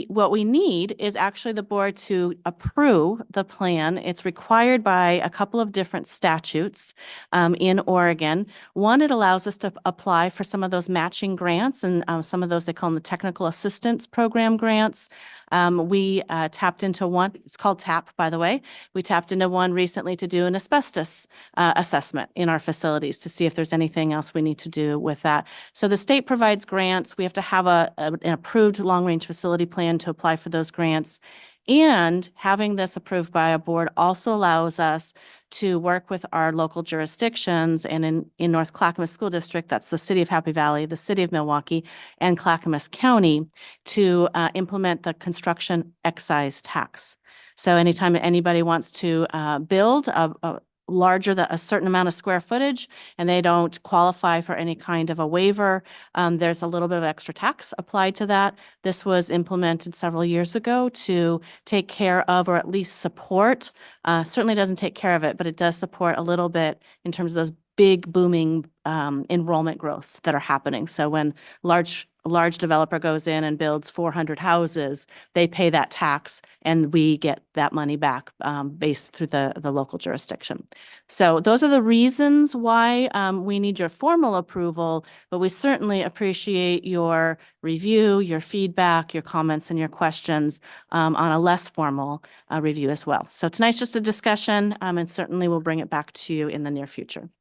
what we need is actually the board to approve the plan. It's required by a couple of different statutes in Oregon. One, it allows us to apply for some of those matching grants, and some of those they call them the Technical Assistance Program grants. We tapped into one, it's called TAP, by the way. We tapped into one recently to do an asbestos assessment in our facilities to see if there's anything else we need to do with that. So the state provides grants. We have to have an approved long-range facility plan to apply for those grants. And having this approved by a board also allows us to work with our local jurisdictions, and in North Clackamas School District, that's the City of Happy Valley, the City of Milwaukee, and Clackamas County, to implement the construction excise tax. So anytime anybody wants to build a certain amount of square footage and they don't qualify for any kind of a waiver, there's a little bit of extra tax applied to that. This was implemented several years ago to take care of, or at least support, certainly doesn't take care of it, but it does support a little bit in terms of those big booming enrollment growths that are happening. So when a large developer goes in and builds 400 houses, they pay that tax and we get that money back based through the local jurisdiction. So those are the reasons why we need your formal approval, but we certainly appreciate your review, your feedback, your comments, and your questions on a less formal review as well. So tonight's just a discussion, and certainly we'll bring it back to you in the near future.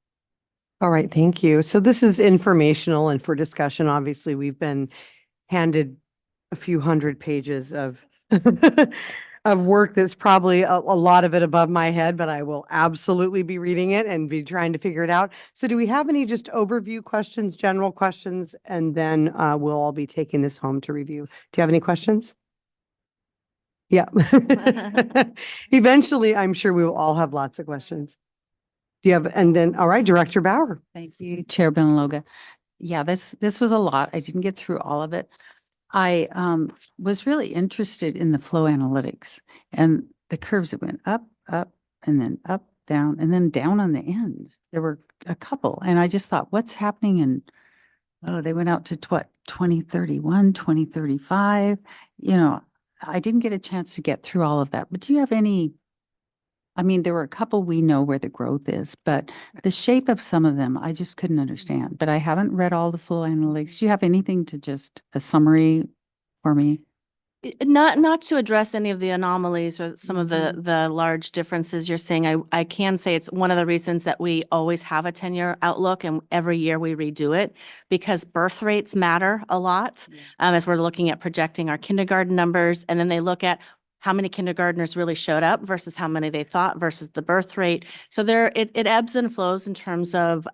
All right, thank you. So this is informational and for discussion. Obviously, we've been handed a few hundred pages of of work that's probably a lot of it above my head, but I will absolutely be reading it and be trying to figure it out. So do we have any just overview questions, general questions, and then we'll all be taking this home to review. Do you have any questions? Yeah. Eventually, I'm sure we will all have lots of questions. Do you have, and then, all right, Director Bauer. Thank you, Chair Benaloga. Yeah, this was a lot. I didn't get through all of it. I was really interested in the flow analytics and the curves that went up, and then up, down, and then down on the end. There were a couple, and I just thought, what's happening? And they went out to what, 2031, 2035. I didn't get a chance to get through all of that. But do you have any? I mean, there were a couple we know where the growth is, but the shape of some of them, I just couldn't understand. But I haven't read all the full analytics. Do you have anything to just a summary for me? Not to address any of the anomalies or some of the large differences you're seeing. I can say it's one of the reasons that we always have a 10-year outlook, and every year we redo it, because birth rates matter a lot as we're looking at projecting our kindergarten numbers, and then they look at how many kindergartners really showed up versus how many they thought versus the birth rate. So it ebbs and flows in terms of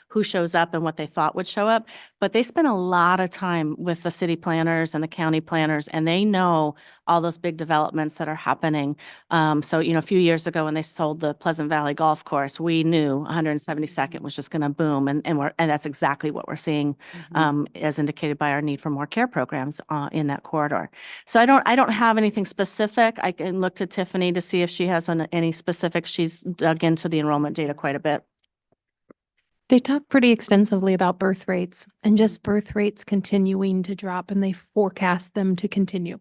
who shows up and what they thought would show up. but they spend a lot of time with the city planners and the county planners, and they know all those big developments that are happening. So, a few years ago when they sold the Pleasant Valley Golf Course, we knew 172nd was just going to boom, and that's exactly what we're seeing, as indicated by our need for more care programs in that corridor. So I don't have anything specific. I can look to Tiffany to see if she has any specifics. She's dug into the enrollment data quite a bit. They talk pretty extensively about birth rates and just birth rates continuing to drop, and they forecast them to continue.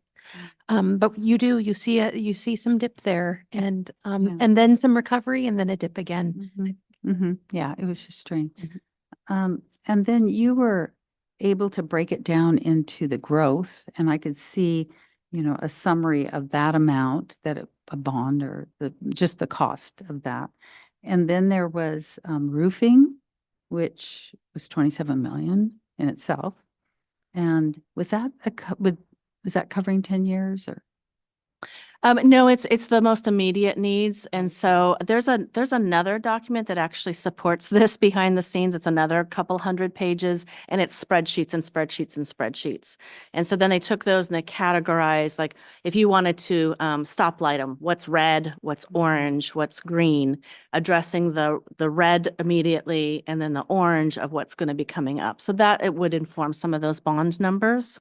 But you see some dip there, and then some recovery, and then a dip again. Yeah, it was just strange. And then you were able to break it down into the growth, and I could see, a summary of that amount a bond or just the cost of that. And then there was roofing, which was 27 million in itself. And was that was that covering 10 years or? No, it's the most immediate needs. And so there's another document that actually supports this behind the scenes. It's another couple hundred pages, and it's spreadsheets and spreadsheets and spreadsheets. And so then they took those and they categorized, like, if you wanted to stoplight them, what's red, what's orange, what's green, addressing the red immediately, and then the orange of what's going to be coming up. So that it would inform some of those bond numbers.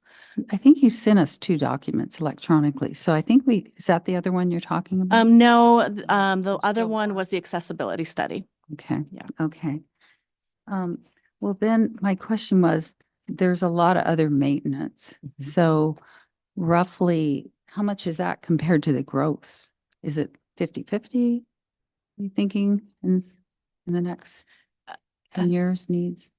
I think you sent us 2 documents electronically. So I think is that the other one you're talking about? No, the other one was the accessibility study. Okay. Yeah. Okay. Well, then my question was, there's a lot of other maintenance. So roughly, how much is that compared to the growth? Is it 50-50? Are you thinking in the next 10 years needs?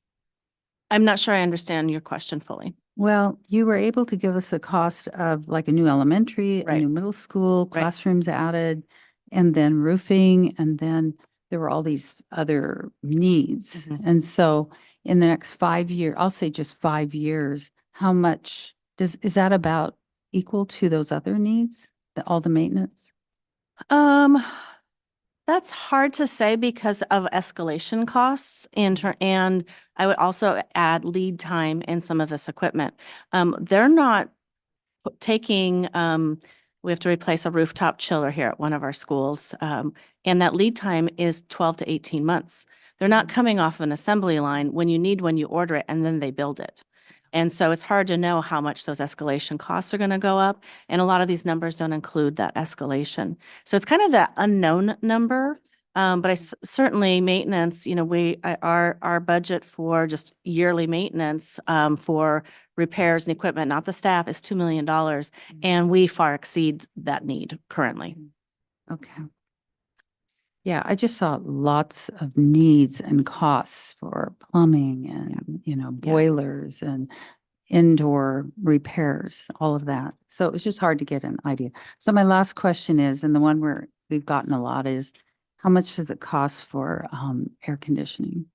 I'm not sure I understand your question fully. Well, you were able to give us a cost of like a new elementary, a new middle school, classrooms added, and then roofing, and then there were all these other needs. And so in the next 5 years, I'll say just 5 years, how much is that about equal to those other needs, all the maintenance? That's hard to say because of escalation costs and I would also add lead time in some of this equipment. They're not taking, we have to replace a rooftop chiller here at one of our schools. And that lead time is 12 to 18 months. They're not coming off an assembly line when you order it, and then they build it. And so it's hard to know how much those escalation costs are going to go up. And a lot of these numbers don't include that escalation. So it's kind of that unknown number. But certainly maintenance, our budget for just yearly maintenance for repairs and equipment, not the staff, is $2 million. And we far exceed that need currently. Okay. Yeah, I just saw lots of needs and costs for plumbing and, boilers and indoor repairs, all of that. So it was just hard to get an idea. So my last question is, and the one we've gotten a lot is, how much does it cost for air conditioning?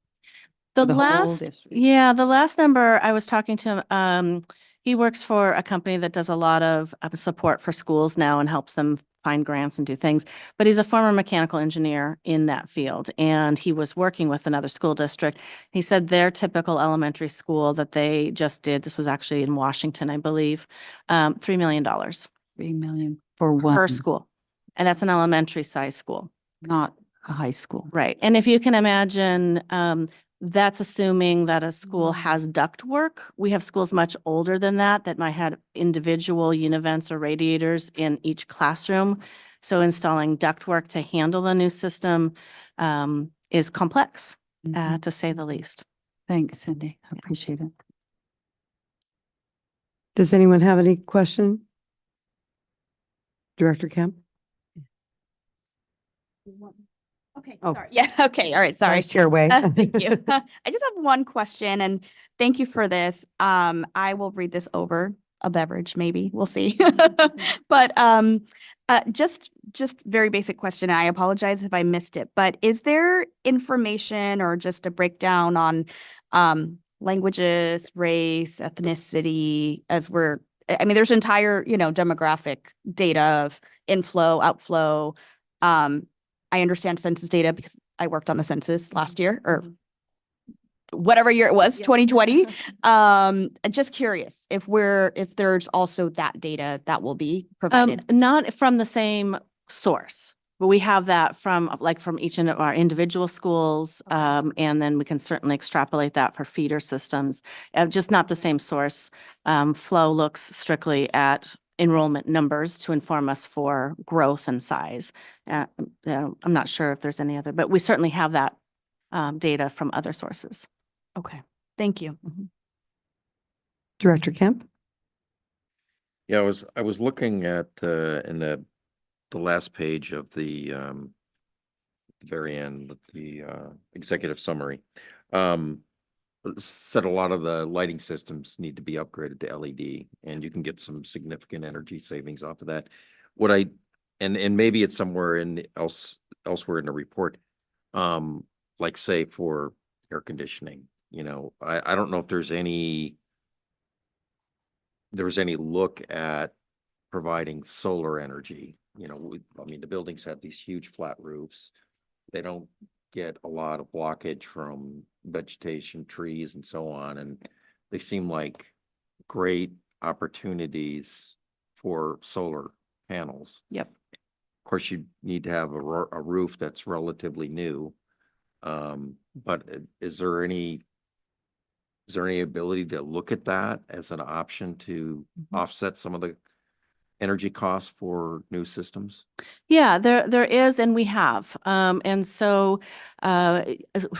The whole last number I was talking to him, he works for a company that does a lot of support for schools now and helps them find grants and do things. But he's a former mechanical engineer in that field, and he was working with another school district. He said their typical elementary school that they just did, this was actually in Washington, I believe, $3 million. $3 million for one Per school. And that's an elementary size school. Not a high school. Right. And if you can imagine, that's assuming that a school has duct work. We have schools much older than that might have individual univents or radiators in each classroom. So installing duct work to handle the new system is complex, to say the least. Thanks, Cindy. I appreciate it. Does anyone have any question? Director Kemp? Okay, Oh. sorry. Yeah, okay, all right, sorry. Nice your way. Thank you. I just have one question, and thank you for this. I will read this over a beverage, maybe, we'll see. But just very basic question. I apologize if I missed it, but is there information or just a breakdown on languages, race, ethnicity, there's entire, demographic data of inflow, outflow. I understand census data because I worked on the census last year or whatever year it was, 2020. Just curious if there's also that data that will be provided. Not from the same source, but we have that from each of our individual schools. And then we can certainly extrapolate that for feeder systems, just not the same source. Flow looks strictly at enrollment numbers to inform us for growth and size. I'm not sure if there's any other, but we certainly have that data from other sources. Okay, thank you. Director Kemp? Yeah, I was looking at in the last page of the very end, the executive summary. Said a lot of the lighting systems need to be upgraded to LED, and you can get some significant energy savings off of that. And maybe it's somewhere elsewhere in the report, like say for air conditioning. I don't know if there was any look at providing solar energy. The buildings have these huge flat roofs. They don't get a lot of blockage from vegetation, trees, and so on. And they seem like great opportunities for solar panels. Yep. Of course, you need to have a roof that's relatively new. But is there any ability to look at that as an option to offset some of the energy costs for new systems? Yeah, there is, and we have. And so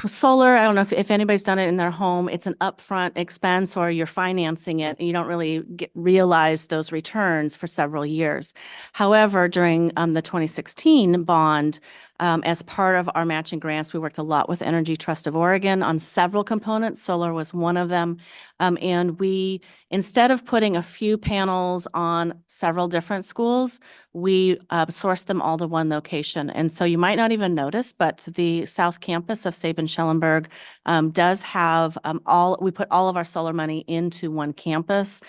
solar, I don't know if anybody's done it in their home, it's an upfront expense or you're financing it and you don't really realize those returns for several years. However, during the 2016 bond, as part of our matching grants, we worked a lot with Energy Trust of Oregon on several components. Solar was one of them. And we, instead of putting a few panels on several different schools, we sourced them all to one location. And so you might not even notice, but the South Campus of Sabin-Schellenberg does have we put all of our solar money into one campus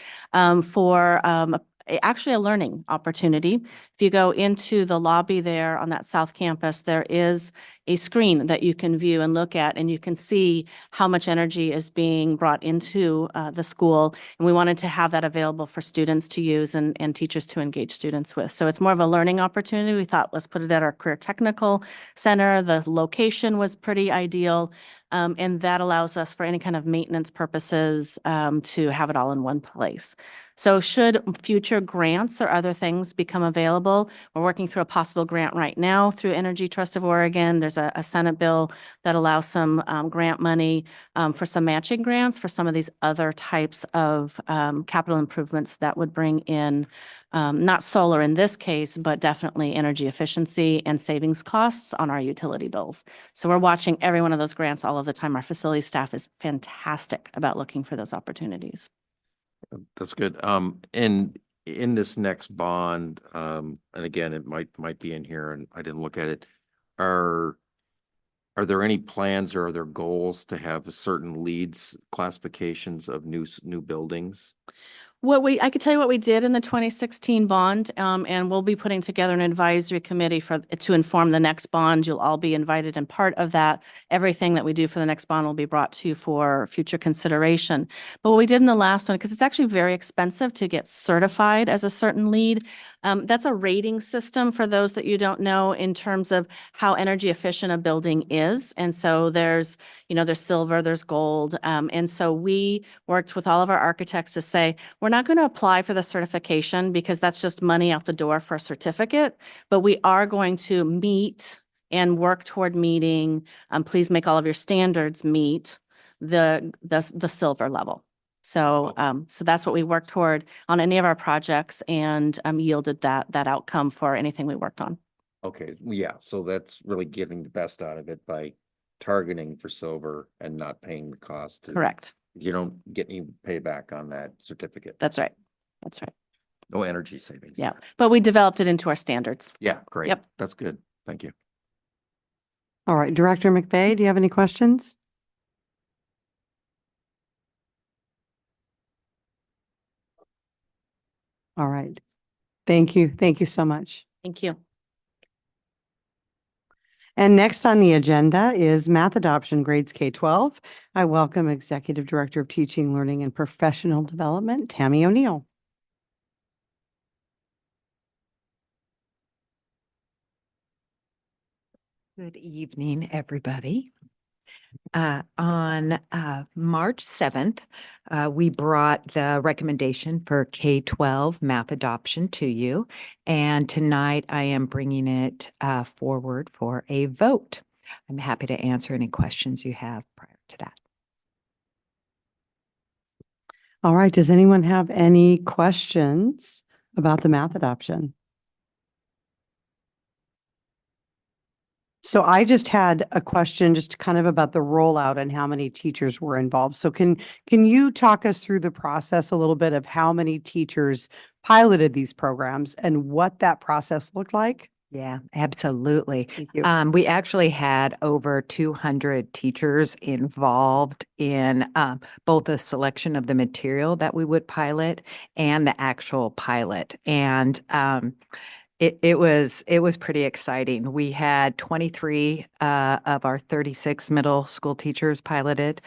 for actually a learning opportunity. If you go into the lobby there on that South Campus, there is a screen that you can view and look at, and you can see how much energy is being brought into the school. And we wanted to have that available for students to use and teachers to engage students with. So it's more of a learning opportunity. We thought, let's put it at our Career Technical Center. The location was pretty ideal. And that allows us for any kind of maintenance purposes to have it all in one place. So should future grants or other things become available, we're working through a possible grant right now through Energy Trust of Oregon. There's a Senate bill that allows some grant money for some matching grants for some of these other types of capital improvements that would bring in not solar in this case, but definitely energy efficiency and savings costs on our utility bills. So we're watching every one of those grants all of the time. Our facility staff is fantastic about looking for those opportunities. That's good. And in this next bond, and again, it might be in here and I didn't look at it. Are there any plans or are there goals to have certain leads classifications of new buildings? I could tell you what we did in the 2016 bond, and we'll be putting together an advisory committee to inform the next bond. You'll all be invited, and part of that, everything that we do for the next bond will be brought to you for future consideration. But what we did in the last one, because it's actually very expensive to get certified as a certain lead, that's a rating system for those that you don't know in terms of how energy efficient a building is. And so there's silver, there's gold. And so we worked with all of our architects to say, we're not going to apply for the certification because that's just money out the door for a certificate, but we are going to meet and work toward meeting, please make all of your standards meet the silver level. So so that's what we worked toward on any of our projects and yielded that outcome for anything we worked on. Okay, yeah, so that's really getting the best out of it by targeting for silver and not paying the cost. Correct. You don't get any payback on that certificate. That's right. That's right. No energy savings. Yeah, but we developed it into our standards. Yeah, great. Yep. That's good. Thank you. All right, Director McVeigh, do you have any questions? All right. Thank you. Thank you so much. Thank you. And next on the agenda is math adoption grades K-12. I welcome Executive Director of Teaching, Learning, and Professional Development, Tammy O'Neill. Good evening, everybody. On March 7th, we brought the recommendation for K-12 math adoption to you. And tonight I am bringing it forward for a vote. I'm happy to answer any questions you have prior to that. All right, does anyone have any questions about the math adoption? So I just had a question just kind of about the rollout and how many teachers were involved. So can you talk us through the process a little bit of how many teachers piloted these programs and what that process looked like? Yeah, absolutely. Thank you. We actually had over 200 teachers involved in both the selection of the material that we would pilot and the actual pilot. And it was pretty exciting. We had 23 of our 36 middle school teachers piloted.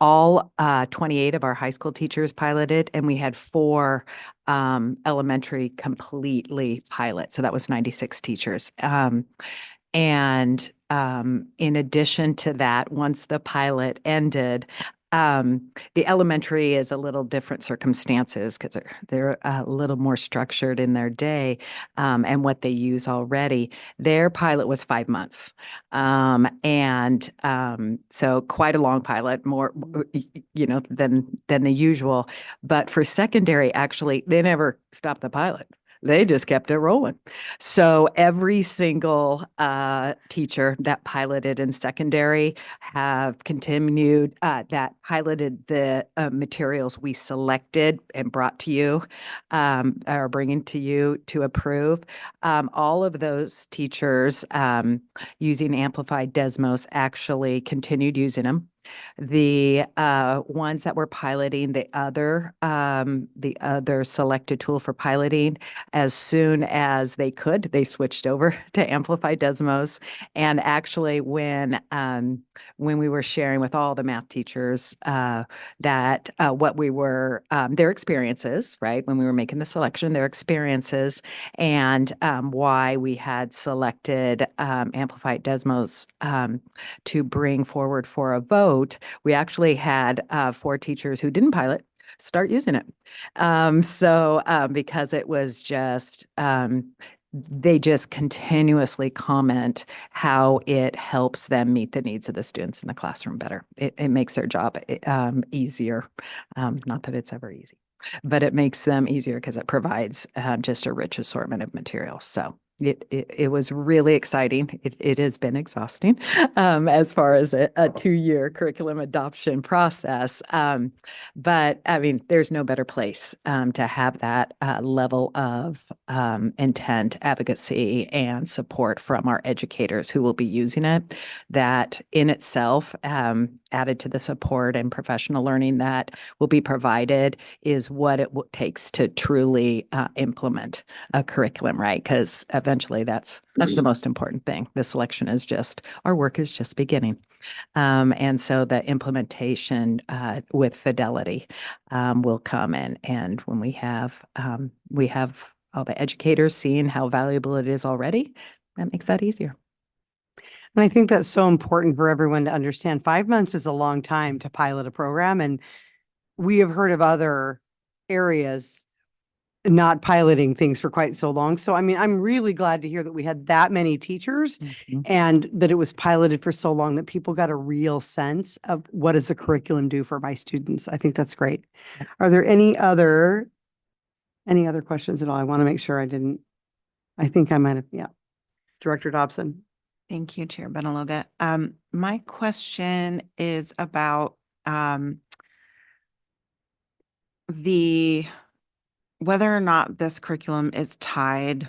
All 28 of our high school teachers piloted, and we had 4 elementary completely pilot. So that was 96 teachers. And in addition to that, once the pilot ended, the elementary is a little different circumstances because they're a little more structured in their day and what they use already. Their pilot was 5 months. So quite a long pilot, more, than the usual. But for secondary, actually, they never stopped the pilot. They just kept it rolling. So every single teacher that piloted in secondary have continued that piloted the materials we selected and brought to you, or bringing to you to approve. All of those teachers using Amplified Desmos actually continued using them. The ones that were piloting the other selected tool for piloting, as soon as they could, they switched over to Amplify Desmos. And actually, when we were sharing with all the math teachers that what we were their experiences, right, when we were making the selection, their experiences, and why we had selected Amplify Desmos to bring forward for a vote, we actually had 4 teachers who didn't pilot start using it. Because it was just, they just continuously comment how it helps them meet the needs of the students in the classroom better. It makes their job easier. Not that it's ever easy, but it makes them easier because it provides just a rich assortment of materials. So it was really exciting. It has been exhausting as far as a 2-year curriculum adoption process. But I mean, there's no better place to have that level of intent, advocacy, and support from our educators who will be using it. That in itself, added to the support and professional learning that will be provided, is what it takes to truly implement a curriculum, right? Because eventually that's the most important thing. The selection is just, our work is just beginning. And so the implementation with fidelity will come in. And when we have all the educators seeing how valuable it is already, that makes that easier. And I think that's so important for everyone to understand. 5 months is a long time to pilot a program. And we have heard of other areas not piloting things for quite so long. So, I mean, I'm really glad to hear that we had that many teachers and that it was piloted for so long that people got a real sense of what does a curriculum do for my students. I think that's great. Are there any other questions at all? I want to make sure I think I might have, yeah. Director Dobson. Thank you, Chair Benaloga. My question is about whether or not this curriculum is tied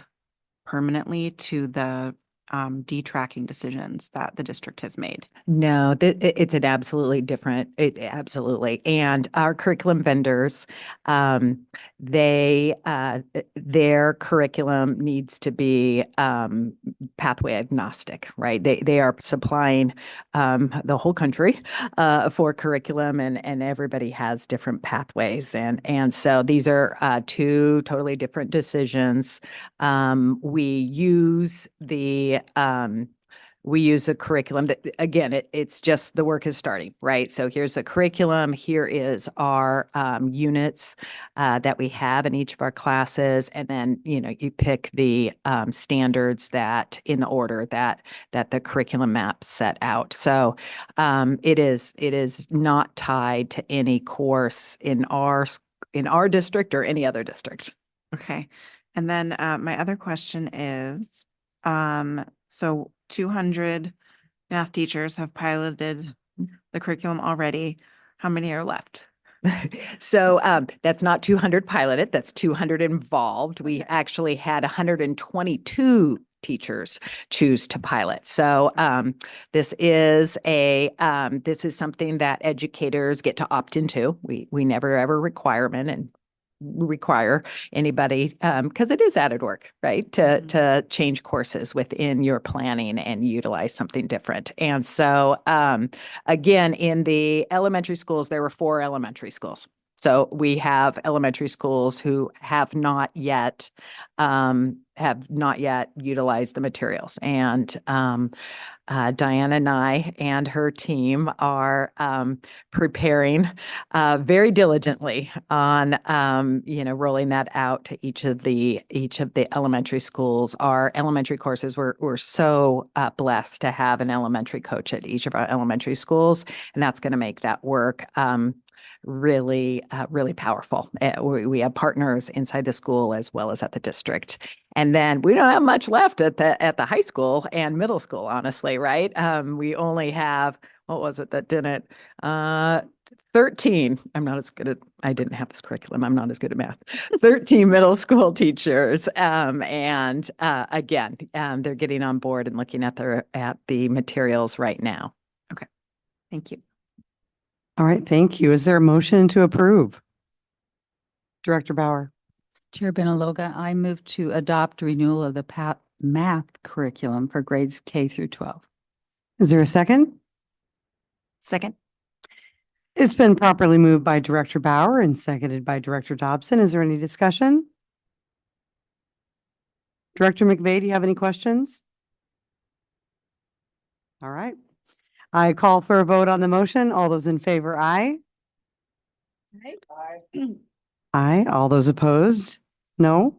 permanently to the detracking decisions that the district has made? No, it's an absolutely different, absolutely. And our curriculum vendors, their curriculum needs to be pathway agnostic, right? They are supplying the whole country for curriculum, and everybody has different pathways. And so these are two totally different decisions. We use a curriculum that, again, it's just the work is starting, right? So here's a curriculum. Here is our units that we have in each of our classes. And then, you pick the standards that in the order that the curriculum map set out. So it is not tied to any course in our district or any other district. Okay. And then my other question is, so 200 math teachers have piloted the curriculum already. How many are left? So that's not 200 piloted, that's 200 involved. We actually had 122 teachers choose to pilot. So this is something that educators get to opt into. We never ever require anybody because it is added work, right? To change courses within your planning and utilize something different. And so again, in the elementary schools, there were 4 elementary schools. So we have elementary schools who have not yet utilized the materials. And Diana and I and her team are preparing very diligently on rolling that out to each of the elementary schools. Our elementary courses, we're so blessed to have an elementary coach at each of our elementary schools, and that's going to make that work really powerful. We have partners inside the school as well as at the district. And then we don't have much left at the high school and middle school, honestly, right? We only have, what was it that didn't? 13. I didn't have this curriculum. I'm not as good at math. 13 middle school teachers. And again, they're getting on board and looking at the materials right now. Okay. Thank you. All right, thank you. Is there a motion to approve? Director Bauer. Chair Benaloga, I move to adopt renewal of the math curriculum for grades K through 12. Is there a second? Second. It's been properly moved by Director Bauer and seconded by Director Dobson. Is there any discussion? Director McVeigh, do you have any questions? All right. I call for a vote on the motion. All those in favor, aye. Aye. All those opposed? No?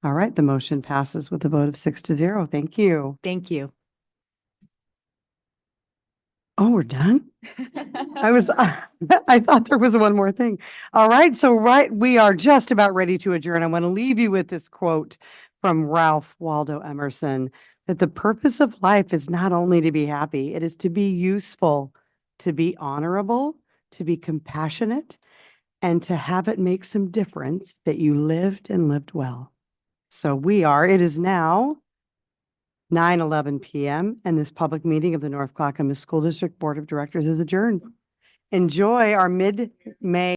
All right, the motion passes with a vote of 6-0. Thank you. Thank you. Oh, we're done? I thought there was one more thing. All right, we are just about ready to adjourn. I want to leave you with this quote from Ralph Waldo Emerson, that the purpose of life is not only to be happy, it is to be useful, to be honorable, to be compassionate, and to have it make some difference that you lived and lived well. So it is now 9:11 p.m. and this public meeting of the North Clackamas School District Board of Directors is adjourned. Enjoy our mid-May